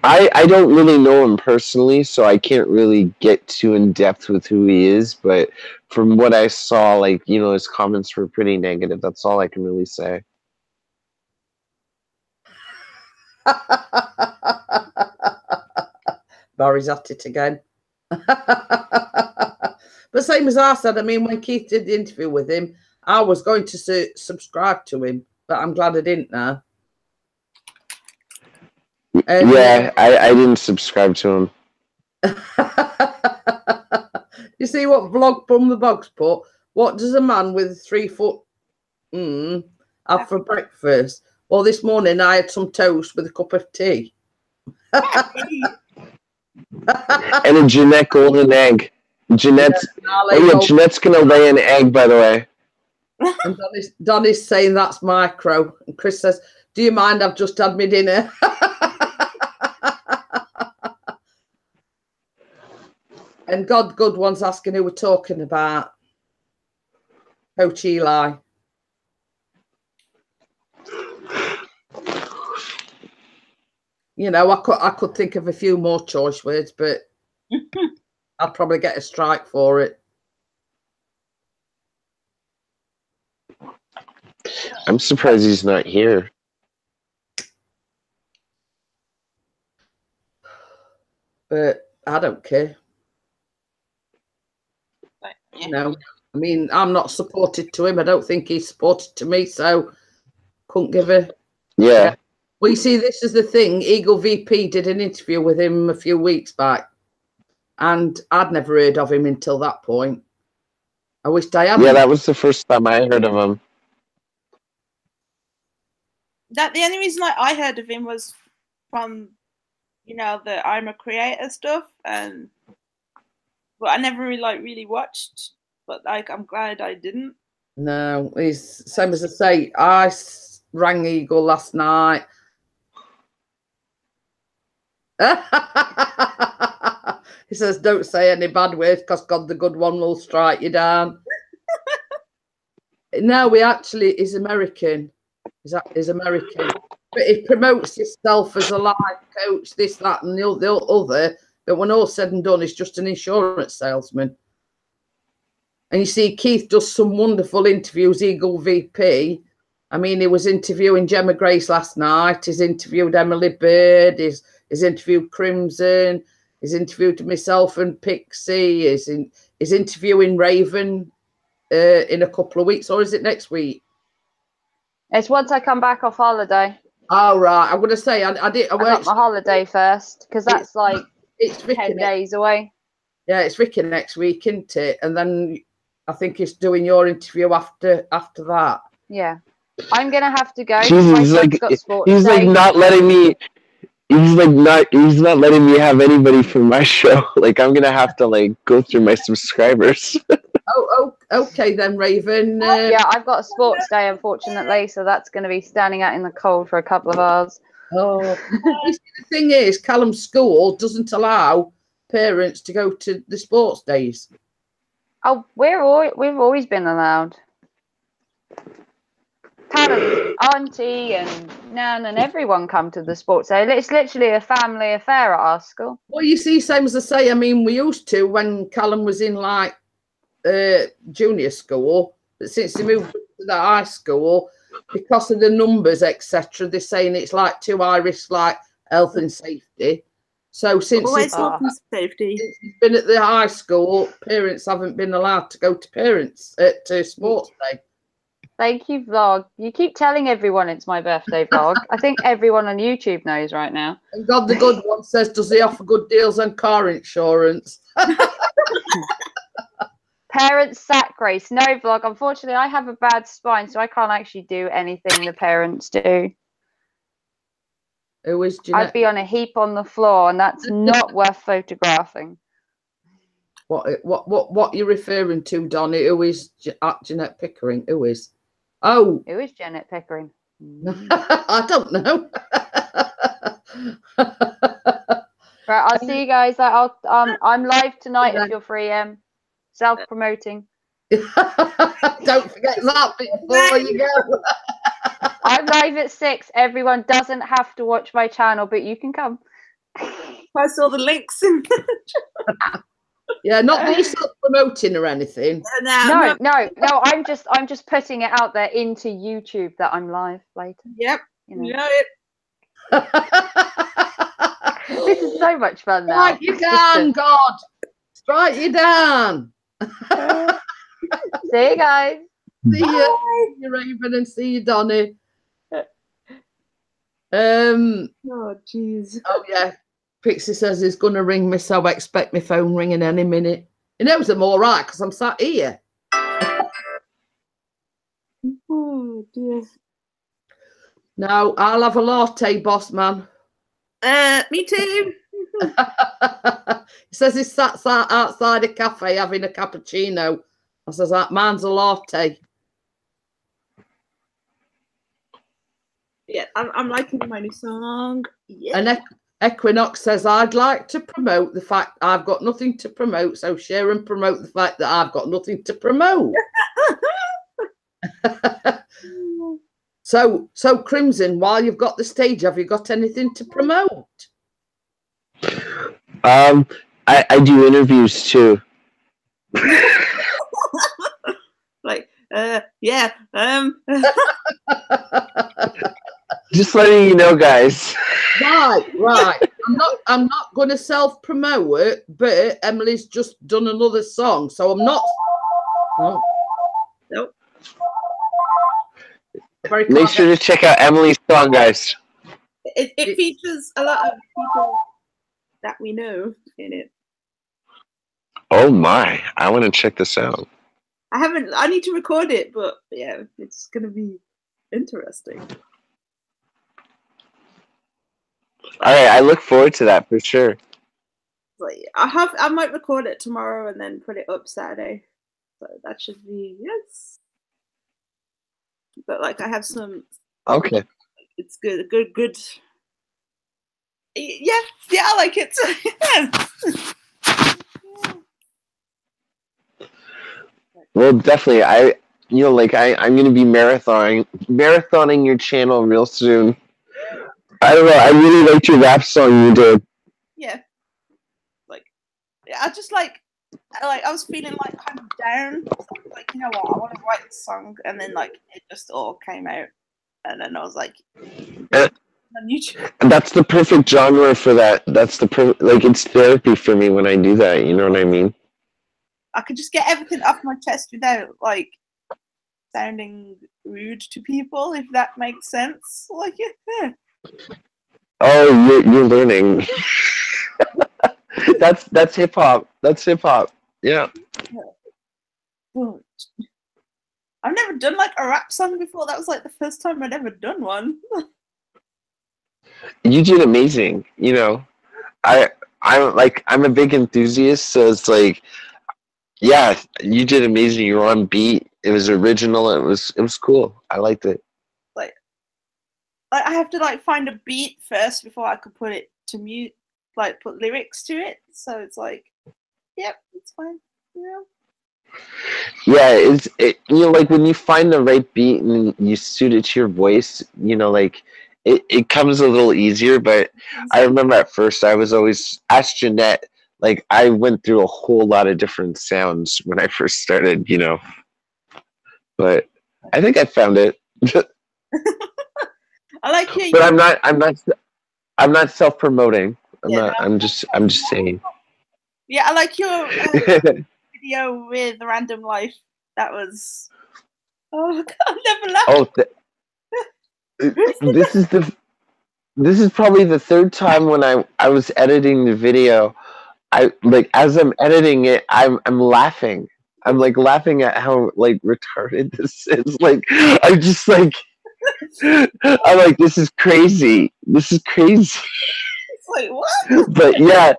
I don't really know him personally, so I can't really get too in depth with who he is, but from what I saw, like, his comments were pretty negative. That's all I can really say. Barry's at it again. But same as I said, I mean, when Keith did the interview with him, I was going to subscribe to him, but I'm glad I didn't now. Yeah, I didn't subscribe to him. You see what Vlog from the Box put? What does a man with 3 foot have for breakfast? Well, this morning I had some toast with a cup of tea. And a Jeanette golden egg. Jeanette's gonna lay an egg, by the way. And Donnie's saying that's micro. And Chris says, do you mind? I've just had my dinner. And God Good One's asking who we're talking about. Coach Eli. I could think of a few more choice words, but I'd probably get a strike for it. I'm surprised he's not here. But I don't care. I mean, I'm not supported to him. I don't think he's supported to me, so couldn't give a... Yeah. Well, you see, this is the thing. Eagle VP did an interview with him a few weeks back, and I'd never heard of him until that point. I wished I had. Yeah, that was the first time I heard of him. The only reason I heard of him was from, the I'm a Creator stuff, but I never really watched. But I'm glad I didn't. No, he's same as I say. I rang Eagle last night. He says, don't say any bad words because God, the good one will strike you down. No, he actually is American. He's American. But he promotes himself as a life coach, this, that, and the other. But when all said and done, he's just an insurance salesman. And you see, Keith does some wonderful interviews, Eagle VP. I mean, he was interviewing Gemma Grace last night. He's interviewed Emily Bird. He's interviewed Crimson. He's interviewed myself and Pixie. He's interviewing Raven in a couple of weeks. Or is it next week? It's once I come back off holiday. Oh, right. I'm going to say, I got my holiday first, because that's it's 10 days away. Yeah, it's Ricky next week, isn't it? And then I think he's doing your interview after that. Yeah. I'm going to have to go. Jesus, he's like not letting me... He's not letting me have anybody from my show. Like, I'm going to have to, like, go through my subscribers. Oh, okay then, Raven. Yeah, I've got a sports day, unfortunately, so that's going to be standing out in the cold for a couple of hours. Oh, the thing is, Callum's school doesn't allow parents to go to the sports days. Oh, we've always been allowed. Callum's auntie and Nan and everyone come to the sports day. It's literally a family affair at our school. Well, you see, same as I say, I mean, we used to when Callum was in, like, junior school, but since they moved to the high school, because of the numbers, etc., they're saying it's like too high risk, like health and safety. So since it's safety, since he's been at the high school, parents haven't been allowed to go to sports day. Thank you, vlog. You keep telling everyone it's my birthday vlog. I think everyone on YouTube knows right now. And God, the good one says, does he offer good deals on car insurance? Parents sack Grace. No, vlog. Unfortunately, I have a bad spine, so I can't actually do anything the parents do. Who is Jeanette? I'd be on a heap on the floor, and that's not worth photographing. What you're referring to, Donnie? Who is Jeanette Pickering? Who is? Oh, who is Jeanette Pickering? I don't know. Right, I'll see you guys. I'm live tonight if you're free. Self-promoting. Don't forget that before you go. I'm live at 6. Everyone doesn't have to watch my channel, but you can come. Post all the links in. Yeah, not me self-promoting or anything. No. I'm just putting it out there into YouTube that I'm live later. Yep. You know it. This is so much fun now. Strike you down, God. Strike you down. See you guys. See you, Raven, and see you, Donnie. Oh, jeez. Oh, yeah. Pixie says he's going to ring me, so I expect my phone ringing any minute. He knows I'm all right because I'm sat here. Oh, dear. No, I'll have a latte, boss man. Me too. He says he's sat outside a cafe having a cappuccino. I says, mine's a latte. Yeah, I'm liking my new song. Yeah. And Equinox says, I'd like to promote the fact I've got nothing to promote, so share and promote the fact that I've got nothing to promote. So Crimson, while you've got the stage, have you got anything to promote? I do interviews too. Like, yeah. Just letting you know, guys. Right. I'm not going to self-promote it, but Emily's just done another song, so I'm not. Nope. Make sure to check out Emily's song, guys. It features a lot of people that we know in it. Oh my! I want to check this out. I need to record it, but yeah, it's gonna be interesting. All right, I look forward to that for sure. Like I might record it tomorrow and then put it up Saturday. So that should be yes. But like I have some. Okay. It's good. Yeah, I like it. Well, definitely. I'm gonna be marathoning your channel real soon. I don't know. I really liked your rap song you did. Yeah. I just I was feeling like kind of down. So I was like, you know what, I want to write this song, and then like it just all came out, and then I was like, on YouTube. That's the perfect genre for that. That's the it's therapy for me when I do that. You know what I mean? I could just get everything off my chest without like sounding rude to people, if that makes sense. Like, yeah. Oh, you're learning. That's hip hop. That's hip hop. Yeah. I've never done like a rap song before. That was like the first time I'd ever done one. You did amazing. You know, I'm a big enthusiast, so it's like, yeah, you did amazing. You were on beat. It was original. It was cool. I liked it. Like I have to like find a beat first before I could put it to mute, like put lyrics to it. So it's like, yep, it's fine. Yeah, like when you find the right beat and you suit it to your voice, like it comes a little easier. But I remember at first I was always asked Jeanette, like I went through a whole lot of different sounds when I first started, but I think I found it. I like hearing. But I'm not self-promoting. I'm just saying. Yeah, I like your video with Random Life. That was. Oh God, I never laughed. This is probably the third time when I was editing the video. As I'm editing it, I'm laughing. I'm like laughing at how like retarded this is. Like I'm just like I'm like, this is crazy. This is crazy. It's like what? But yeah,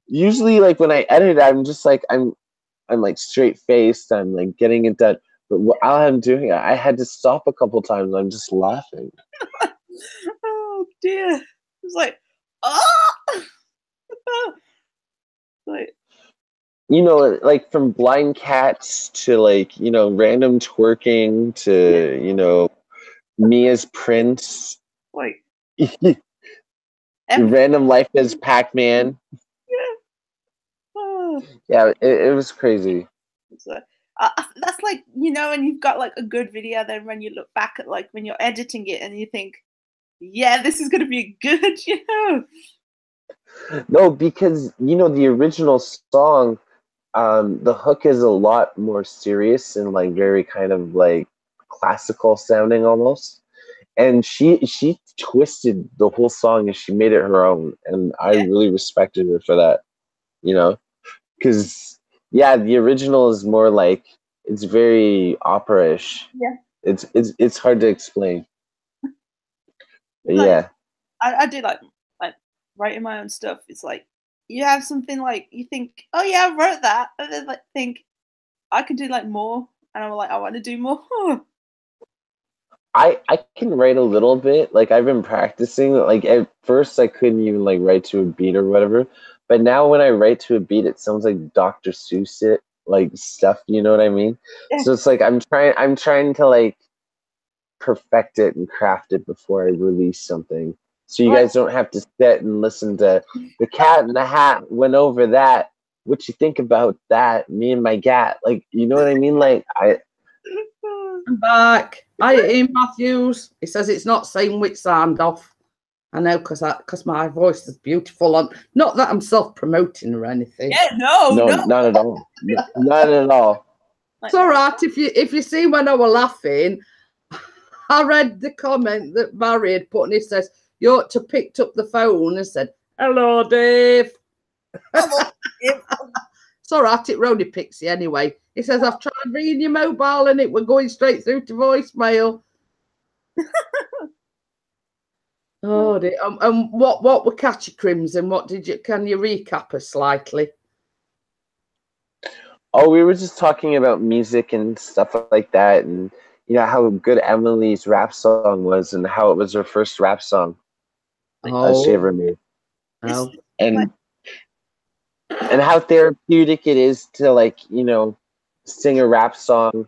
usually like when I edit, I'm just like I'm like straight faced. I'm like getting it done. But while I'm doing it, I had to stop a couple times. I'm just laughing. Oh dear! It's like, oh, like, like from blind cats to like random twerking to me as Prince, like random life as Pac-Man. Yeah. Oh. Yeah, it was crazy. That's like and you've got like a good video. Then when you look back at like when you're editing it and you think, yeah, this is gonna be good, No, because the original song, the hook is a lot more serious and like very kind of like classical sounding almost. And she twisted the whole song and she made it her own, and I really respected her for that. Because the original is more like it's very opera-ish. Yeah, it's hard to explain. Like, yeah, I do like writing my own stuff. It's like you have something like you think, oh yeah, I wrote that, and then like think I could do like more, and I'm like, I want to do more. I can write a little bit. Like I've been practicing. Like at first I couldn't even like write to a beat or whatever, but now when I write to a beat, it sounds like Dr. Seuss it like stuff. You know what I mean? Yeah. So it's like I'm trying to like perfect it and craft it before I release something. So you guys don't have to sit and listen to The Cat in the Hat went over that. What you think about that? Me and my gat. Like, you know what I mean? Like I'm back. Hi, Ian Matthews. He says it's not saying which sound off. I know because my voice is beautiful. And not that I'm self-promoting or anything. Yeah, no, not at all. Not at all. It's all right if you see when I was laughing. I read the comment that Barry had put, and he says, you ought to picked up the phone and said, hello, Dave. Hello, Dave. It's all right, it Rony Pixie anyway. He says, I've tried ringing your mobile and it was going straight through to voicemail. Oh, dear. And what were Catchy Crimson? Can you recap us slightly? Oh, we were just talking about music and stuff like that, and how good Emily's rap song was and how it was her first rap song. she ever made. Oh. And how therapeutic it is to, like, you know, sing a rap song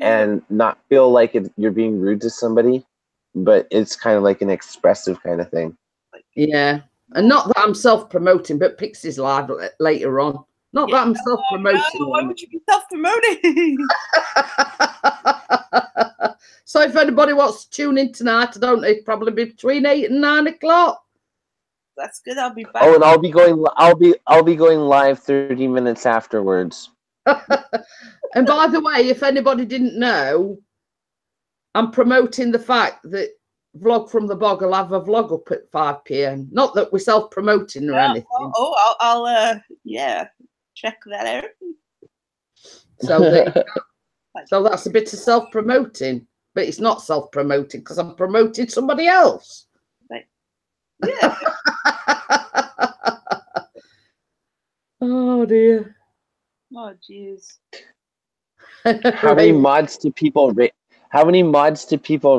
and not feel like you're being rude to somebody, but it's kind of like an expressive kind of thing. Yeah. And not that I'm self-promoting, but Pixie's live later on. Not that I'm self-promoting. No, why would you be self-promoting? So if anybody wants to tune in tonight, I don't know, it'd probably be between 8 and 9 o'clock. That's good. I'll be back. Oh, and I'll be going live 30 minutes afterwards. And by the way, if anybody didn't know, I'm promoting the fact that Vlog from the Bog will have a vlog up at 5 p.m. Not that we're self-promoting or anything. I'll check that out. So so that's a bit of self-promoting, but it's not self-promoting because I'm promoting somebody else. Right. Yeah. Oh dear. Oh jeez. How many mods to people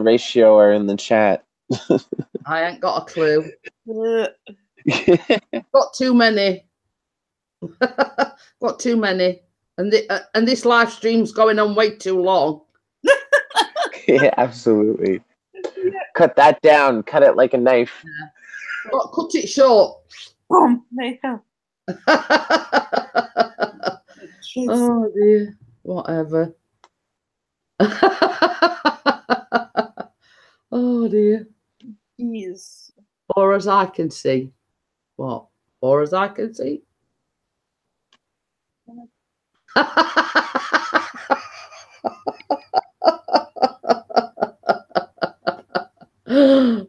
ratio are in the chat? I ain't got a clue. Got too many. Got too many. And this live stream's going on way too long. Yeah, absolutely. Cut that down. Cut it like a knife. Yeah. But cut it short. Boom. There you go. Oh dear. Whatever. Oh dear. Jeez. Or as I can see. What? Or as I can see.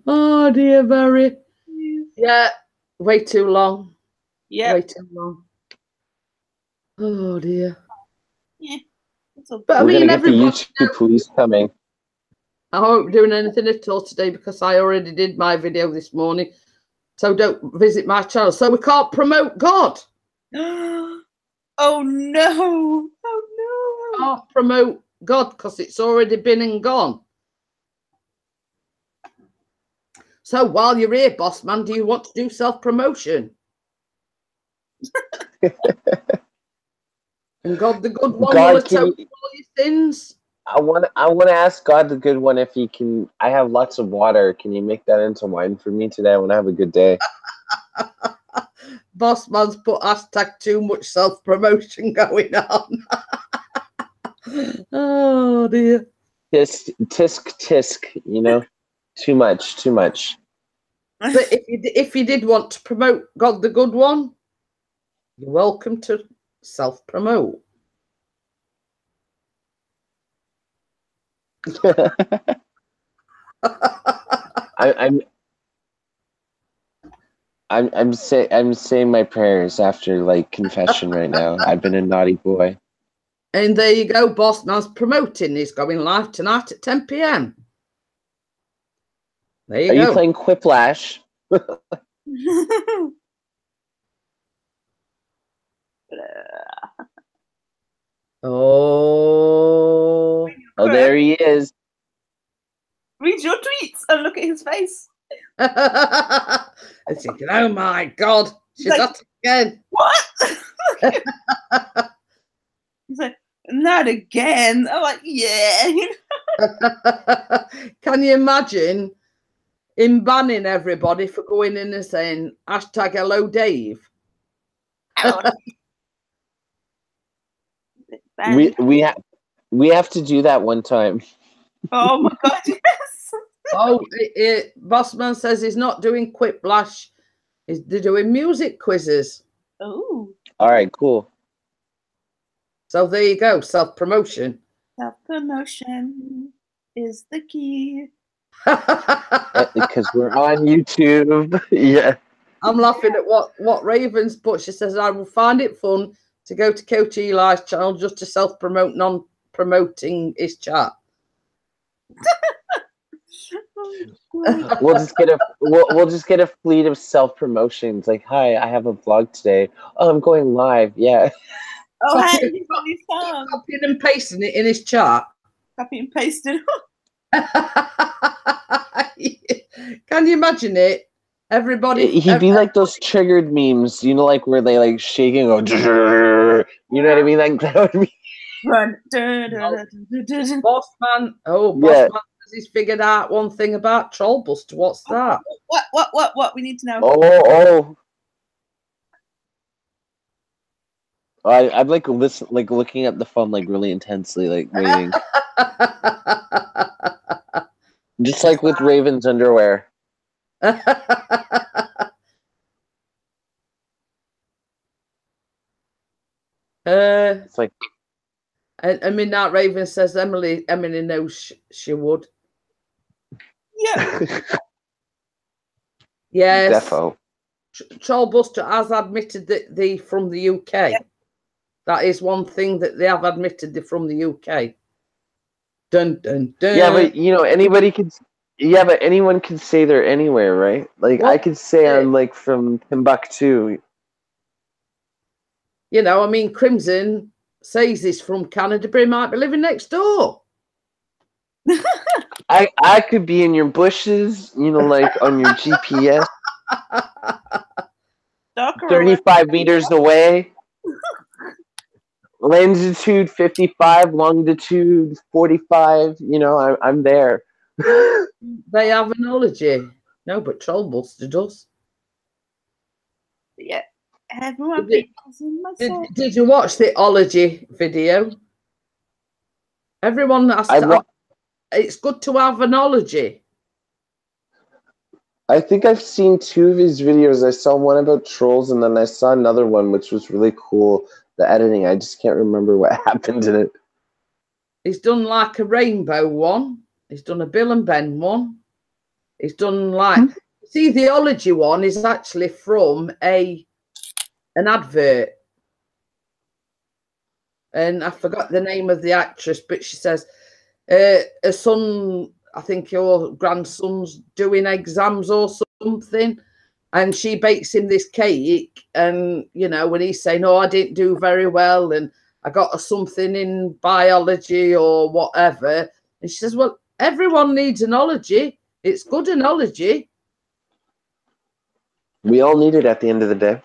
Oh dear, Barry. Yeah, way too long. Yeah. Way too long. Oh dear. Yeah. But I mean, get the YouTube police coming. I won't be doing anything at all today because I already did my video this morning. So don't visit my channel. So we can't promote God. Oh no. Oh no. Can't promote God because it's already been and gone. So while you're here, boss man, do you want to do self-promotion? And God the good one will atone for all your sins. I want to ask God the good one if he can. I have lots of water. Can you make that into wine for me today? I want to have a good day. Boss man's put hashtag too much self-promotion going on. Oh dear. Tisk, you know, too much. But if you did want to promote God the good one, you're welcome to self-promote. I'm saying my prayers after like confession right now. I've been a naughty boy. And there you go, boss man's promoting. He's going live tonight at 10 p.m. There you go. Are you playing Quiplash? Oh, there he is. Read your tweets and look at his face. It's thinking, oh my God, she's like, at it again. What? He's like, not again. I'm like, yeah. Can you imagine him banning everybody for going in and saying hashtag hello Dave? We have to do that one time. Oh my God, yes. Oh, Bossman says he's not doing Quiplash. They're doing music quizzes. Oh. All right, cool. So there you go, self-promotion. Self-promotion is the key. Because we're on YouTube. Yeah. I'm laughing at what Ravens put. She says, I will find it fun to go to Coach Eli's channel just to self-promote, non-promoting his chat. We'll just get a fleet of self-promotions. Like, hi, I have a vlog today. Oh, I'm going live. Yeah. Oh, hey, you've got new song. Copying and pasting it in his chat. Copy and pasting. Can you imagine it? Everybody. He'd be like those triggered memes, you know, like where they like shake and go. You know what I mean? Like that would be. Run. Boss man. Oh, Boss Yeah. man says he's figured out one thing about Trollbuster. What's that? What? We need to know. Oh. I'm like looking at the phone like really intensely, like waiting. Just like with Raven's underwear. It's like. I mean, that Raven says Emily knows she would. Yeah. Yes. Defo. Trollbuster has admitted that they're from the UK. Yeah. That is one thing that they have admitted they're from the UK. Dun dun dun. Yeah, but you know, anybody could. Yeah, but anyone could say they're anywhere, right? Like I could say I'm like from Timbuktu. You know, I mean, Crimson says he's from Canada, but he might be living next door. I could be in your bushes, you know, like on your GPS. 35 meters away. Longitude 55, longitude 45. You know, I'm there. They have an ology. No, but Trollbuster does. Yeah. Everyone did you watch the ology video? Everyone has to it's good to have an ology. I think I've seen 2 of his videos. I saw one about trolls, and then I saw another one which was really cool. The editing, I just can't remember what happened in it. He's done like a rainbow one. He's done a Bill and Ben one. He's done like see, the ology one is actually from an advert. And I forgot the name of the actress, but she says her son, I think your grandson's doing exams or something, and she bakes him this cake, and you know, when he's saying, "Oh, I didn't do very well, and I got a something in biology or whatever," and she says, "Well, everyone needs an ology. It's good an ology. We all need it at the end of the day."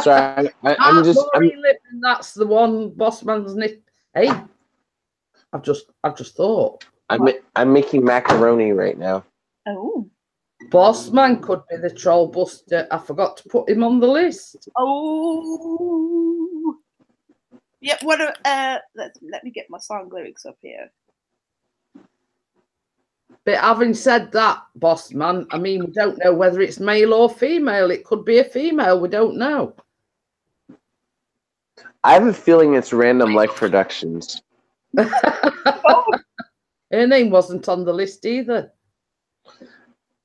Sorry, I'm just. That's the one Bossman's knit. Hey, I've just thought. I'm making macaroni right now. Oh. Bossman could be the Trollbuster. I forgot to put him on the list. Oh. Yeah. What? Let me get my song lyrics up here. But having said that, Bossman, I mean, we don't know whether it's male or female. It could be a female. We don't know. I have a feeling it's Random Life Productions. Her name wasn't on the list either.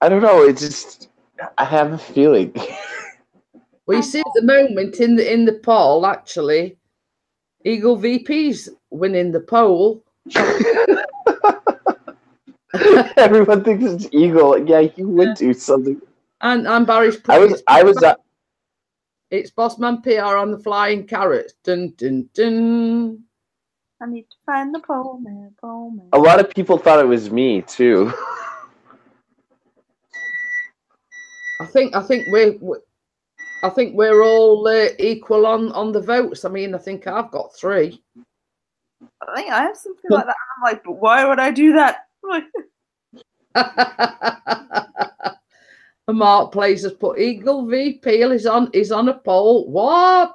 I don't know. It's just I have a feeling. Well, you see, at the moment in the poll, actually, Eagle VP's winning the poll. Everyone thinks it's Eagle. Yeah, he would do something. And Barry's. I was. It's Bossman PR on the flying carrots. Dun dun dun. I need to find the pole man. A lot of people thought it was me too. I think we're all equal on the votes. I mean, I think I've got 3. I think I have something like that. I'm like, but why would I do that? Mark Plays has put Eagle VP is on a poll. What?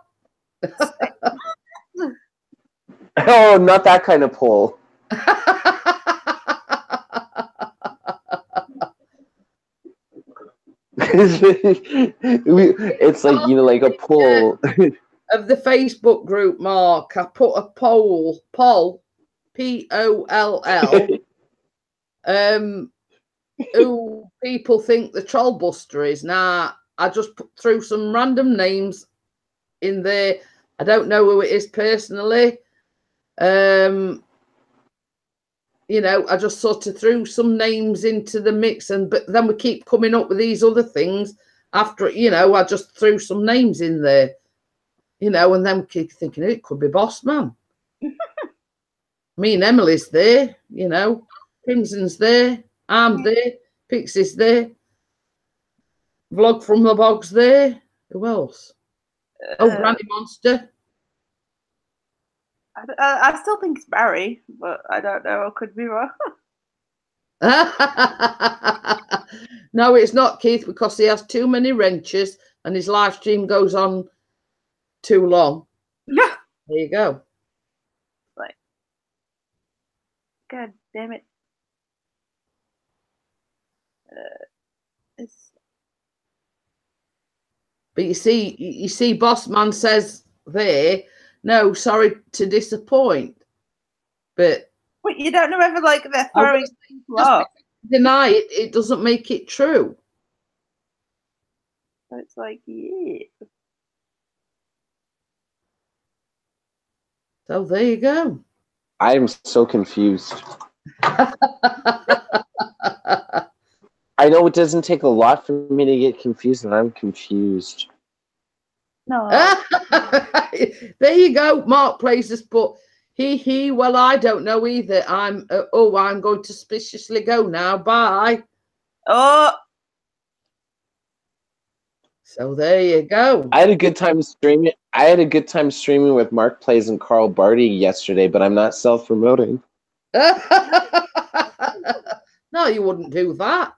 Oh, not that kind of poll. It's like, you know, like a poll of the Facebook group. Mark, I put a poll POLL who people think the Trollbuster is. Now, I just threw some random names in there. I don't know who it is personally. You know, I just sort of threw some names into the mix, but then we keep coming up with these other things after, you know, I just threw some names in there, you know, and then we keep thinking, it could be Bossman. Me and Emily's there, you know, Crimson's there. I'm there. Pixie's there. Vlog from the Bog's there. Who else? Oh, Granny Monster. I still think it's Barry, but I don't know. I could be wrong. No, it's not Keith, because he has too many wrenches and his live stream goes on too long. Yeah. There you go. Like, God damn it. But you see, Boss Man says there, no, sorry to disappoint. But you don't know whether like they're throwing people off. Deny it, it doesn't make it true. So it's like, yeah. So there you go. I'm so confused. I know it doesn't take a lot for me to get confused, and I'm confused. No. There you go. Mark Places, but he. Well, I don't know either. I'm going to suspiciously go now. Bye. Oh. So there you go. I had a good time streaming. With Mark Plays and Carl Barty yesterday, but I'm not self-promoting. No, you wouldn't do that.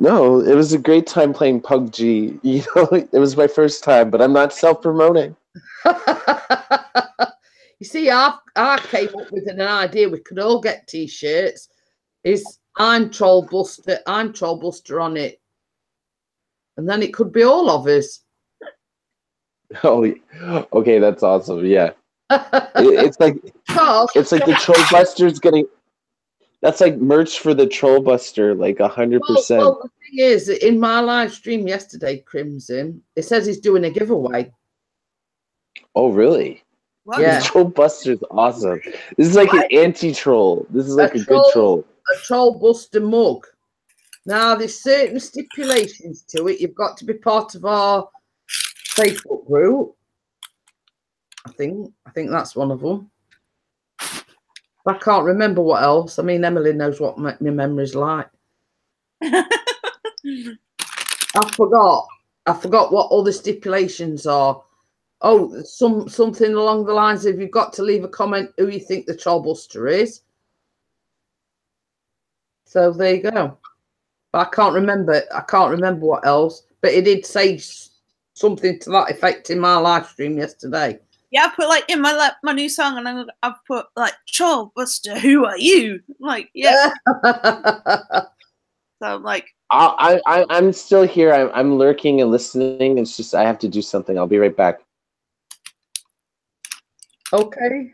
No, it was a great time playing PUBG. You know, it was my first time, but I'm not self-promoting. You see, I came up with an idea. We could all get T-shirts. Is I'm Trollbuster on it, and then it could be all of us. Oh, okay, that's awesome. Yeah, it's like the Trollbusters getting. That's like merch for the Trollbuster, like 100%. Well, the thing is, in my live stream yesterday, Crimson, it says he's doing a giveaway. Oh, really? What? Yeah. Trollbuster's awesome. This is like an anti-troll. This is like a good troll. A Trollbuster mug. Now, there's certain stipulations to it. You've got to be part of our Facebook group. I think that's one of them. I can't remember what else. I mean, Emily knows what my memory's like. I forgot what all the stipulations are. Oh, something along the lines of you've got to leave a comment who you think the Trollbuster is. So there you go. But I can't remember what else. But it did say something to that effect in my live stream yesterday. Yeah, I put like in my new song, and I've put like Trollbuster, who are you? Like, yeah. So I'm like, I'm still here. I'm lurking and listening. It's just I have to do something. I'll be right back. Okay.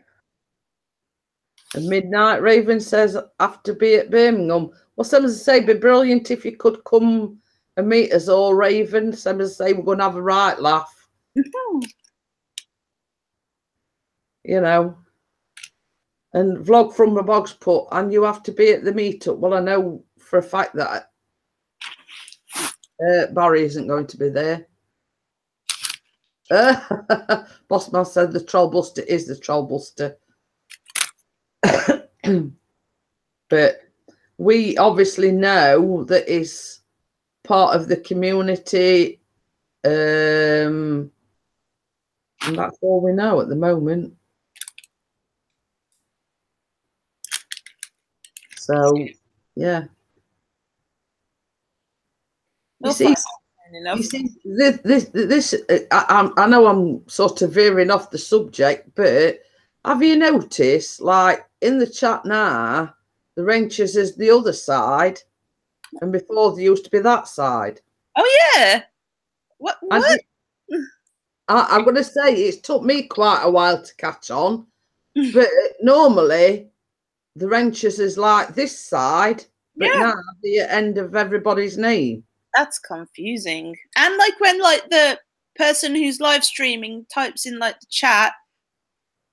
And Midnight Raven says, after be at Birmingham. Well, some say it'd be brilliant if you could come and meet us all, Raven. Some say we're going to have a right laugh. You know. And Vlog from the Bogs put, and you have to be at the meetup. Well, I know for a fact that Barry isn't going to be there. Bossman said the Trollbuster is the Trollbuster. But we obviously know that is part of the community. And that's all we know at the moment. So, yeah. You see, this I know I'm sort of veering off the subject, but have you noticed, like, in the chat now, the wrenches is the other side, and before they used to be that side? Oh, yeah. What? I'm going to say it took me quite a while to catch on, but normally the wrenches is like this side, but now the end of everybody's name. That's confusing. And like when like the person who's live streaming types in like the chat.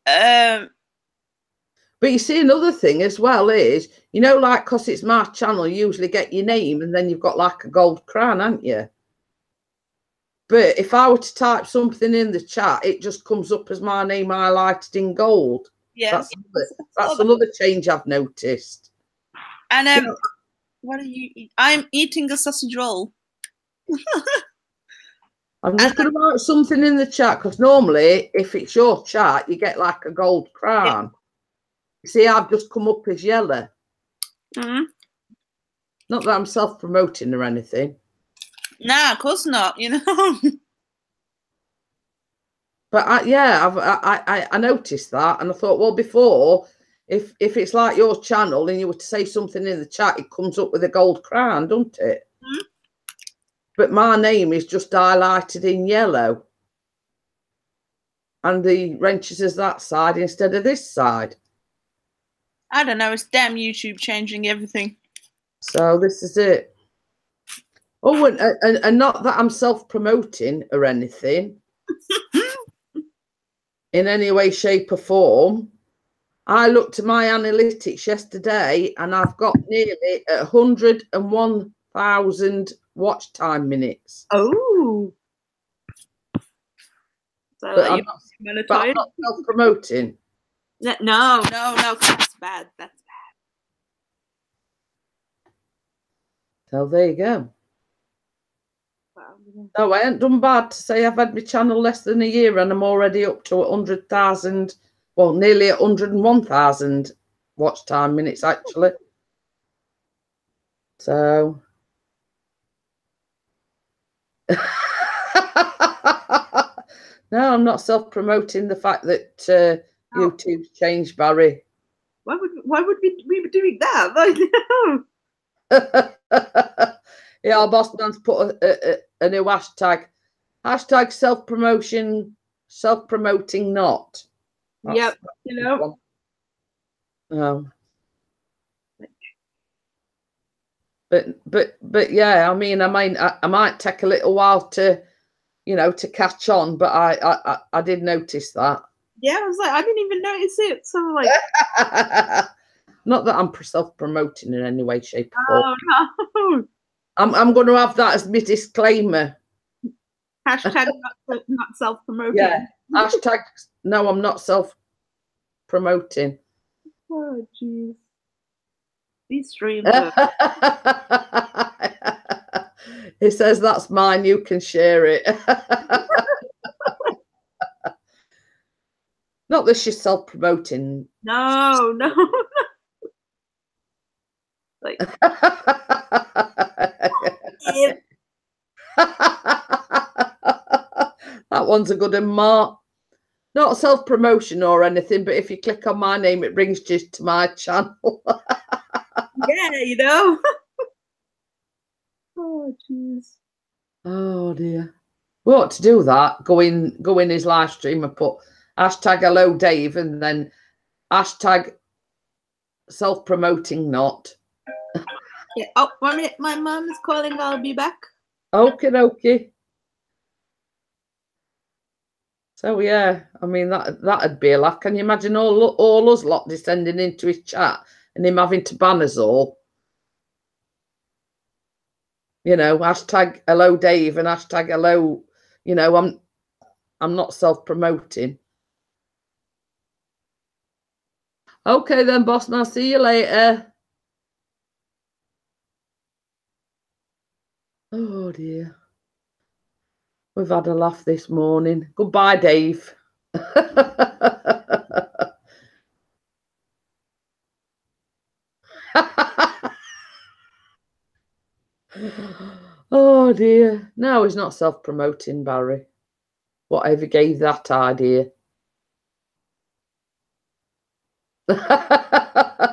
But you see, another thing as well is, you know, like, because it's my channel, you usually get your name and then you've got like a gold crown, haven't you? But if I were to type something in the chat, it just comes up as my name highlighted in gold. Yeah. That's another change I've noticed. And what are you eating? I'm eating a sausage roll. I'm just going to write something in the chat, because normally, if it's your chat, you get like a gold crown. Yeah. See, I've just come up as yellow. Mm-hmm. Not that I'm self-promoting or anything. Nah, of course not, you know. But I noticed that, and I thought, well, before, if it's like your channel and you were to say something in the chat, it comes up with a gold crown, doesn't it? Mm-hmm. But my name is just highlighted in yellow, and the wrenches is that side instead of this side. I don't know. It's damn YouTube changing everything. So this is it. Oh, and not that I'm self-promoting or anything in any way, shape or form. I looked at my analytics yesterday and I've got nearly 101,000 watch time minutes. Oh. So but I'm not self-promoting. No, that's bad. That's bad. So there you go. Wow. No, I ain't done bad to say I've had my channel less than a year and I'm already up to 100,000, well, nearly 101,000 watch time minutes, actually. So... No, I'm not self-promoting the fact that YouTube's changed, Barry. Why would we be doing that? Like, no. Yeah, our boss man's put a new hashtag. Hashtag self-promoting not. Yep, you know. No. But yeah, I mean, I might take a little while to, you know, to catch on, but I did notice that. Yeah, I was like, I didn't even notice it. So like, not that I'm self-promoting in any way, shape, or form. Oh no. I'm going to have that as my disclaimer. Hashtag not self-promoting. Yeah. Hashtag no, I'm not self-promoting. Oh jeez. These streams. He says that's mine. You can share it. Not that she's self-promoting. No. Like. That one's a good one, Mark. Not self-promotion or anything, but if you click on my name, it brings you to my channel. Yeah, you know. Oh, jeez. Oh, dear. We ought to do that. Go in his live stream and put hashtag hello, Dave, and then hashtag self-promoting not. Yeah. Oh, 1 minute. My mom is calling. I'll be back. Okay. So yeah, I mean that'd be a laugh. Can you imagine all us lot descending into his chat and him having to ban us all? You know, hashtag hello Dave and hashtag hello. You know, I'm not self-promoting. Okay then, boss man. See you later. Oh dear. We've had a laugh this morning. Goodbye, Dave. Oh dear. No, he's not self-promoting, Barry. Whatever gave that idea.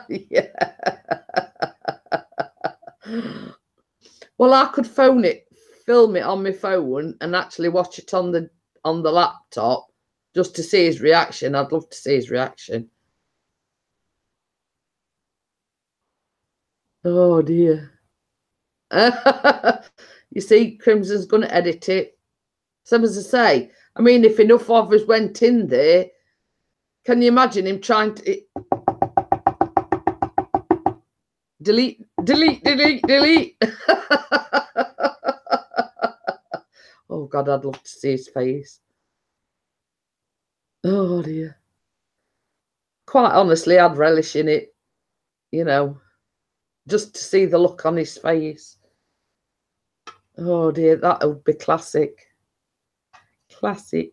Yeah. Well, I could film it on my phone and actually watch it on the laptop just to see his reaction. I'd love to see his reaction. Oh dear. You see, Crimson's going to edit it. Same as I say. I mean, if enough of us went in there, can you imagine him trying to delete? Oh God, I'd love to see his face. Oh dear. Quite honestly, I'd relish in it, you know. just to see the look on his face. Oh dear, that would be classic. Classic.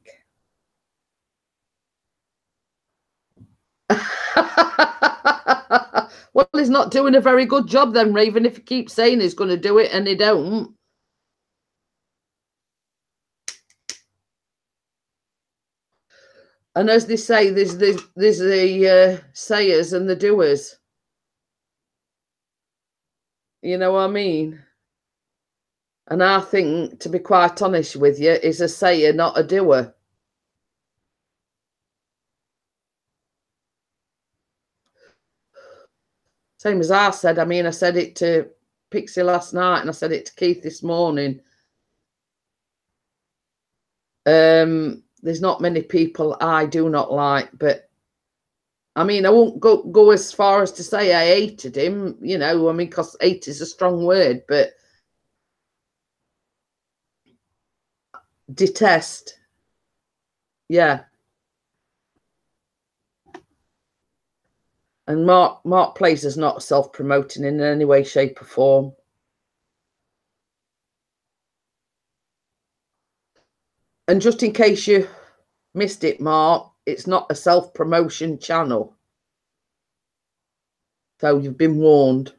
Well, he's not doing a very good job then, Raven, if he keeps saying he's going to do it and he don't. And as they say, there's the sayers and the doers. You know what I mean? And I think, to be quite honest with you, is a sayer, not a doer. Same as I said. I mean, I said it to Pixie last night and I said it to Keith this morning. There's not many people I do not like, but I mean, I won't go as far as to say I hated him, you know, I mean, because hate is a strong word, but detest. Yeah. And Mark Placer's not self-promoting in any way, shape or form. And just in case you missed it, Mark, it's not a self-promotion channel. So you've been warned.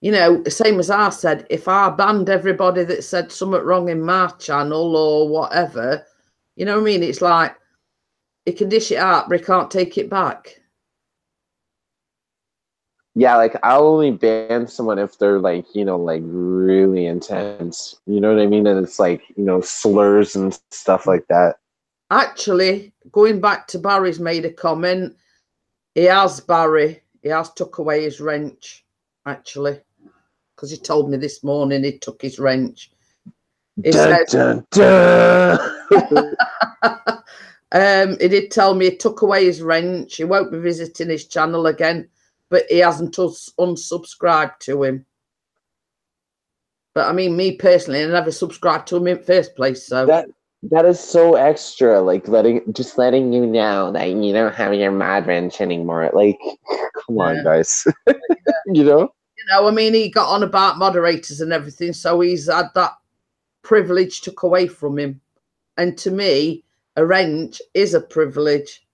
You know, same as I said, if I banned everybody that said something wrong in my channel or whatever, you know what I mean? It's like, he can dish it out, but he can't take it back. Yeah, like I'll only ban someone if they're like, you know, like really intense. You know what I mean? And it's like, you know, slurs and stuff like that. Actually, going back to Barry's made a comment. He has took away his wrench, actually. Because he told me this morning he took his wrench. He said, dun, dun. He did tell me he took away his wrench. He won't be visiting his channel again, but he hasn't unsubscribed to him. But I mean, me personally, I never subscribed to him in the first place. So that is so extra, like just letting you know that you don't have your mod wrench anymore. Like, come on, guys. You know? You know, I mean, he got on about moderators and everything, so he's had that privilege took away from him. And to me, a wrench is a privilege.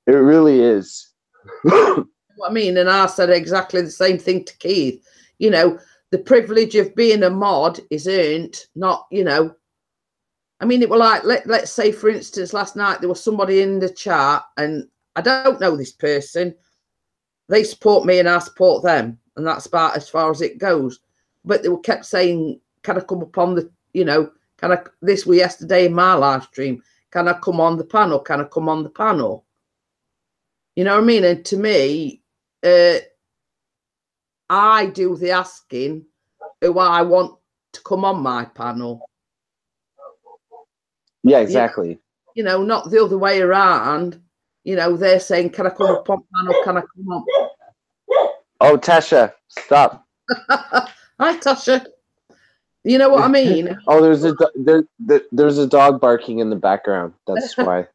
It really is. What I mean, and I said exactly the same thing to Keith. You know, the privilege of being a mod is earned, not, you know. I mean, it was like, let's say, for instance, last night there was somebody in the chat, and I don't know this person. They support me and I support them, and that's about as far as it goes. But they kept saying, can I come up on the, you know, can I, this was yesterday in my live stream, can I come on the panel? Can I come on the panel? You know what I mean? And to me, I do the asking who I want to come on my panel. Yeah, exactly. You know, not the other way around. You know, they're saying, can I come up on panel? Can I come on? Oh, Tasha, stop. Hi, Tasha. You know what I mean? Oh, there's a dog barking in the background. That's why.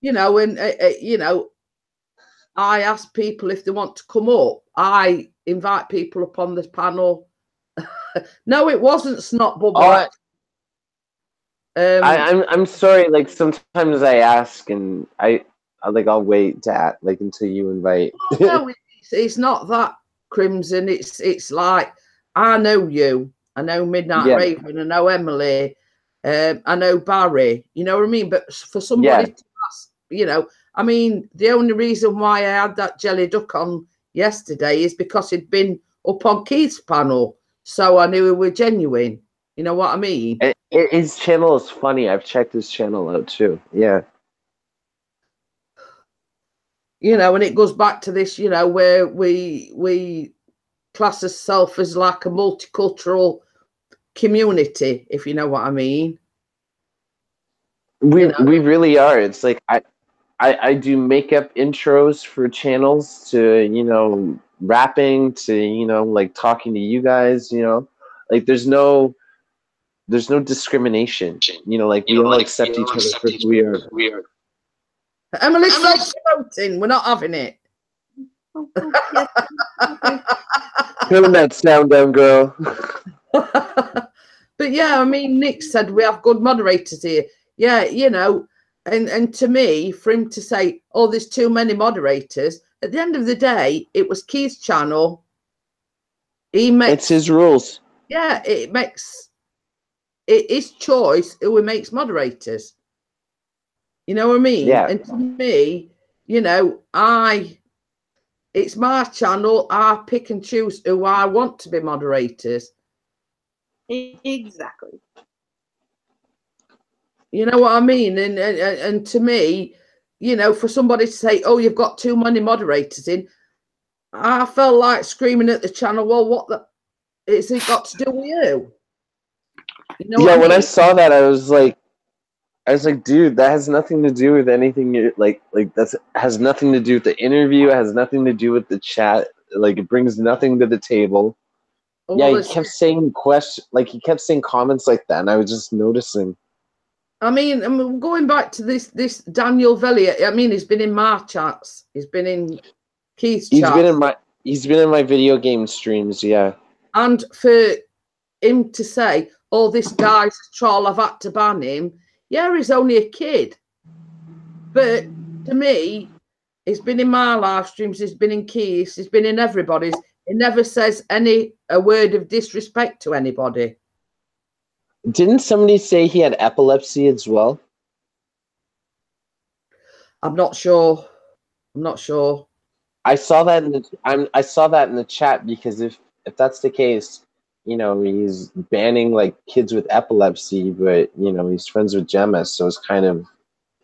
You know, and, you know, I ask people if they want to come up. I invite people up on this panel. No, it wasn't Snot Bubble. I'm sorry. Like sometimes I ask, and I'll wait to like until you invite. Oh, no, it's not that, Crimson. It's like, I know you. I know Midnight Raven. I know Emily. I know Barry. You know what I mean? But for somebody to ask, you know, I mean, the only reason why I had that jelly duck on yesterday is because he'd been up on Keith's panel, so I knew he was genuine. You know what I mean? His channel is funny. I've checked his channel out too. Yeah. You know, and it goes back to this, you know, where we class ourselves as like a multicultural community, if you know what I mean. We really are. It's like I do makeup intros for channels to, you know, rapping to, you know, like talking to you guys, you know, like there's no discrimination, you know, like we all accept each other for who we are. Emily, stop promoting. We're not having it. Turn that sound down, girl. But yeah, I mean, Nick said we have good moderators here. Yeah, you know, and to me, for him to say, oh, there's too many moderators, at the end of the day, it was Keith's channel. It's his rules. Yeah, it's his choice who he makes moderators. You know what I mean? Yeah. And to me, you know, it's my channel. I pick and choose who I want to be moderators. Exactly. You know what I mean? And to me, you know, for somebody to say, oh, you've got too many moderators in, I felt like screaming at the channel, well, what the it's it got to do with you? You know yeah, when I saw that, I was like, dude, that has nothing to do with anything. Like has nothing to do with the interview. It has nothing to do with the chat. Like, it brings nothing to the table. Oh, yeah, well, he kept saying he kept saying comments like that, and I was just noticing. I mean, going back to this Daniel Vellier, I mean, he's been in my chats. He's been in Keith's chats. He's been in my video game streams, yeah. And for him to say, oh, this guy's a troll, I've had to ban him. Yeah, he's only a kid. But to me, he's been in my live streams, he's been in Keith's, he's been in everybody's. He never says a word of disrespect to anybody. Didn't somebody say he had epilepsy as well? I'm not sure. I'm not sure. I saw that I saw that in the chat, because if that's the case, you know, he's banning like kids with epilepsy, but you know, he's friends with Gemma, so it's kind of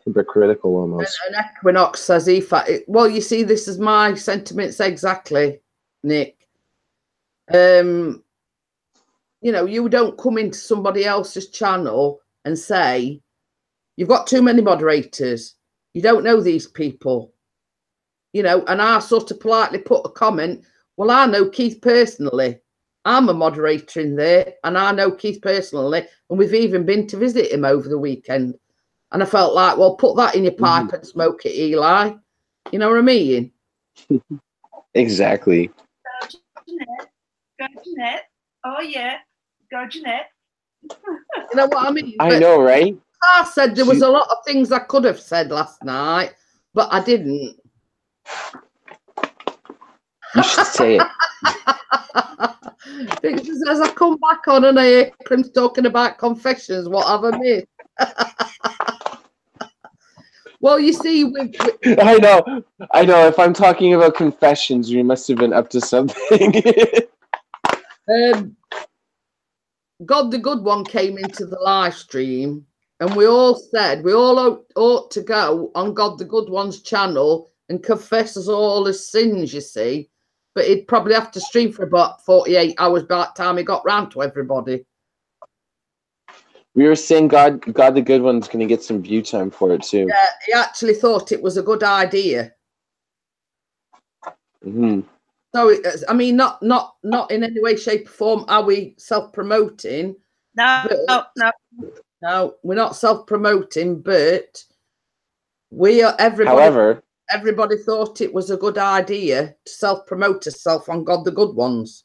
hypocritical almost. And Equinox says well, you see, this is my sentiments exactly, Nick. You know, you don't come into somebody else's channel and say, you've got too many moderators. You don't know these people. You know, and I sort of politely put a comment, well, I know Keith personally. I'm a moderator in there, and I know Keith personally, and we've even been to visit him over the weekend. And I felt like, well, put that in your pipe and smoke it, Eli. You know what I mean? Exactly. Go, Jeanette. Oh, yeah. Go, Jeanette. You know what I mean? I know, right? I said there was a lot of things I could have said last night, but I didn't. You should say it. Because as I come back on and I hear him talking about confessions, what have I missed? Well, you see, I know. If I'm talking about confessions, you must have been up to something. God the Good One came into the live stream, and we all said we all ought to go on God the Good One's channel and confess us all his sins, you see. But he'd probably have to stream for about 48 hours by the time he got round to everybody. We were saying God the Good One's going to get some view time for it too. Yeah, he actually thought it was a good idea. So, I mean, not in any way, shape, or form are we self-promoting. No, we're not self-promoting, but we are everybody. However, everybody thought it was a good idea to self-promote herself on God the Good Ones.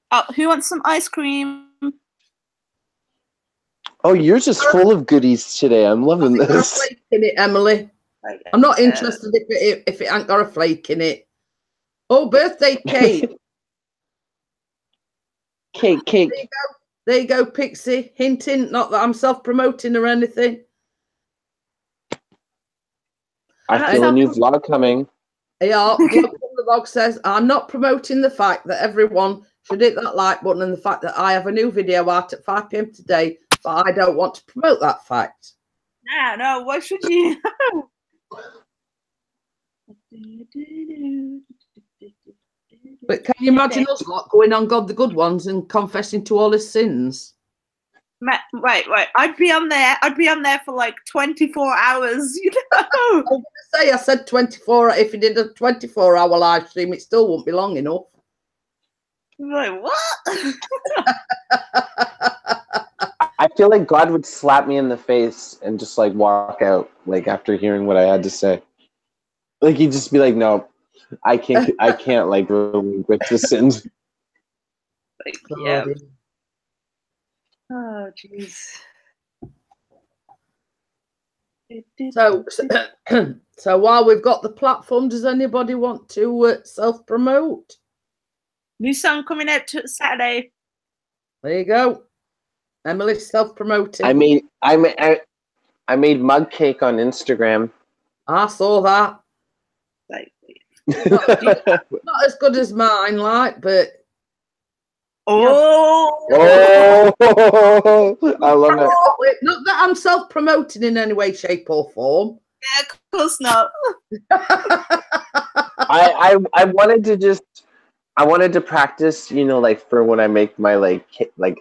Oh, who wants some ice cream? Oh, yours is full of goodies today. I'm loving this. Got a flake in it, Emily. Okay. I'm not interested if it ain't got a flake in it. Oh, birthday cake. Cake. There you go, Pixie. Hinting, not that I'm self-promoting or anything. I feel a new vlog coming. Yeah, the vlog says, I'm not promoting the fact that everyone should hit that like button and the fact that I have a new video out at 5 p.m. today, but I don't want to promote that fact. No, why should you? But can you imagine us lot going on God the Good Ones and confessing to all his sins? Wait. I'd be on there for like 24 hours, you know. I was going to say, I said 24. If you did a 24-hour live stream, it still won't be long enough. Like, what? I feel like God would slap me in the face and just like walk out, like after hearing what I had to say. Like he'd just be like, "No, I can't like relinquish the sins." Like, yeah. Oh, jeez. So while we've got the platform, does anybody want to self-promote? New song coming out Saturday. There you go. Emily's self-promoting. I made mug cake on Instagram. I saw that. Like, not as good as mine, like, but oh, I love it. Not that I'm self-promoting in any way, shape, or form. Yeah, of course not. I wanted to practice, you know, like for when I make my like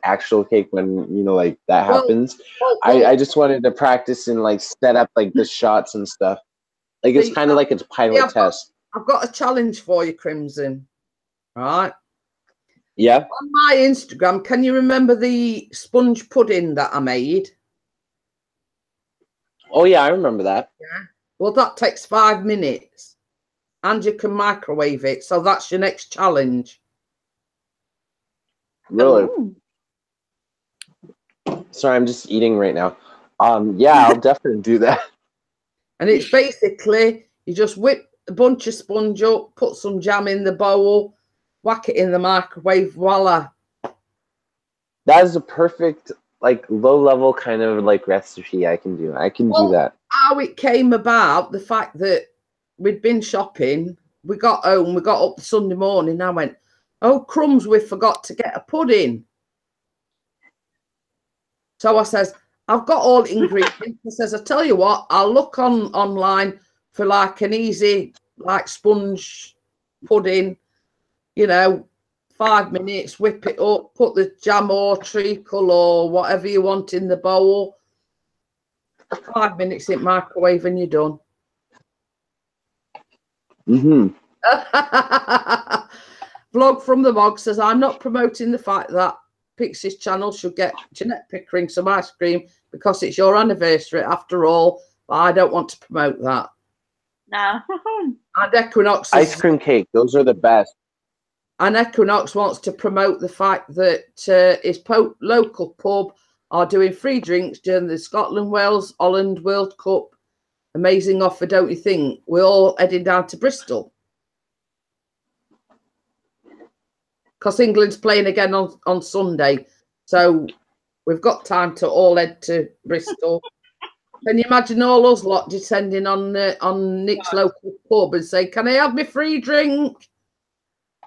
actual cake, when you know like that happens. I just wanted to practice and like set up like the shots and stuff. Like it's kind of like it's pilot test. I've got a challenge for you, Crimson. Right? Yeah. On my Instagram, can you remember the sponge pudding that I made? Oh yeah, I remember that. Yeah. Well, that takes 5 minutes, and you can microwave it. So that's your next challenge. Really? Sorry, I'm just eating right now. Yeah, I'll definitely do that. And it's basically you just whip a bunch of sponge up, put some jam in the bowl, whack it in the microwave, voila. That is a perfect, like, low-level kind of, like, recipe I can do. I can do that. How it came about, the fact that we'd been shopping, we got home, we got up Sunday morning, and I went, oh, crumbs, we forgot to get a pudding. So I says, I've got all the ingredients. I says, I tell you what, I'll look online for, like, an easy, like, sponge pudding, you know, 5 minutes, whip it up, put the jam or treacle or whatever you want in the bowl. 5 minutes in microwave and you're done. Vlog from the Mog says, I'm not promoting the fact that Pixie's channel should get Jeanette Pickering some ice cream because it's your anniversary after all, but I don't want to promote that. No. And Equinox ice cream cake, those are the best. And Equinox wants to promote the fact that his local pub are doing free drinks during the Scotland, Wales, Holland World Cup. Amazing offer, don't you think? We're all heading down to Bristol. Because England's playing again on Sunday. So we've got time to all head to Bristol. Can you imagine all us lot descending on Nick's local pub and say, can I have my free drink?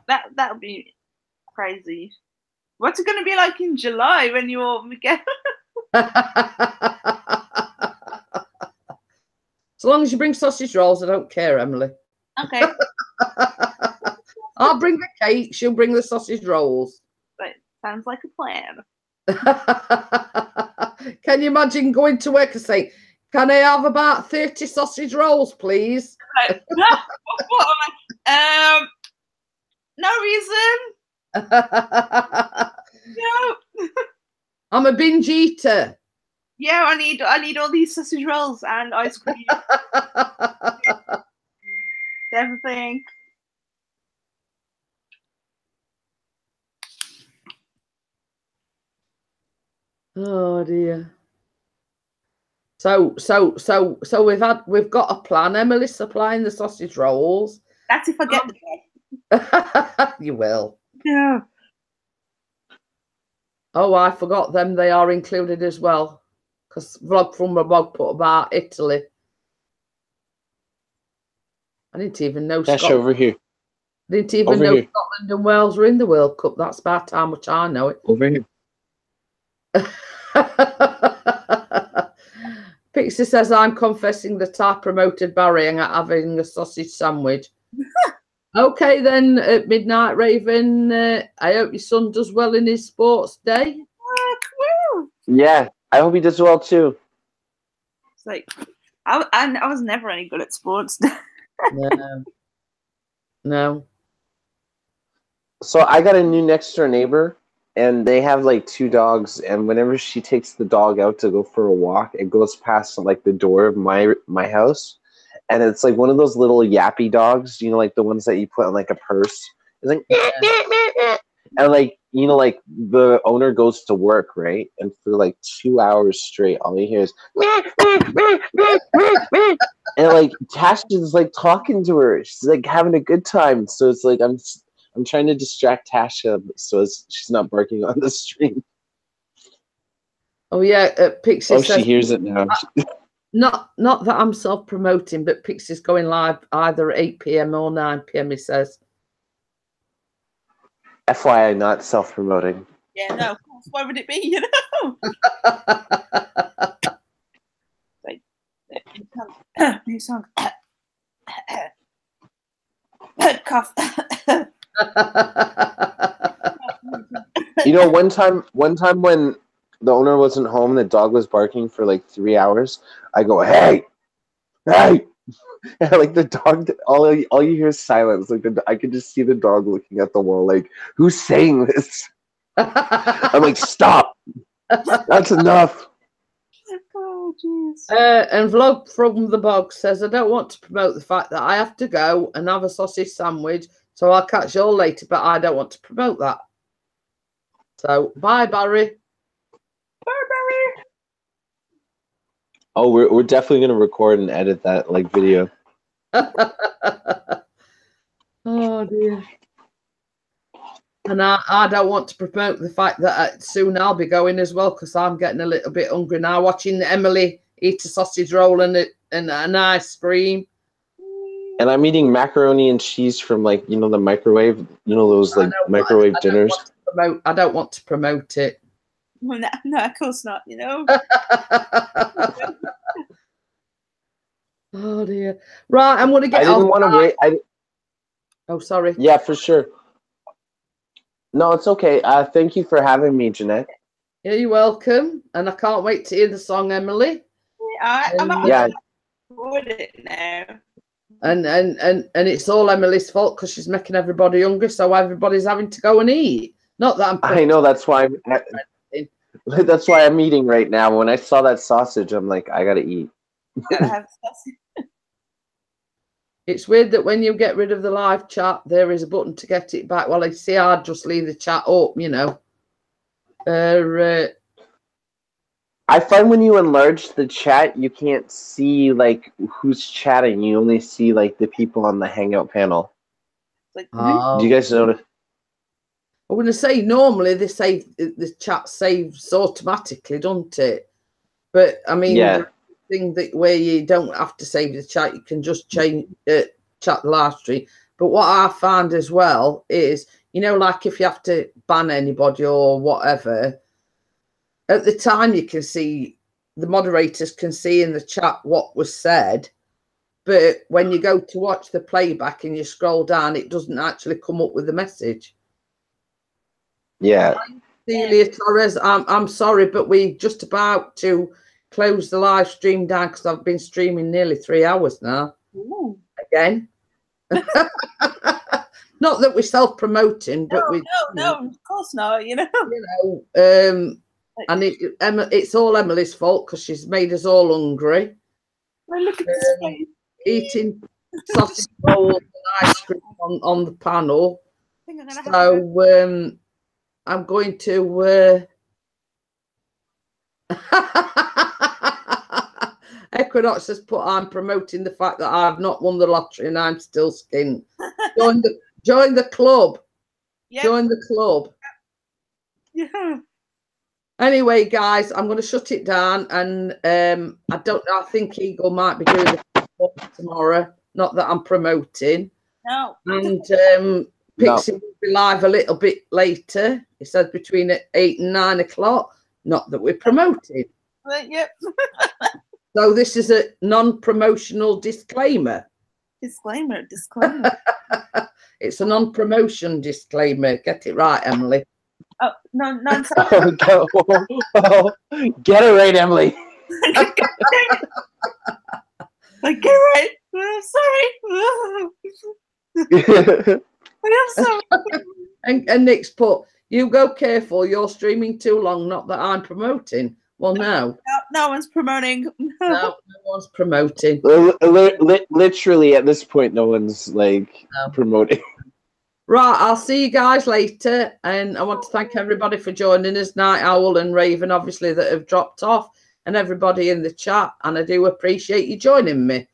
That would be crazy. What's it going to be like in July when you all get? As long as you bring sausage rolls, I don't care, Emily. Okay. I'll bring the cake. She'll bring the sausage rolls. Right. Sounds like a plan. Can you imagine going to work and saying, can I have about 30 sausage rolls, please? Right. No reason. No. I'm a binge eater. Yeah, I need all these sausage rolls and ice cream. Everything. Oh dear. So we've got a plan. Emily's supplying the sausage rolls. That's if I get the job. You will. Yeah. Oh, I forgot them. They are included as well. Because Vlog from a Vlog put about Italy. I didn't even know Dash Scotland. over here. I didn't even know Scotland and Wales were in the World Cup. That's about how much I know it. Over here. Pixie says, I'm confessing that I promoted Barry and having a sausage sandwich. Okay then, at Midnight Raven, I hope your son does well in his sports day. Yeah, I hope he does well too. It's like, I was never any good at sports. No. So I got a new next door neighbor, and they have like 2 dogs, and whenever she takes the dog out to go for a walk, it goes past like the door of my house, and it's like one of those little yappy dogs, you know, like the ones that you put on like a purse. It's like, and like, you know, like the owner goes to work, right, and for like 2 hours straight, all you hear is and like Tasha's like talking to her, she's like having a good time, so it's like I'm trying to distract Tasha so she's not barking on the stream. Oh yeah, Pixie says, she hears it now. Not that I'm self-promoting, but Pixie's going live either at 8 p.m. or 9 p.m. he says. FYI, not self-promoting. Yeah, no, of course. Why would it be, you know? New song. Cough. You know, one time when the owner wasn't home, the dog was barking for like 3 hours. I go, hey, and like the dog, all you hear is silence. Like I could just see the dog looking at the wall, like, who's saying this? I'm like, stop. That's enough. Oh, jeez. And Vlog from the Bog says, I don't want to promote the fact that I have to go and have a sausage sandwich, so I'll catch you all later, but I don't want to promote that. So, bye, Barry. Bye, Barry. Oh, we're definitely going to record and edit that, like, video. Oh, dear. And I don't want to promote the fact that soon I'll be going as well, because I'm getting a little bit hungry now, watching Emily eat a sausage roll and an ice cream. And I'm eating macaroni and cheese from, like, you know, the microwave, you know, those like microwave dinners. I don't want to promote it. Well, no, of course not, you know. Oh dear. Right, I'm going to get I didn't want to wait. Oh, sorry. Yeah, for sure. No, it's okay. Thank you for having me, Jeanette. Yeah, you're welcome. And I can't wait to hear the song, Emily. I'm yeah. it now. Mm. And it's all Emily's fault because she's making everybody hungry, so everybody's having to go and eat. Not that I know, that's why I'm eating right now. When I saw that sausage, I'm like, I gotta eat. Gotta have sausage. It's weird that when you get rid of the live chat, there is a button to get it back. Well, I see I'd just leave the chat up, you know. I find when you enlarge the chat, you can't see, like, who's chatting. You only see, like, the people on the Hangout panel. Like, do you guys notice? I'm going to say, normally they say the chat saves automatically, don't it? But, I mean, yeah. Thing that where you don't have to save the chat, you can just change chat the live stream. But what I found as well is, you know, like if you have to ban anybody or whatever, at the time you can see, the moderators can see in the chat what was said, but when you go to watch the playback and you scroll down, it doesn't actually come up with the message. Yeah. Celia Torres, I'm sorry, but we're just about to close the live stream down because I've been streaming nearly 3 hours now. Ooh. Again. Not that we're self-promoting, but no, of course not. You know, and it's all Emily's fault because she's made us all hungry. Well, look at this face. Eating sausage rolls and ice cream on the panel. So I'm going to. Equinox has put, I'm promoting the fact that I've not won the lottery and I'm still skinned. Join the club. Yep. Join the club. Yeah. Anyway, guys, I'm going to shut it down, and I don't know. I think Eagle might be doing the tomorrow. Not that I'm promoting. No. And Pixie will be live a little bit later. It says between 8 and 9 o'clock. Not that we're promoting. Yep. So this is a non-promotional disclaimer. Disclaimer. It's a non-promotion disclaimer. Get it right, Emily. Oh, no. Get it right, Emily. Like, get it right. I'm sorry. I'm sorry. And Nick's put, You go careful. You're streaming too long. Not that I'm promoting. Well, no. No one's promoting. No one's promoting. Literally, at this point, no one's like promoting. Right, I'll see you guys later. And I want to thank everybody for joining us, Night Owl and Raven, obviously, that have dropped off, and everybody in the chat. And I do appreciate you joining me.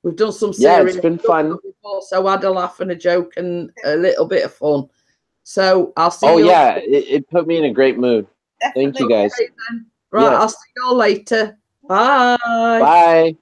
We've done some serious it's been fun. Before, so I had a laugh and a joke and a little bit of fun. So I'll see you. Oh, yeah, it put me in a great mood. Definitely. Thank you, guys. Right, I'll see you all later. Bye. Bye.